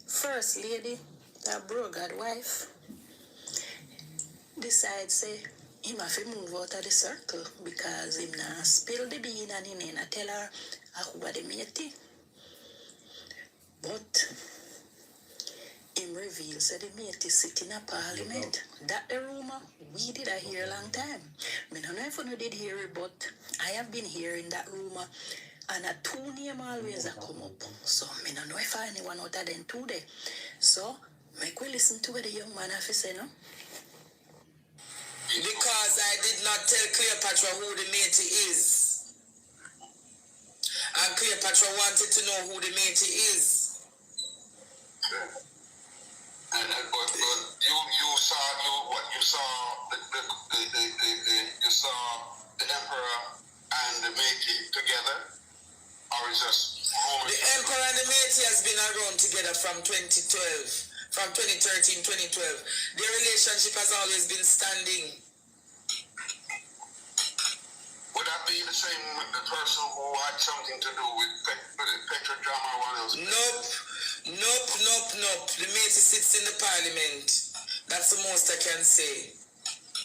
First lady, that brogad wife, decides say him have to move out of the circle because him not spill the bean and him not tell her who are the matey. But him reveals that the matey sit in a Parliament. That the rumor we did hear a long time. I don't know if you did hear it, but I have been hearing that rumor. And a two name always a come up. So I don't know if anyone other than two there. So make we listen to what the young man have to say, no? Because I did not tell Cleopatra who the matey is. And Cleopatra wanted to know who the matey is. But you saw the emperor and the matey together, or is just the emperor and the matey has been around together from 2012. From 2013, 2012. Their relationship has always been standing. Would that be the same with the person who had something to do with Petrodrama or one else? Nope. Nope. The matey sits in the parliament. That's the most I can say.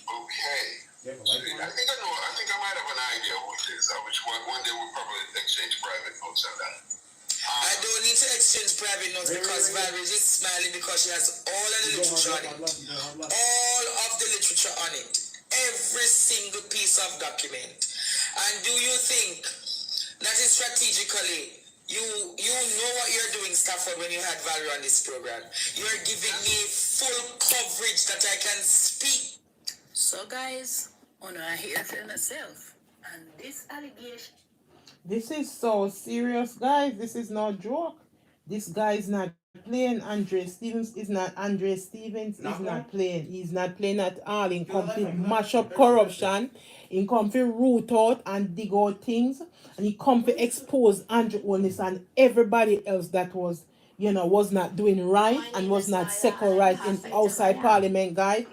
Okay. I think I might have an idea what it is. Which one day we'll probably exchange private notes on that. I don't need to exchange private notes because Valerie is smiling because she has all of the literature on it. All of the literature on it. Every single piece of document. And do you think that is strategically you know what you're doing, Stafford, when you had Valerie on this program? You're giving me full coverage that I can speak. So guys, on I hear for myself. And this allegation. This is so serious, guys. This is no joke. This guy is not playing. Andre Stevens is not playing. He's not playing at all. In come to mash up corruption. In come to root out and dig out things. And he come to expose Andrew Holness and everybody else that was not doing right and was not second right in outside parliament, guys.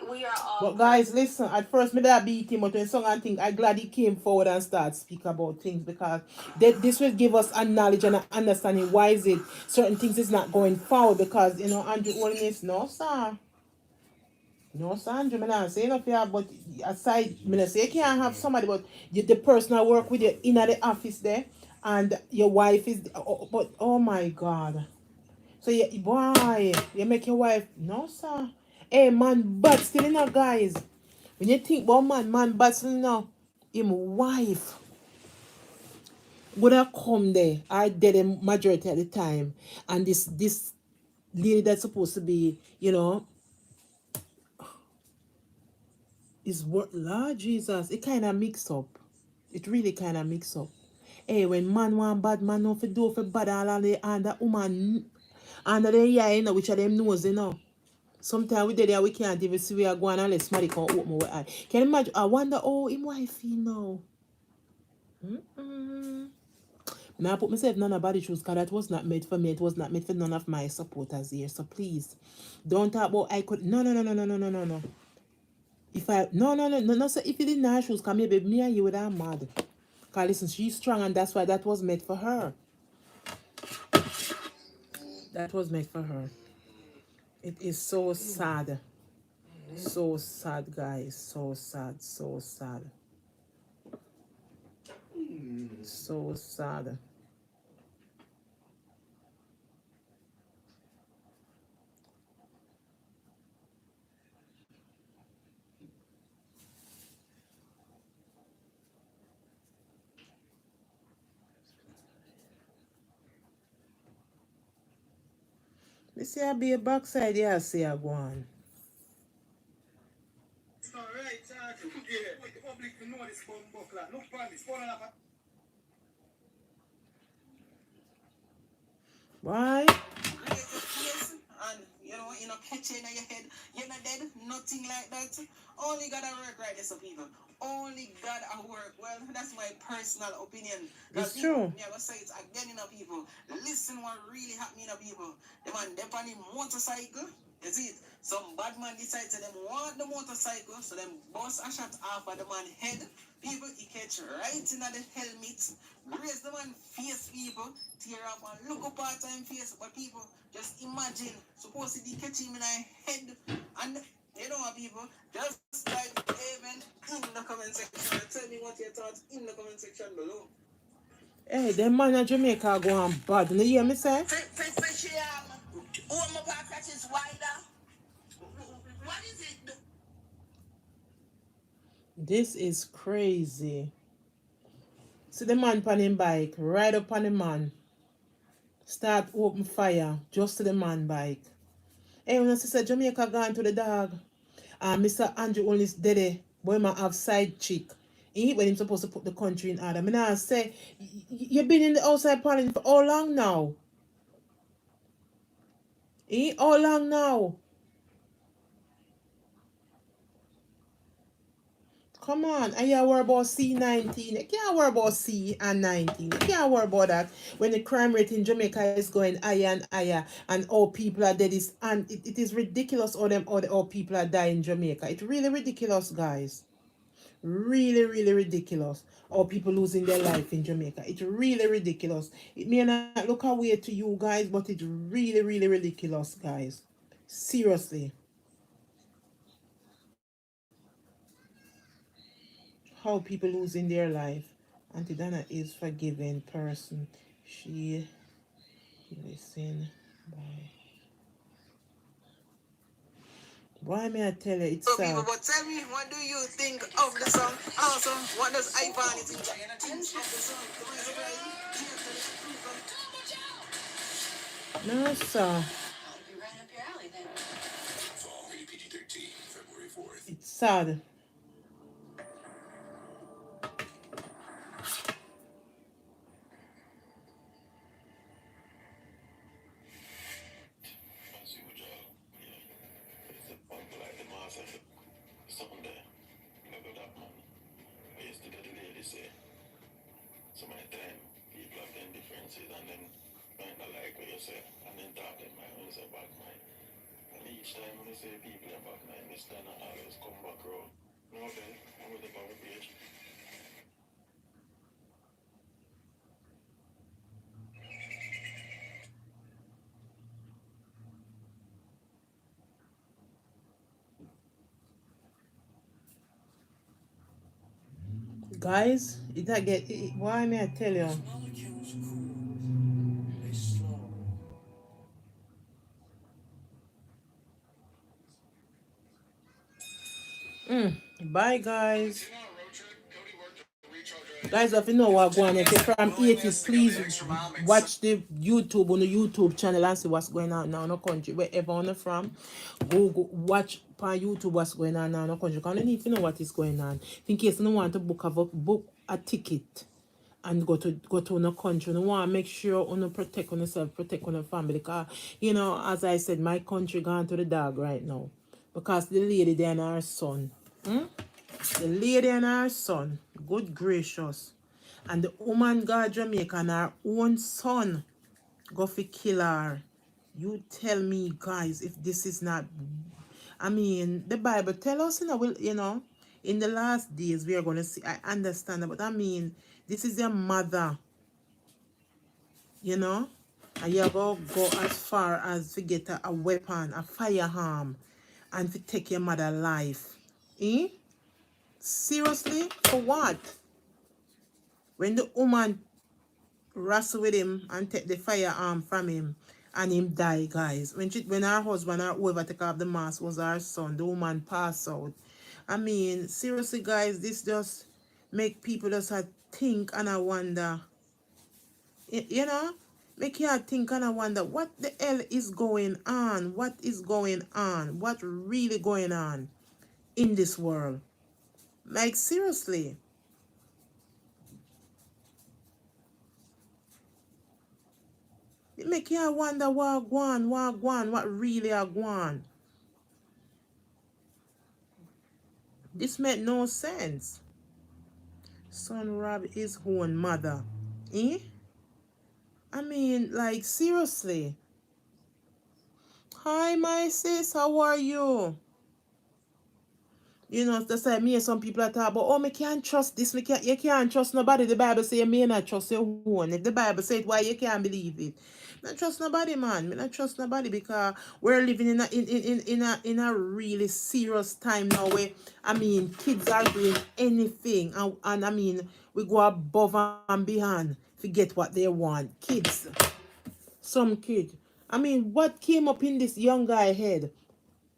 But guys, listen, at first maybe I beat him, but when someone think I'm glad he came forward and started speak about things because this will give us a knowledge and an understanding why is it certain things is not going forward because Andrew Holness, no sir. No, Sandra, I'm not saying up here, but aside, I'm not say you can't have somebody, but the person I work with you in the office there, and your wife is, but oh my God. So boy, you make your wife, no sir. Hey man, but still guys. When you think about man, but still him wife would have come there, I did the majority of the time, and this lady that's supposed to be, is what Lord Jesus, it kind of mix up. It really kind of mix up. Hey, when man want bad, man no for do for bad all of the and that woman under the eye, which of them knows, Sometimes we there we can't even see we are going unless somebody can open my eye. Can you imagine? I wonder, him wife now. Now I put myself none of body shoes because that was not made for me. It was not made for none of my supporters here. So please, don't talk about I could. No. If I no. So if you didn't have shoes, come maybe me and you would have mad. Cause listen, she's strong and that's why that was made for her. That was made for her. It is so sad. So sad, guys. So sad. So sad. So sad. You see I be a backside, yeah, I see I go on. Why? And catching in your head, you're not dead, nothing like that. Only God at work right there, so people. Only God at work. Well, that's my personal opinion. It's true. I will say it again, people. Listen what really happening, people. The man dep on the motorcycle. You see it? Some bad man decide to them want the motorcycle, so them bust a shot off of the man head. People, he catch right in the helmet. Raise the man face, people. Tear up and look up at time face. But people, just imagine, suppose he catch him in the head. And you know what, people, just like even in the comment section. Tell me what your thoughts in the comment section below. Hey, them man in Jamaica go on bad. You hear me say? What is it? This is crazy. See the man on him bike, ride up on the man. Start open fire just to the man bike. Hey, when I say Jamaica gone to the dog. Mr. Andrew Holness dead, boy man have side chick. He when him supposed to put the country in order. I mean I say you've been in the outside parliament for how long now? How long now? Come on, and you worry about C19. You can't worry about C and 19. You can't worry about that when the crime rate in Jamaica is going higher and higher and all people are dead. And it is ridiculous all people are dying in Jamaica. It's really ridiculous, guys. Really, really ridiculous. Or people losing their life in Jamaica. It's really ridiculous. It may not look away to you guys, but it's really, really ridiculous, guys. Seriously. How people losing their life. Auntie Dana is forgiving person. She listen by. Why may I tell you it's So sad? people, but tell me, what do you think of the song? Also, what does Ivan think of the song? No, sir. It's sad. So my time, people have them differences and then might not like what you say and then talk them my own say back mine. And each time when you say people are back mine, this time I always come back round. No, okay, I'm with the power page. Guys, why may I tell you? Bye, guys. Guys, if you know what going on, if you're from 80s, please watch the YouTube on the YouTube channel and see what's going on now in the country. Wherever you're from, go watch on YouTube what's going on now in the country. Because you need to know what is going on. In case you don't want to book a ticket and go to the country, you want to make sure you protect yourself, protect your family. Because, you know, as I said, my country gone to the dog right now. Because the lady there and her son. The lady and her son, good gracious. And the woman got Jamaica and her own son go fi kill her. You tell me, guys, if this is not... I mean, the Bible tell us, you know, in the last days we are going to see... I understand that, but I mean, this is your mother, you know? And you're going to go as far as to get a weapon, a firearm, and to take your mother's life. Eh? Seriously? For what? When the woman wrestle with him and take the firearm from him and him die, guys. When her husband or whoever take off the mask was her son, the woman passed out. I mean, seriously, guys, this just make people just think and I wonder, you know, make you think and I wonder what the hell is going on? What is going on? What really going on in this world? Like, seriously. It make you wonder what really a gone. This make no sense. Son rob his own mother. Eh? I mean, like, seriously. Hi, my sis, how are you? You know, that's like me and some people are talking about, oh, me can't trust this, you can't trust nobody. The Bible say you may not trust your own. If the Bible say it, why you can't believe it? Not trust nobody, man. Me not trust nobody because we're living in a really serious time now where, I mean, kids are doing anything. And I mean, we go above and beyond to get what they want. Kids. Some kid. I mean, what came up in this young guy head?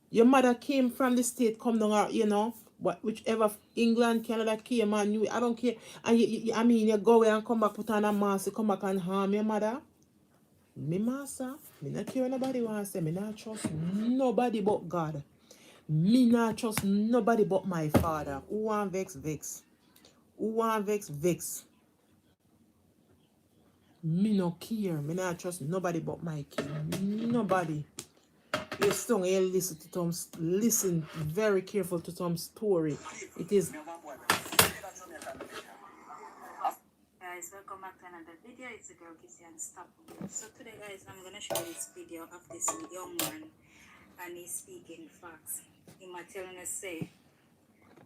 Your mother came from the state, come down, you know, whichever England, Canada came and you, I don't care. And I mean, you go away and come back, put on a mask, you come back and harm your mother. Me master, me not care nobody want to say, me not trust nobody but God. Me not trust nobody but my father. Who want vex, vex. Who want vex, vex. Me no care. Me not trust nobody but my kid. Nobody. You're strong, you listen to Tom's, listen very careful to Tom's story. It is... Guys, welcome back to another video. It's the girl Kissy Unstoppable. So today, guys, I'm gonna show you this video of this young man and he's speaking facts. He might telling us say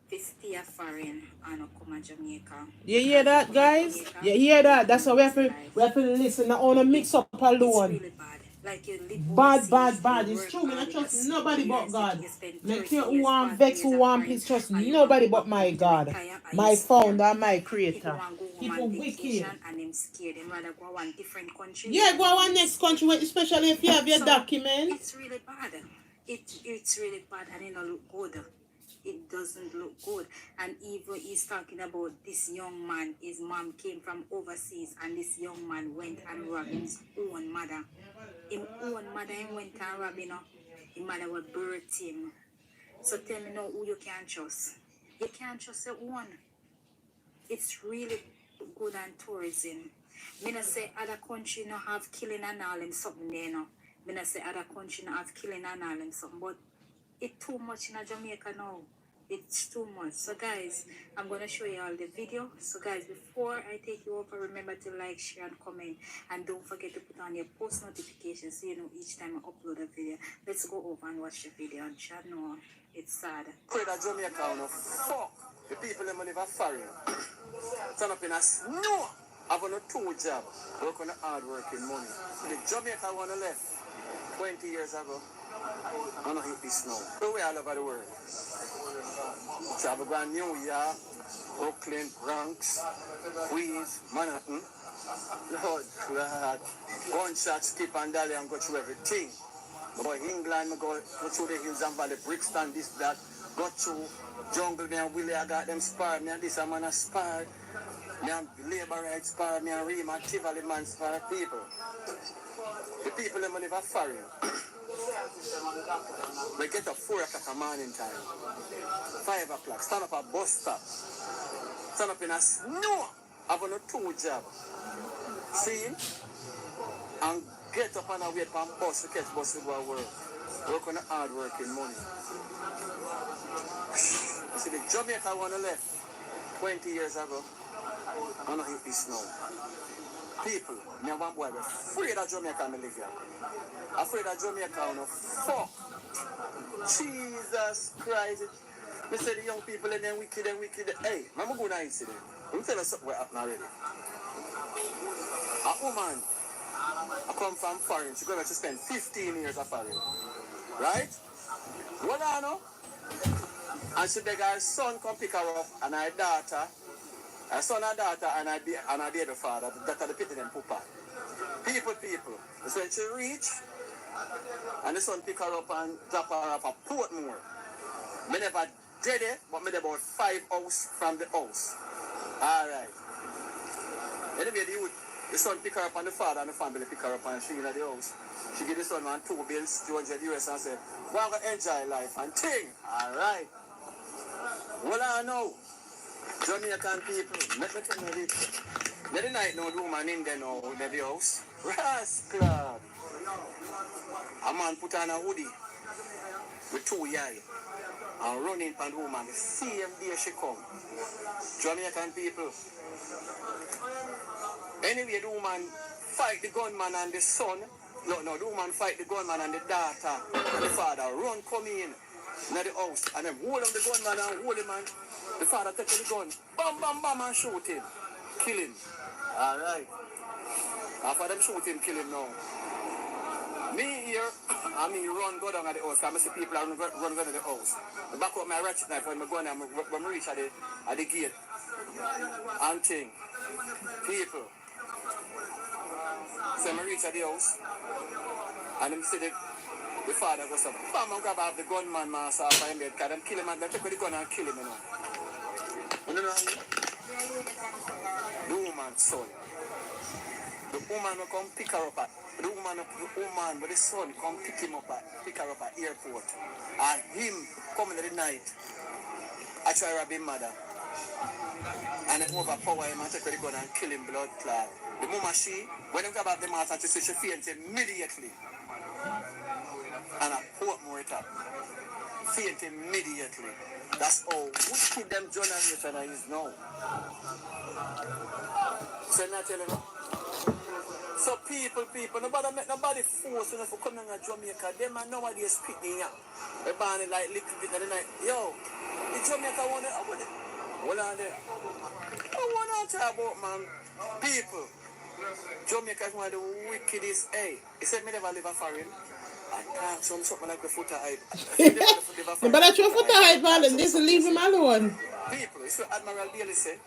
to stay foreign and not come to Jamaica. You hear that, guys? You hear that? That's why we have to listen. I want to mix up alone. It's really bad. Like you live Bad, overseas, bad, bad. you It's work true. I hard, trust you nobody but years, God. you spend Make 30 you who years, want 40 vex, years who of want foreign, peace, trust and you nobody want to but go my home to God. retire and My you founder and my people creator. want to go home People on wicked. vacation and them scared. Them rather go one different country. Yeah, go on next country, especially if you have your document. It's really bad. It's really bad and it don't look good. It doesn't look good. And even he's talking about this young man, his mom came from overseas and this young man went and robbed his own mother. His own mother went and robbed him. His mother will birth him. So tell me now who you can't trust. You can't trust your own. It's really good on tourism. Me not say other country no have killing and all them something there no. Me not say other country no have killing and all them something, but it's too much in Jamaica now. It's too much. So guys, I'm gonna show you all the video. So guys, before I take you over, remember to like, share, and comment, and don't forget to put on your post notifications so you know each time I upload a video. Let's go over and watch the video. And Chad know it's sad. Pray that Jamaica no fuck the people them live a foreign. Turn up in a snow. I've on a 2 job. Work on a hard working money. The Jamaica wanna left 20 years ago. I don't hit this snow. So we all over the world. So I've gone New York, Brooklyn, Bronx, Queens, Manhattan. Lord God. Gunshot, skip and dolly and go through everything. I go England, I go through the hills and valley, Brixton, this, that. Go through jungle, me and Willie, I got them spar. Me and this, I'm on a spar. Me and labor rights spar. Me and Rima, Tivoli man spar people. The people them live a foreign. We get up 4 o'clock a morning time. 5 o'clock, stand up at bus stop. Stand up in a snow. Have on a 2 job. See? And get up and wait for a bus to catch bus to go to work. Work on a hard working money. You see, the Jamaica wanna left 20 years ago. I don't hit this snow. People, me and one boy, we're afraid of Jamaica me live here. Afraid of Jamaica, no fuck. Jesus Christ. Me say the young people and then wicked and wicked. Hey, I'm going to incident. Let me tell you something what happened already. A woman, I come from foreign. She going to spend 15 years of foreign. Right? What I know? And she beg her son come pick her up and her daughter. Her son and daughter and her baby father. That are the pity them papa. People. That's when she reach. And the son pick her up and drop her off at Portmore. Me never did it, but me about 5 hours from the house. Alright. Anyway, the son pick her up and the father and the family pick her up and she in the house. She give the son man 2 bills, 200 US and say, we're going to enjoy life and ting. Alright. Well, I know. Jamaican people, let me tell you this. The night no woman in there now in the house. Rascal. A man put on a hoodie with 2 yai and running from the woman the same day she come. Jamaican people. Anyway, the woman fight the gunman and the son. No, the woman fight the gunman and the daughter and the father run come in the house and then hold on the gunman and hold him and the father take the gun, bam, bam, bam and shoot him. Kill him. Alright. After them shoot him, kill him now. Me here, I mean run go down at the house because I see people run to the house. I back up my ratchet knife when I go down when I reach at the gate. And thing. People. So I reach at the house and them see the father goes up. Bam and grab off the gunman master off him bed because them kill him and they take the gun and kill him, you know. You know what I mean? The woman's son. The woman will come pick her up at the woman with the son come pick her up at airport. And him coming in the night. I try to rob his mother. And then overpower him and take the gun and kill him blood clot. The mama when they grab out the master, she faints immediately. And I Portmore it up. Faint immediately. That's all wicked them generation is now. So I'm not telling you. So people, nobody force enough for coming to Jamaica. Them man nowadays speak in here. They ban it like little bit of the night. Yo, Jamaica want it. Hold on there. I want to talk about, man. People. Jamaica is one of the wickedest. Hey, he said me never live a foreign. I talk something like the foot of hype. You better throw foot hype, man. This leave him alone. People, it's what Admiral Daly said.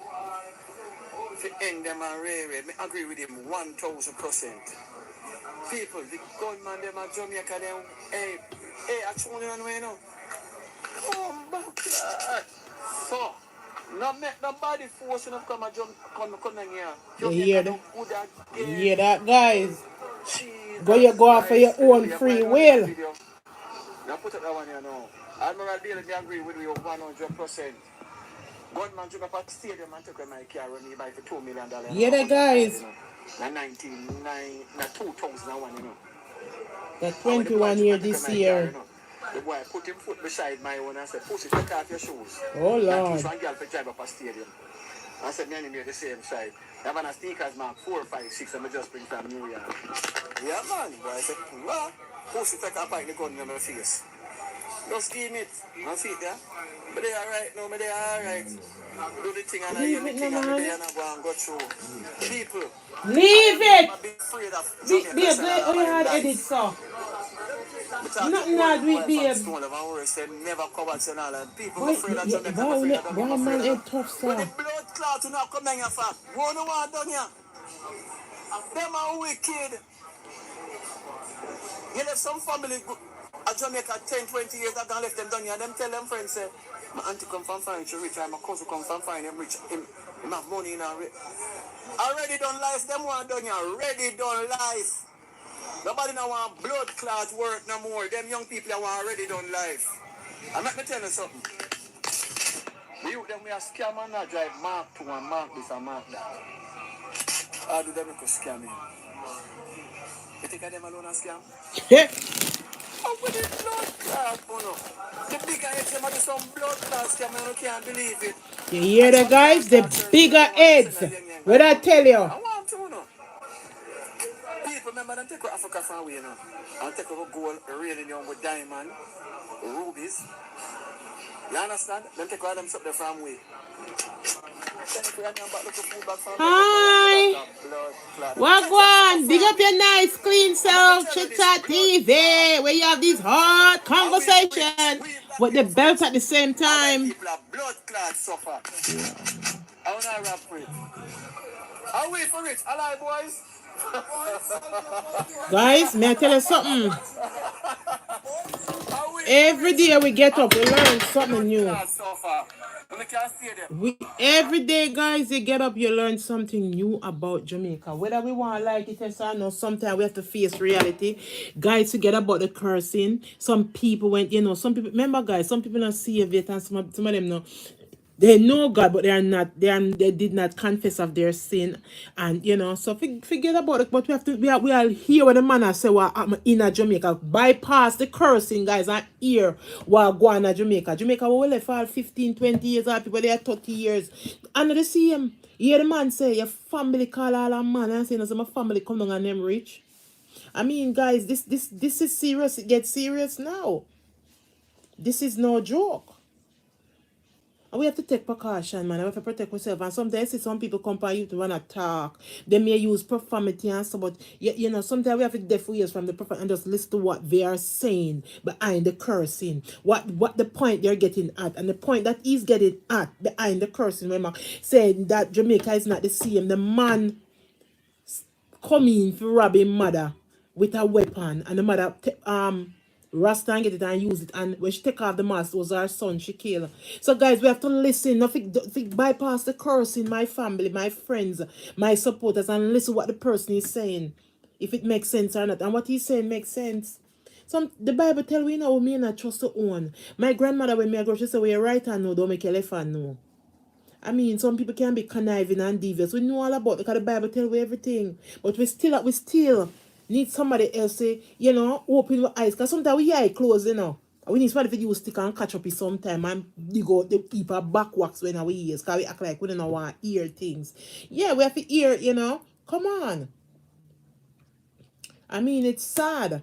If you end them and rare, I agree with him 1000%. People, the gunman them at Jamaica, them, hey, I told you anyway, no. Come back, lad. So, not make nobody force enough come and come in here. You hear that? You hear that, guys? Go off for your own free will. Now put up that one here now. Admiral Daly, I agree with you 100%. Gunman took up a stadium and took my car when he buy for $2 million. Yeah, the guys. In 2001, you know. The 21 year this year. The boy put him foot beside my one and said, "Pussy, take off your shoes." Oh, Lord. And one girl to drive up a stadium. I said, "Me and him the same side. I have a sneakers mark 4, 5, 6, and I just bring from New York." Yeah, man. Boy, I said, "What? Pussy, take a bite, the gun in my face." Just give it. I see it there. But they alright now, they alright. Do the thing and I hear the thing and they and I go and go through. People. Leave it! Be afraid of Babe, oh, you had edit, so. Nothing hard with babe. Never covered and all and people Why, afraid of Jamaica. Why man head tough, sir? When the blood clot to not come down your fat. What do you want done here? Them are wicked. You left some family at Jamaica 10, 20 years ago and left them down here. Them tell them friends say, my auntie come from fine, she rich, and my cousin come from fine, him rich, him have money in her. Already done life, them want done here. Already done life. Nobody now want blood clot work no more. Them young people that want already done life. And let me tell you something. The youth them we are scam and not drive Mark 2 and Mark this and Mark that. How do them make a scam here? You think of them alone a scam? How with the blood clot, you know? The bigger heads them are some blood clot scam and you can't believe it. You hear the guys? The bigger heads. What I tell you? I want to know. People remember them take Africa from away, you know. And take over gold, really young with diamond, rubies. You understand? Them take all them stuff there from away. Hi. Wagwan, big up your nice clean self, chit chat TV, where you have this hard conversation with the belt at the same time. People have blood clot suffer. I want to rap for it. I'll wait for it. Hello, boys. Guys, may I tell you something? Every day we get up, we learn something new. Every day, guys, you get up, you learn something new about Jamaica. Whether we want to like it or not, sometimes we have to face reality. Guys, forget about the cursing. Some people went, some people, remember, guys, some people don't see it, and some of them know. They know God, but they did not confess of their sin, and so forget about it. But we are here when the man say what I'm in a Jamaica, bypass the cursing, guys, and hear what go on in Jamaica. Jamaica we left for 15, 20 years, or people there 30 years, and the same. Hear the man say your family call all a man and say my family come down and them rich. I mean, guys, this is serious. It gets serious now. This is no joke. And we have to take precaution, man. We have to protect ourselves. And sometimes I see some people come by you to want to talk. They may use profanity and so, but sometimes we have to deaf ears from the prophet and just listen to what they are saying behind the cursing. What the point they're getting at. And the point that he's getting at behind the cursing, remember, saying that Jamaica is not the same. The man coming for robbing mother with a weapon, and the mother Rasta and get it and use it, and when she take off the mask, it was her son she killed. So guys, we have to listen, nothing bypass the cursing, my family, my friends, my supporters, and listen what the person is saying, if it makes sense or not. And what he's saying makes sense. The Bible tell we me not trust to own. My grandmother, when me I go, she say, "Where your right hand know, don't make your left hand know." I mean, some people can be conniving and devious. We know all about it because the Bible tell we everything. But we still need somebody else to, open our eyes. Because sometimes we eye closed, We need somebody to use stick and catch up with sometime and dig out the people back wax when we ears. Because we act like we don't want to hear things. Yeah, we have to hear, Come on. I mean, it's sad.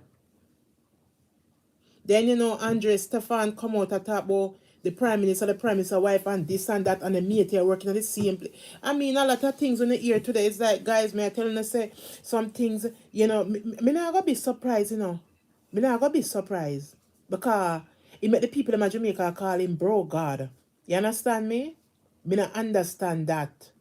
Then, Andre Stefan come out and talk about the prime minister wife, and this and that, and the mate here working at the same place. I mean, a lot of things when you hear today. It's like, guys, may I tell you, say some things, you know, me not gonna be surprised, you know. Me not gonna be surprised because it make the people in Jamaica call him bro God. You understand me? Me not understand that.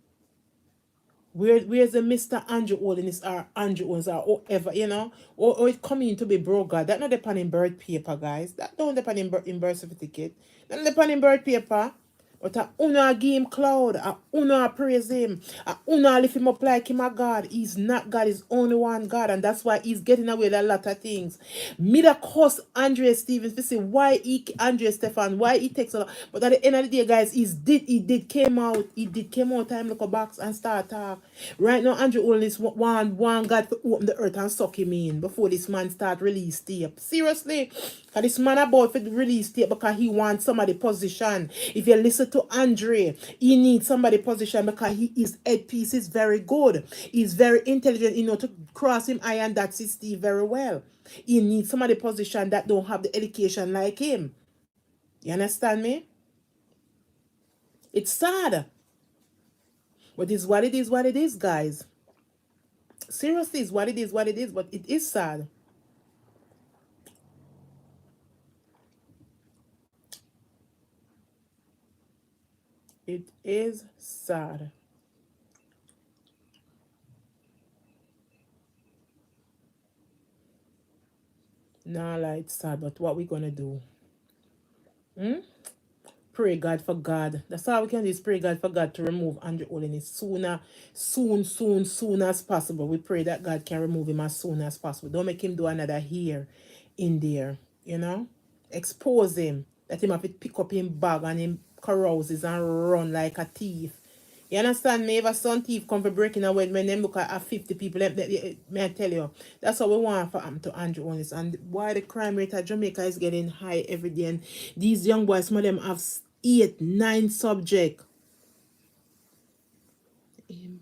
Where's the Mr. Andrew Holness or Andrew Owens or whatever, you know? Or it coming to be bro God. That not depend in birth paper, guys. That don't depend in birth certificate. That not depend in birth paper. But a una give him cloud. A una praise him. A una lift him up like him a God. He's not God. He's only one God. And that's why he's getting away with a lot of things. Me that cost Andre Stevens to say why Andre Stefan, why he takes a lot. But at the end of the day, guys, he did came out. He did came out time look a box and start talk. Right now, Andrew Holness one God to open the earth and suck him in before this man start release tape. Seriously. Because this man about to release tape because he wants somebody position. If you listen to Andre, he needs somebody position because his headpiece is very good. He's very intelligent, you know, to cross him eye and that's his Steve very well. He needs somebody position that don't have the education like him. You understand me? It's sad. But it's what it is, guys. Seriously, it's what it is, but it is sad. It is sad. Nah, like it's sad, but what we gonna do? Pray God for God. That's all we can do is pray God for God to remove Andrew Holness soon as possible. We pray that God can remove him as soon as possible. Don't make him do another here in there, you know? Expose him. Let him have to pick up him bag and him carouses and run like a thief. You understand me? If a son thief come for breaking away, when them look at 50 people, may I tell you, that's what we want for to Andrew Holness. And why the crime rate at Jamaica is getting high every day. And these young boys, some of them have 8, 9 subject. Him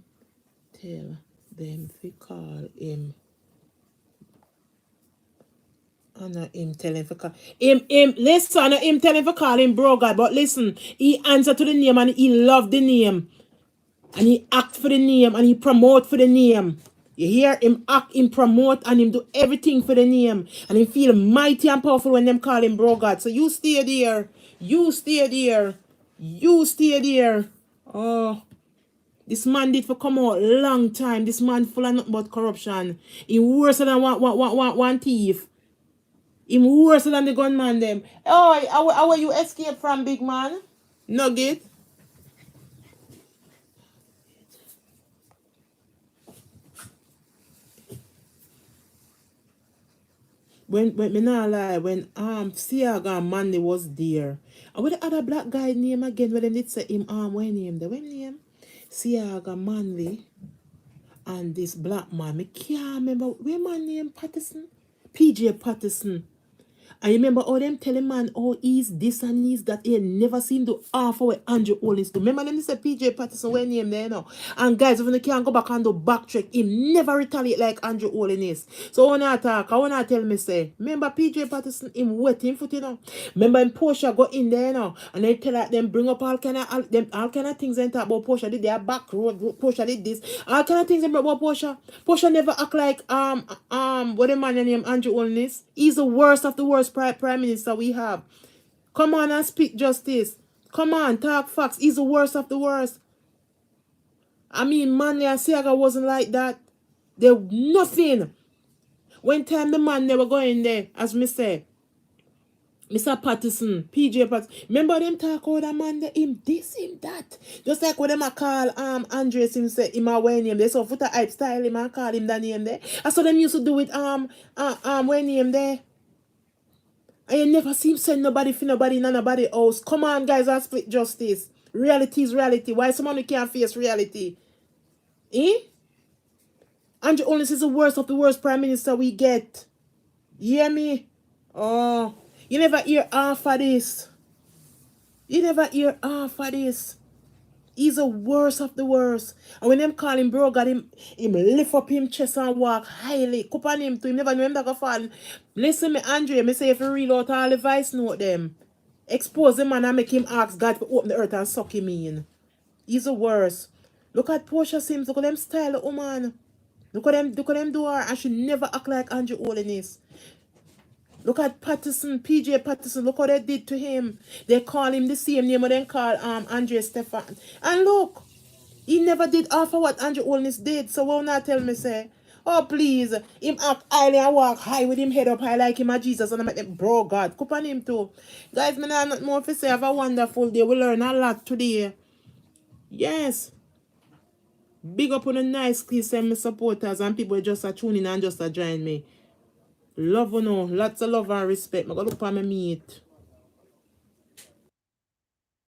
tell them to call him. I know him tell him to call him listen, I know him tell him to call him bro God, but listen, he answer to the name and he love the name. And he act for the name and he promote for the name. You hear him act, him promote, and him do everything for the name. And he feel mighty and powerful when them call him bro God. So you stay there. You stay there. You stay there. Oh, this man did for come out long time. This man full of nothing but corruption. He worse than one thief. Him worse than the gunman them. Oh, how you escape from, big man? Nugget. When me not lie, when Siaga and Mandy was there, and what the other black guy name again? When them did say him what name? The what name? Siaga Manley and this black man. Me can't remember where man name Patterson, PJ Patterson. And you remember all them telling man, oh, he's this and he's that. He never seen do half of what Andrew Holness do. Remember them say PJ Patterson, when name there now. And guys, if you can't go back and do backtrack, him never retaliate like Andrew Holness. So when I talk, I wanna tell me say, remember PJ Patterson, him wet him foot, you know. Remember him Portia go in there now. And they tell like them bring up all kind of things and talk about Portia. Did their back road, Portia did this. All kind of things about Portia. Portia never act like what the man named Andrew Holness. He's the worst of the worst prime minister we have. Come on and speak justice. Come on, talk facts. He's the worst of the worst. I mean, Manley and Siaga wasn't like that. They nothing. When time the man they were going there, as me say, Mr. Patterson, PJ Patterson. Remember them talk about that man there, him this, him that. Just like when them a call Andres him say him a when name there. So foot a hype style him and call him that name there. That's what them used to do with when name there. And you never see him send nobody for nobody in nobody else. Come on, guys, and split justice. Reality is reality. Why someone who can't face reality? Andrew Holness is the worst of the worst prime minister we get. You hear me? Oh, you never hear half of this. You never hear half of this. He's the worst of the worst. And when them call him bro, got him lift up him chest and walk highly. Cup on him to him never know him that go fall. Listen me, Andre, me say if you read out all the voice note them. Expose the man and make him ask God to open the earth and suck him in. He's the worst. Look at Portia Sims. Look at them style, the woman. Look at them do her, and she never act like Andrew Holiness. Look at Patterson, PJ Patterson. Look what they did to him. They call him the same name, but then call Andre Stefan. And look, he never did half of what Andrew Holiness did. So why not tell me say, oh please, him act highly and walk high with him head up high like him a Jesus, and I make them bro God. Cup on him too. Guys, me not more to say. Have a wonderful day. We learn a lot today. Yes. Big up on a nice please send me supporters and people just a tune in and just a join me. Love you know. Lots of love and respect. I'm gonna look for my meat.